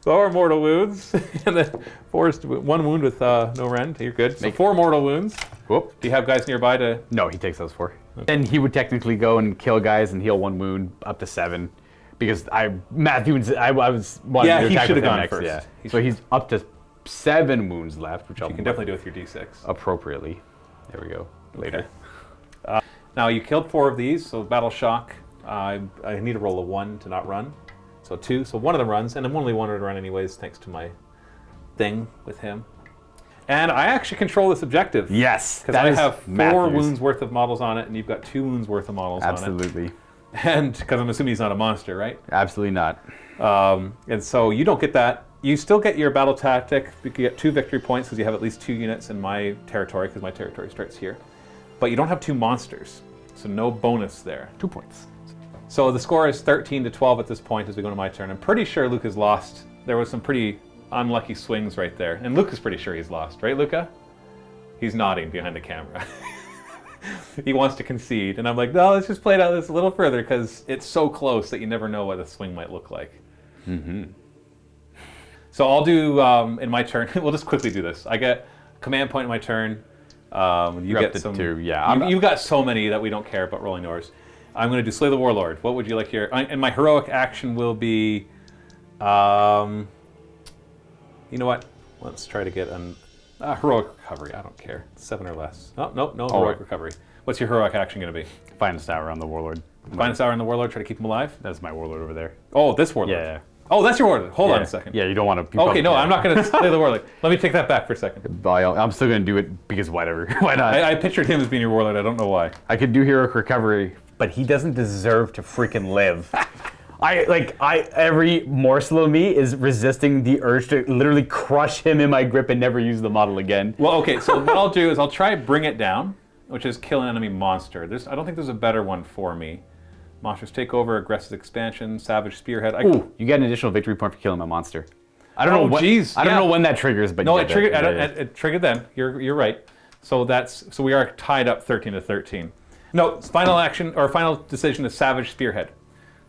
4 mortal wounds, and then 1 wound with no rend. You're good. So 4 mortal wounds. Whoop. Do you have guys nearby to... No, he takes those 4. Then he would technically go and kill guys and heal 1 wound up to 7. Because Matthew was wanting Yeah, to he attack should with have him gone next. first. Yeah. He So he's up to 7 wounds left, which You can definitely do with your d6. appropriately. There we go. Later. Okay. Now you killed 4 of these, so battle shock. I need to roll a 1 to not run. So 2, so 1 of them runs, and I'm only 1 to run anyways, thanks to my thing with him. And I actually control this objective. Yes. Because that I is have 4 Matthew's. wounds worth of models on it, and you've got 2 wounds worth of models on it. Absolutely. And because I'm assuming he's not a monster, right? Absolutely not. And so you don't get that. You still get your battle tactic. You get 2 victory points because you have at least 2 units in my territory, because my territory starts here. But you don't have 2 monsters, so no bonus there. 2 points. So the score is 13 to 12 at this point as we go to my turn. I'm pretty sure Luke has lost. There was some pretty unlucky swings right there. And Luke is pretty sure he's lost, right, Luca? He's nodding behind the camera. He wants to concede. And I'm like, no, let's just play it out this a little further because it's so close that you never know what the swing might look like. Mm-hmm. So I'll do, in my turn, we'll just quickly do this. I get a command point in my turn. You You're get up to some. 2, yeah. You've got so many that we don't care about rolling yours. I'm going to do Slay the Warlord. What would you like here? And my heroic action will be, you know what? Let's try to get an heroic recovery. I don't care. 7 or less. No heroic recovery. What's your heroic action going to be? Finest hour on the Warlord. Finest hour on the Warlord. Try to keep him alive. That's my Warlord over there. Oh, this Warlord. Yeah. Oh, that's your Warlord. Hold on a second. Yeah, you don't want to. Okay, no, I'm not going to Slay the Warlord. Let me take that back for a second. I'm still going to do it because whatever. Why not? I pictured him as being your Warlord. I don't know why. I could do heroic recovery. But he doesn't deserve to freaking live. Every morsel of me is resisting the urge to literally crush him in my grip and never use the model again. Well, okay, so what I'll do is I'll try Bring It Down, which is kill an enemy monster. I don't think there's a better one for me. Monsters Takeover, Aggressive Expansion, Savage Spearhead. Ooh, you get an additional victory point for killing my monster. I don't Oh, know what. geez, I don't yeah. know when that triggers, but No, you it get triggered. that. It triggered then. You're right. So we are tied up 13-13. No, final action or final decision is Savage Spearhead.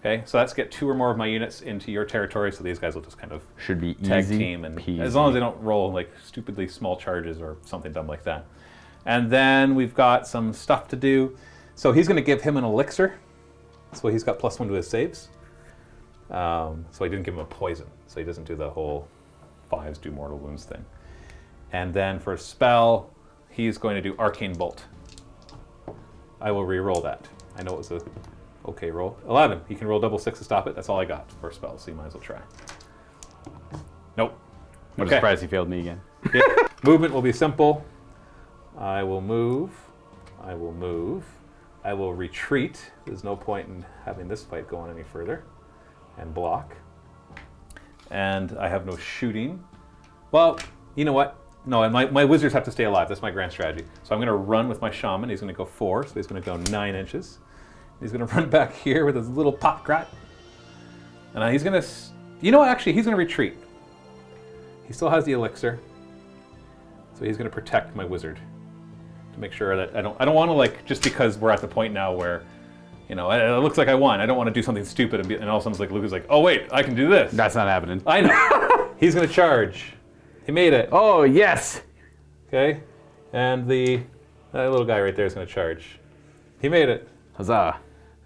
Okay, so let's get 2 or more of my units into your territory. So these guys will just kind of Should be tag easy team, and peasy. as long as they don't roll like stupidly small charges or something dumb like that. And then we've got some stuff to do. So he's going to give him an elixir. So he's got +1 to his saves. So I didn't give him a poison, so he doesn't do the whole 5s do mortal wounds thing. And then for a spell, he's going to do Arcane Bolt. I will re-roll that. I know it was a okay roll. 11. He can roll double 6 to stop it. That's all I got for a spell, so you might as well try. Nope. I'm Okay. surprised he failed me again. Yeah. Movement will be simple. I will move. I will move. I will retreat. There's no point in having this fight go on any further. And block. And I have no shooting. Well, you know what? No, and my wizards have to stay alive. That's my grand strategy. So I'm going to run with my shaman. He's going to go 4, so he's going to go 9 inches. He's going to run back here with his little pop crat. And he's going to... You know what? Actually, he's going to retreat. He still has the elixir. So he's going to protect my wizard. To make sure that I don't want to, like, just because we're at the point now where, you know, it looks like I won. I don't want to do something stupid and all of a sudden, like, Luke is like, oh, wait, I can do this. That's not happening. I know. He's going to charge. He made it. Oh, yes. Okay. And that little guy right there is going to charge. He made it. Huzzah.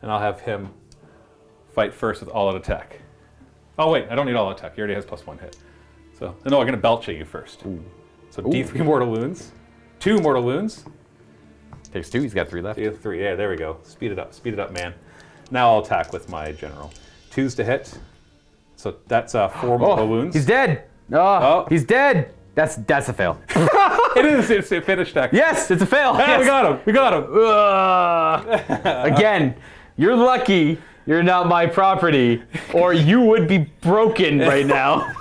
And I'll have him fight first with all-out attack. Oh, wait, I don't need all-out attack. He already has +1 hit. So, no, I'm going to belch at you first. Ooh. So D3 mortal wounds. 2 mortal wounds. Takes 2. He's got 3 left. 3, yeah, there we go. Speed it up, man. Now I'll attack with my general. 2s to hit. So that's 4 mortal wounds. He's dead. Oh, he's dead. That's a fail. It is. It's a finished attack. Yes, it's a fail. Ah, Yes. we got him. We got him. Again, you're lucky you're not my property, or you would be broken right now.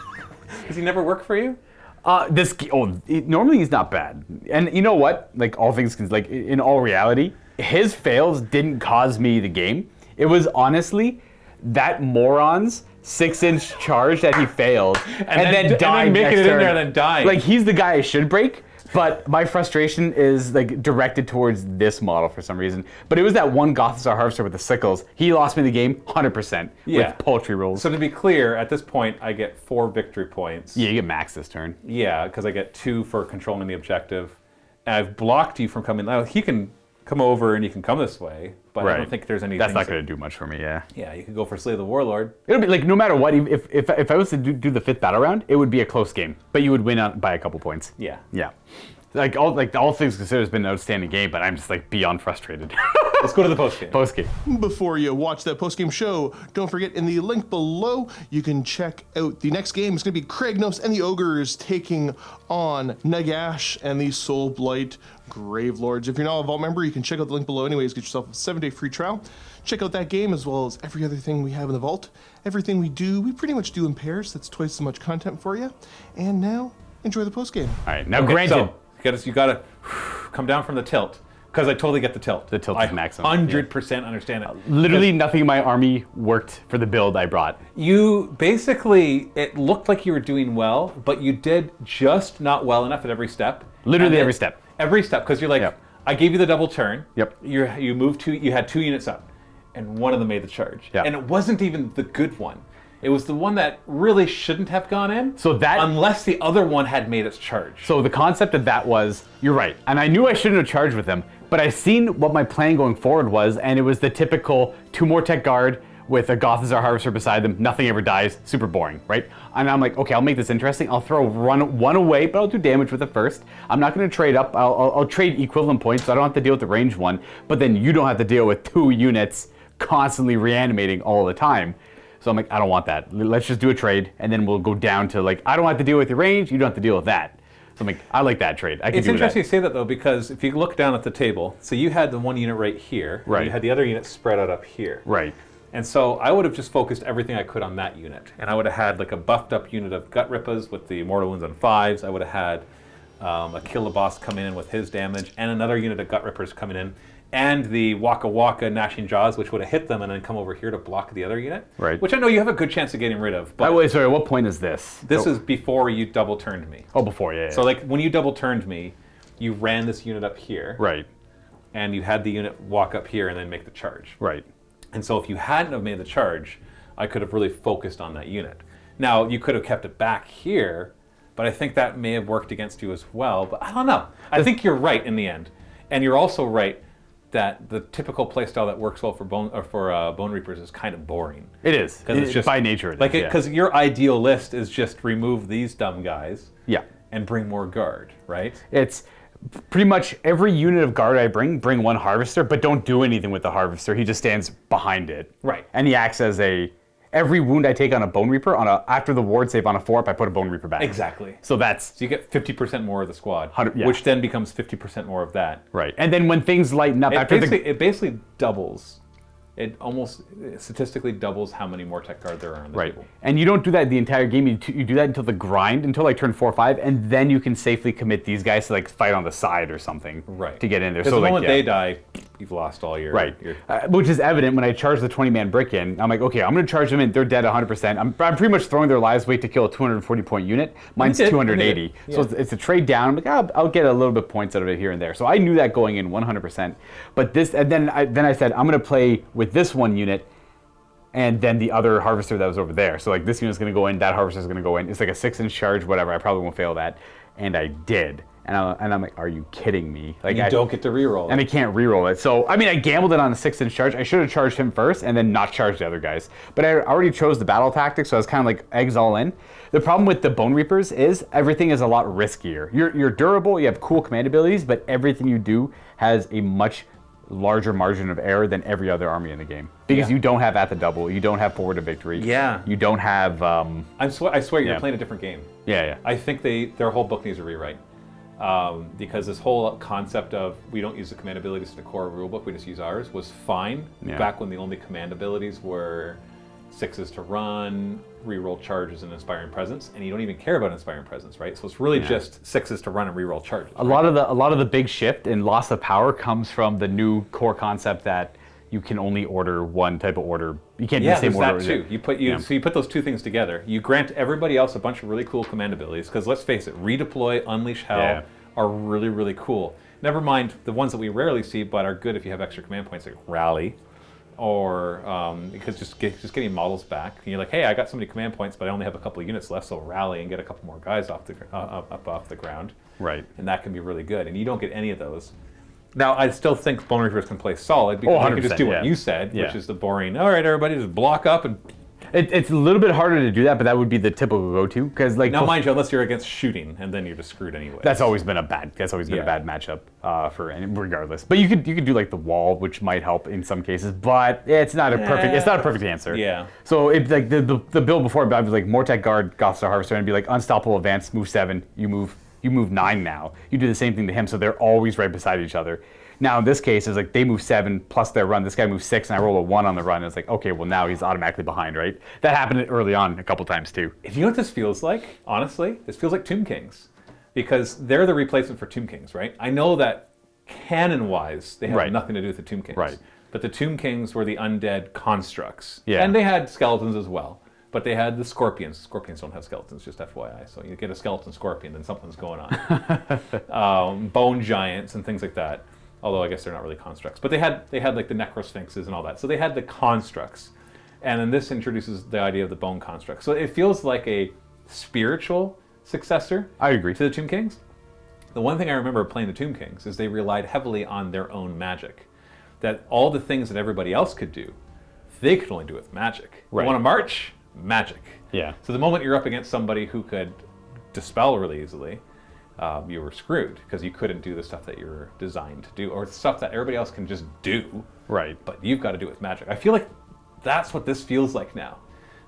Does he never work for you? Normally he's not bad. And you know what? Like, all things, like, in all reality, his fails didn't cause me the game. It was honestly that moron's 6-inch charge that he failed and then died making next it turn. in there and then dying. Like, he's the guy I should break, but my frustration is, like, directed towards this model for some reason. But it was that one Gothizzar Harvester with the sickles. He lost me the game 100% Yeah. with paltry rolls. So to be clear, at this point, I get 4 victory points. Yeah, you get max this turn. Yeah, because I get 2 for controlling the objective. And I've blocked you from coming. Now, he can come over and you can come this way, but I don't think there's anything. That's not going to do much for me, yeah. Yeah, you could go for Slay the Warlord. It'll be like, no matter what, if I was to do the 5th battle round, it would be a close game, but you would win out by a couple points. Yeah. Yeah. All things considered, it's been an outstanding game, but I'm just, like, beyond frustrated. Let's go to the post game. Post game. Before you watch that post-game show, don't forget in the link below, you can check out the next game. It's going to be Kragnos and the Ogres taking on Nagash and the Soulblight Gravelords. If you're not a Vault member, you can check out the link below anyways. Get yourself a 7-day free trial. Check out that game as well as every other thing we have in the Vault. Everything we do, we pretty much do in pairs. That's twice as much content for you. And now, enjoy the post game. All right, now Okay, granted, so you gotta come down from the tilt. Because I totally get the tilt. The tilt is maximum, 100% understand it. literally nothing in my army worked for the build I brought. You basically, it looked like you were doing well, but you did just not well enough at every step. Literally And every step. Every step, because you're like, Yep. I gave you the double turn. Yep. You moved you had 2 units up, and one of them made the charge. Yep. And it wasn't even the good one. It was the one that really shouldn't have gone in. So that- unless the other one had made its charge. So the concept of that was, you're right, and I knew I shouldn't have charged with them, but I seen what my plan going forward was, and it was the typical 2 more tech guard with a Gothizzar Harvester beside them, nothing ever dies, super boring, right? And I'm like, okay, I'll make this interesting. I'll throw one away, but I'll do damage with it first. I'm not gonna trade up, I'll trade equivalent points, so I don't have to deal with the range one, but then you don't have to deal with 2 units constantly reanimating all the time. So I'm like, I don't want that. Let's just do a trade, and then we'll go down to, like, I don't have to deal with your range, you don't have to deal with that. So I'm like, I like that trade. I can It's do interesting that. you say that, though, because if you look down at the table, so you had the 1 unit right here, and Right. you had the other unit spread out up here. Right. And so I would have just focused everything I could on that unit. And I would have had like a buffed up unit of Gut Rippers with the mortal wounds on 5s. I would have had a Kill the Boss coming in with his damage, and another unit of Gut Rippers coming in. and the Waka Waka Gnashing Jaws, which would have hit them and then come over here to block the other unit. Right. Which I know you have a good chance of getting rid of. But Wait, sorry, what point is this? this is before you double turned me. Oh, before, yeah. So like when you double turned me, you ran this unit up here. Right, And you had the unit walk up here and then make the charge. right. And so if you hadn't have made the charge, I could have really focused on that unit. Now, you could have kept it back here, but I think that may have worked against you as well. But I don't know. I think you're right in the end. And you're also right that the typical playstyle that works well for Bone Reapers is kind of boring. It is. Because it's just by nature. It like is, because your ideal list is just remove these dumb guys yeah. and bring more guard, right? It's pretty much every unit of guard I bring one harvester, but don't do anything with the harvester. He just stands behind it. Right. And he acts as every wound I take on a Bone Reaper, after the ward save on a 4-up, I put a Bone Reaper back. Exactly. So that's... So you get 50% more of the squad, Yeah. which then becomes 50% more of that. Right. And then when things lighten up It basically doubles. It almost statistically doubles how many more tech guard there are on the Right. table. And you don't do that the entire game. You do that until the grind, until like turn 4 or 5, and then you can safely commit these guys to like fight on the side or something. Right. To get in there. Because So the like, moment yeah. they die, you've lost all your... Right. your- Which is evident when I charge the 20-man brick in. I'm like, okay, I'm going to charge them in. They're dead 100%. I'm pretty much throwing their lives away to kill a 240-point unit. Mine's You did. 280. You did. So Yeah. it's a trade down. I'm like, I'll get a little bit of points out of it here and there. So I knew that going in 100%. But this, and then I said, I'm going to play with this one unit and then the other harvester that was over there. So like this unit's going to go in, that harvester's going to go in. It's like a 6-inch charge, whatever. I probably won't fail that. And I did. And I'm like, are you kidding me? Like You don't get to reroll. and I can't reroll it. So, I mean, I gambled it on a 6-inch charge. I should have charged him first and then not charged the other guys. But I already chose the battle tactic, so I was kind of like eggs all in. The problem with the Bone Reapers is everything is a lot riskier. You're durable, you have cool command abilities, but everything you do has a much larger margin of error than every other army in the game. Because Yeah. you don't have at the double, you don't have forward to victory. Yeah. You don't have, I swear you're Yeah. playing a different game. yeah. I think their whole book needs a rewrite. Because this whole concept of we don't use the command abilities in the core rulebook, we just use ours, was fine Yeah. back when the only command abilities were 6s to run, reroll charges, and inspiring presence, and you don't even care about inspiring presence, right? So it's really just 6s to run and reroll charges. A lot of the big shift and loss of power comes from the new core concept that you can only order one type of order. You can't do Yeah, the same there's order. that too. So you put those two things together. You grant everybody else a bunch of really cool command abilities, because let's face it, redeploy, unleash hell Yeah. are really, really cool. Never mind the ones that we rarely see, but are good if you have extra command points, like rally, or because just getting models back. And you're like, hey, I got so many command points, but I only have a couple of units left, so rally and get a couple more guys off up off the ground. Right. And that can be really good. And you don't get any of those. Now, I still think Bone Reapers can play solid because you can just 100%, do what yeah. you said, Yeah. which is the boring, all right, everybody just block up. And It's a little bit harder to do that, but that would be the typical go-to because like now, mind you, unless you're against shooting, and then you're just screwed anyway. that's always been a bad Yeah. matchup for regardless. But you could do like the wall, which might help in some cases, but it's not a perfect answer. Yeah. So it like the build before I was like Mortec Guard, Gothstar Harvester, and be like unstoppable advance, move 7, you move 9 now. You do the same thing to him, so they're always right beside each other. Now in this case, it's like they move 7 plus their run. This guy moves 6, and I roll a 1 on the run. And it's like, okay, well now he's automatically behind, right? That happened early on a couple times too. If you know what this feels like, honestly, this feels like Tomb Kings, because they're the replacement for Tomb Kings, right? I know that canon-wise, they have Right. nothing to do with the Tomb Kings. Right. But the Tomb Kings were the undead constructs. Yeah. And they had skeletons as well. But they had the scorpions. Scorpions don't have skeletons, just FYI. So you get a skeleton scorpion, then something's going on. Bone giants and things like that. Although I guess they're not really constructs. But they had like the necrosphinxes and all that. So they had the constructs. And then this introduces the idea of the bone construct. So it feels like a spiritual successor I agree. to the Tomb Kings. The one thing I remember playing the Tomb Kings is they relied heavily on their own magic. That all the things that everybody else could do, they could only do with magic. Right. You want to march? Magic. Yeah. So the moment you're up against somebody who could dispel really easily, you were screwed because you couldn't do the stuff that you're designed to do, or stuff that everybody else can just do. Right. But you've got to do it with magic. I feel like that's what this feels like now.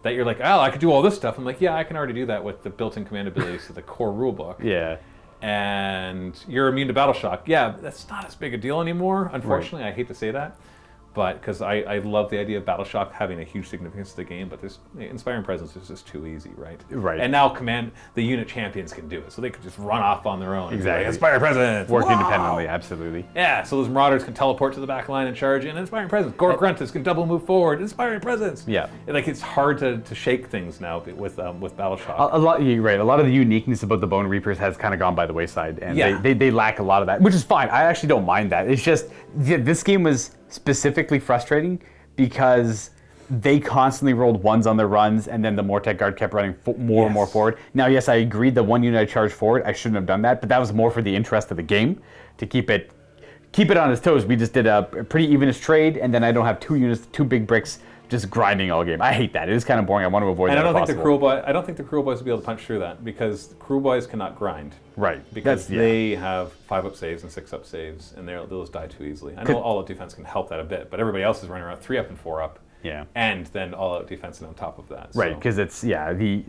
That you're like, oh, I could do all this stuff. I'm like, yeah, I can already do that with the built-in command abilities to the core rulebook. Yeah. And you're immune to battle shock. Yeah, that's not as big a deal anymore. Unfortunately, I hate to say that. But because I love the idea of Battle Shock having a huge significance to the game, but Inspiring Presence is just too easy, right? Right. And now the unit champions can do it, so they could just run off on their own. Exactly. Like, Inspiring Presence! Work Wow! independently, absolutely. Yeah, so those Marauders can teleport to the back line and charge in. Inspiring Presence. Gore Gruntus can double move forward. Inspiring Presence. Yeah. Like, it's hard to shake things now with Battle Shock. A lot, you're right. A lot of the uniqueness about the Bonereapers has kind of gone by the wayside, and Yeah. they lack a lot of that, which is fine. I actually don't mind that. It's just this game was specifically frustrating because they constantly rolled ones on their runs, and then the Mortec Guard kept running more and more forward. Now, yes, I agreed the one unit I charged forward, I shouldn't have done that, but that was more for the interest of the game to keep it on its toes. We just did a pretty evenish trade, and then I don't have two units, two big bricks, just grinding all game. I hate that. It is kind of boring. I want to avoid that. And if I possible. don't think the Kruleboyz will be able to punch through that because the Kruleboyz cannot grind. Right. Because That's- yeah. they have 5-up saves and 6-up saves, and they'll just die too easily. I know all-out defense can help that a bit, but everybody else is running around 3-up and 4-up. Yeah. And then all-out defense on top of that. Right, so. because it's every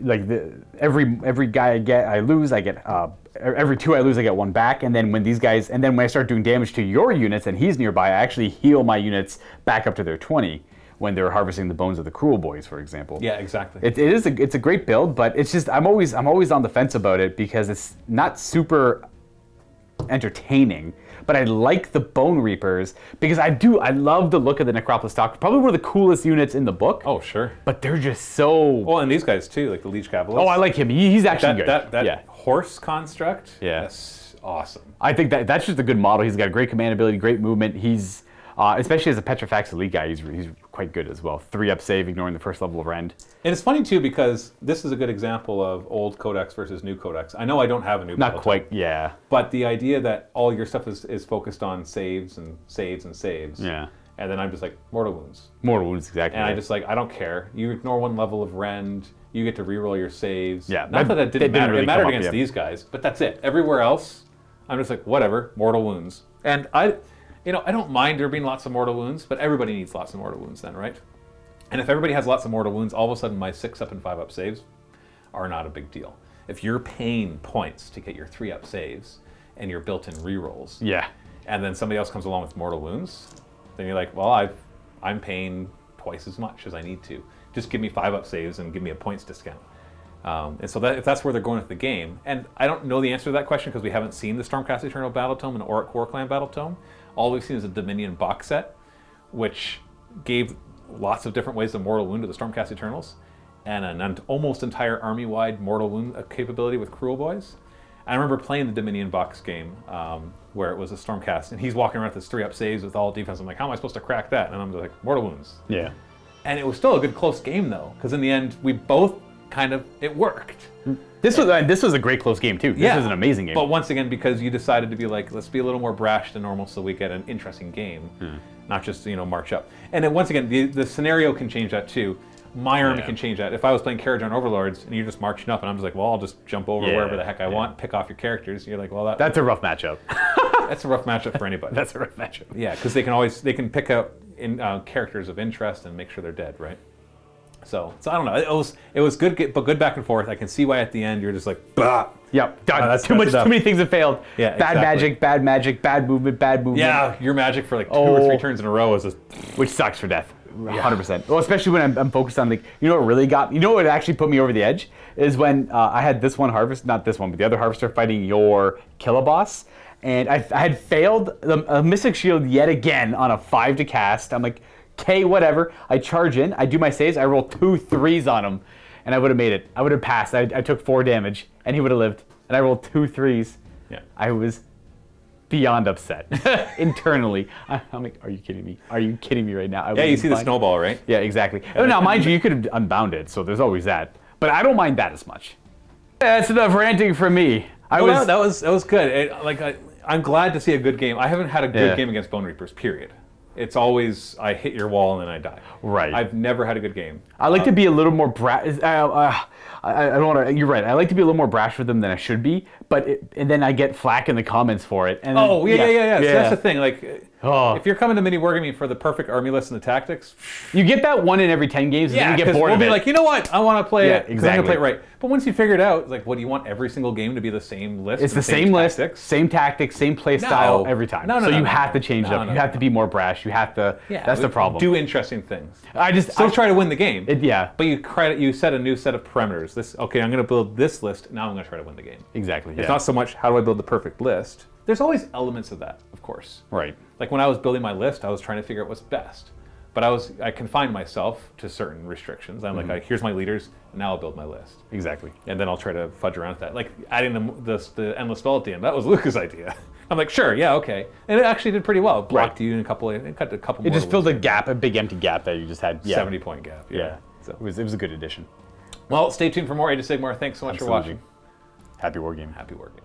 guy I lose, I get every 2 I lose, I get 1 back, and then when when I start doing damage to your units and he's nearby, I actually heal my units back up to their 20 when they're harvesting the bones of the Kruleboyz, for example. Yeah, exactly. It's a great build, but it's just I'm always on the fence about it because it's not super entertaining. But I like the Bonereapers because I love the look of the Necropolis Stalker. Probably one of the coolest units in the book. Oh, sure. But they're just so... Well, and these guys too, like the Liege Cavaliers. Oh, I like him. He's actually good. That horse construct. Yeah. That's awesome. I think that's just a good model. He's got great command ability, great movement. He's especially as a Petrifax Elite guy, he's quite good as well. 3-up save, ignoring the first level of rend. And it's funny too because this is a good example of old codex versus new codex. I know I don't have a new. Not Battle quite, yeah. But the idea that all your stuff is focused on saves and saves and saves. Yeah. And then I'm just like, mortal wounds. Mortal wounds, exactly. And right. I just like, I don't care. You ignore 1 level of rend. You get to reroll your saves. Yeah, Not that that didn't matter. really It mattered come up, against yeah. these guys, but that's it. Everywhere else, I'm just like, whatever, mortal wounds. And I don't mind there being lots of mortal wounds, but everybody needs lots of mortal wounds then, right? And if everybody has lots of mortal wounds, all of a sudden my 6-up and 5-up saves are not a big deal. If you're paying points to get your 3-up saves and your built-in rerolls, Yeah. and then somebody else comes along with mortal wounds, then you're like, well, I'm paying twice as much as I need to. Just give me 5-up saves and give me a points discount. And so if that's where they're going with the game, and I don't know the answer to that question because we haven't seen the Stormcast Eternal Battle Tome and Auric War Clan Battle Tome. All we've seen is a Dominion box set, which gave lots of different ways to mortal wound to the Stormcast Eternals, and an almost entire army-wide mortal wound capability with Kruleboyz. I remember playing the Dominion box game where it was a Stormcast, and he's walking around with his 3-up saves with all defense. I'm like, how am I supposed to crack that? And I'm just like, mortal wounds. Yeah. And it was still a good close game though, because in the end we both it worked. This was a great close game too. This was an amazing game. But once again, because you decided to be like, let's be a little more brash than normal so we get an interesting game, not just, march up. And then once again, the scenario can change that too. My army can change that. If I was playing Karajan Overlords and you're just marching up and I'm just like, well, I'll just jump over wherever the heck I want, pick off your characters. You're like, well, that's a rough matchup. that's a rough matchup for anybody. That's a rough matchup. Yeah, because they can pick out characters of interest and make sure they're dead, right? So I don't know. It was good, but good back and forth. I can see why at the end you're just like, bah. Yep, done. That's too many things have failed. Yeah, bad magic, bad movement, bad movement. Yeah, your magic for like 2 or 3 turns in a row is just, which sucks for death. 100%. Well, especially when I'm focused on what really what actually put me over the edge is when I had this one harvest, not this one, but the other harvester fighting your Killaboss, and I had failed a Mystic Shield yet again on a 5 to cast. I'm like, okay, whatever. I charge in, I do my saves, I roll 2 3s on him, and I would have made it. I would have passed. I took 4 damage, and he would have lived. And I rolled 2 3s. Yeah. I was beyond upset internally. I'm like, are you kidding me? Are you kidding me right now? you see the snowball, right? Yeah, exactly. Now, mind you could have unbound it, so there's always that. But I don't mind that as much. That's enough ranting from me. That was good. I'm glad to see a good game. I haven't had a good game against Bonereapers, period. It's always, I hit your wall and then I die. Right. I've never had a good game. I like to be a little more brash. I don't want to. You're right. I like to be a little more brash with them than I should be. And then I get flack in the comments for it. And yeah. So that's the thing. Like, Oh. If you're coming to MiniWarGaming for the perfect army list and the tactics, You get that one in every 10 games, and then you get 'cause bored we'll of be it. like, you know what? I want to play Yeah, it because I'm going to play it exactly. right. But once you figure it out, it's like, what do you want every single game to be the same list? It's and the same list, tactics? same tactics, same play style every time. No, so you no, have no. to change it up. No, You have to be more brash. You have to. Yeah, that's the problem. Do interesting things. I just Still try to win the game. Yeah. But you set a new set of parameters. I'm going to build this list. Now I'm going to try to win the game. Exactly. It's yeah. not so much how do I build the perfect list. There's always elements of that, of course. Right. Like when I was building my list, I was trying to figure out what's best. But I confined myself to certain restrictions. I'm like, here's my leaders, and now I'll build my list. Exactly. And then I'll try to fudge around with that. Like adding the endless spell at the end. That was Luca's idea. I'm like, sure, yeah, okay. And it actually did pretty well. It blocked you in it cut a couple It more. just filled a gap, a big empty gap that you just had. Yeah. 70-point gap. Yeah. So. It was a good addition. Well, stay tuned for more Age of Sigmar. Thanks so much for Absolutely. watching. Happy wargaming. Happy working.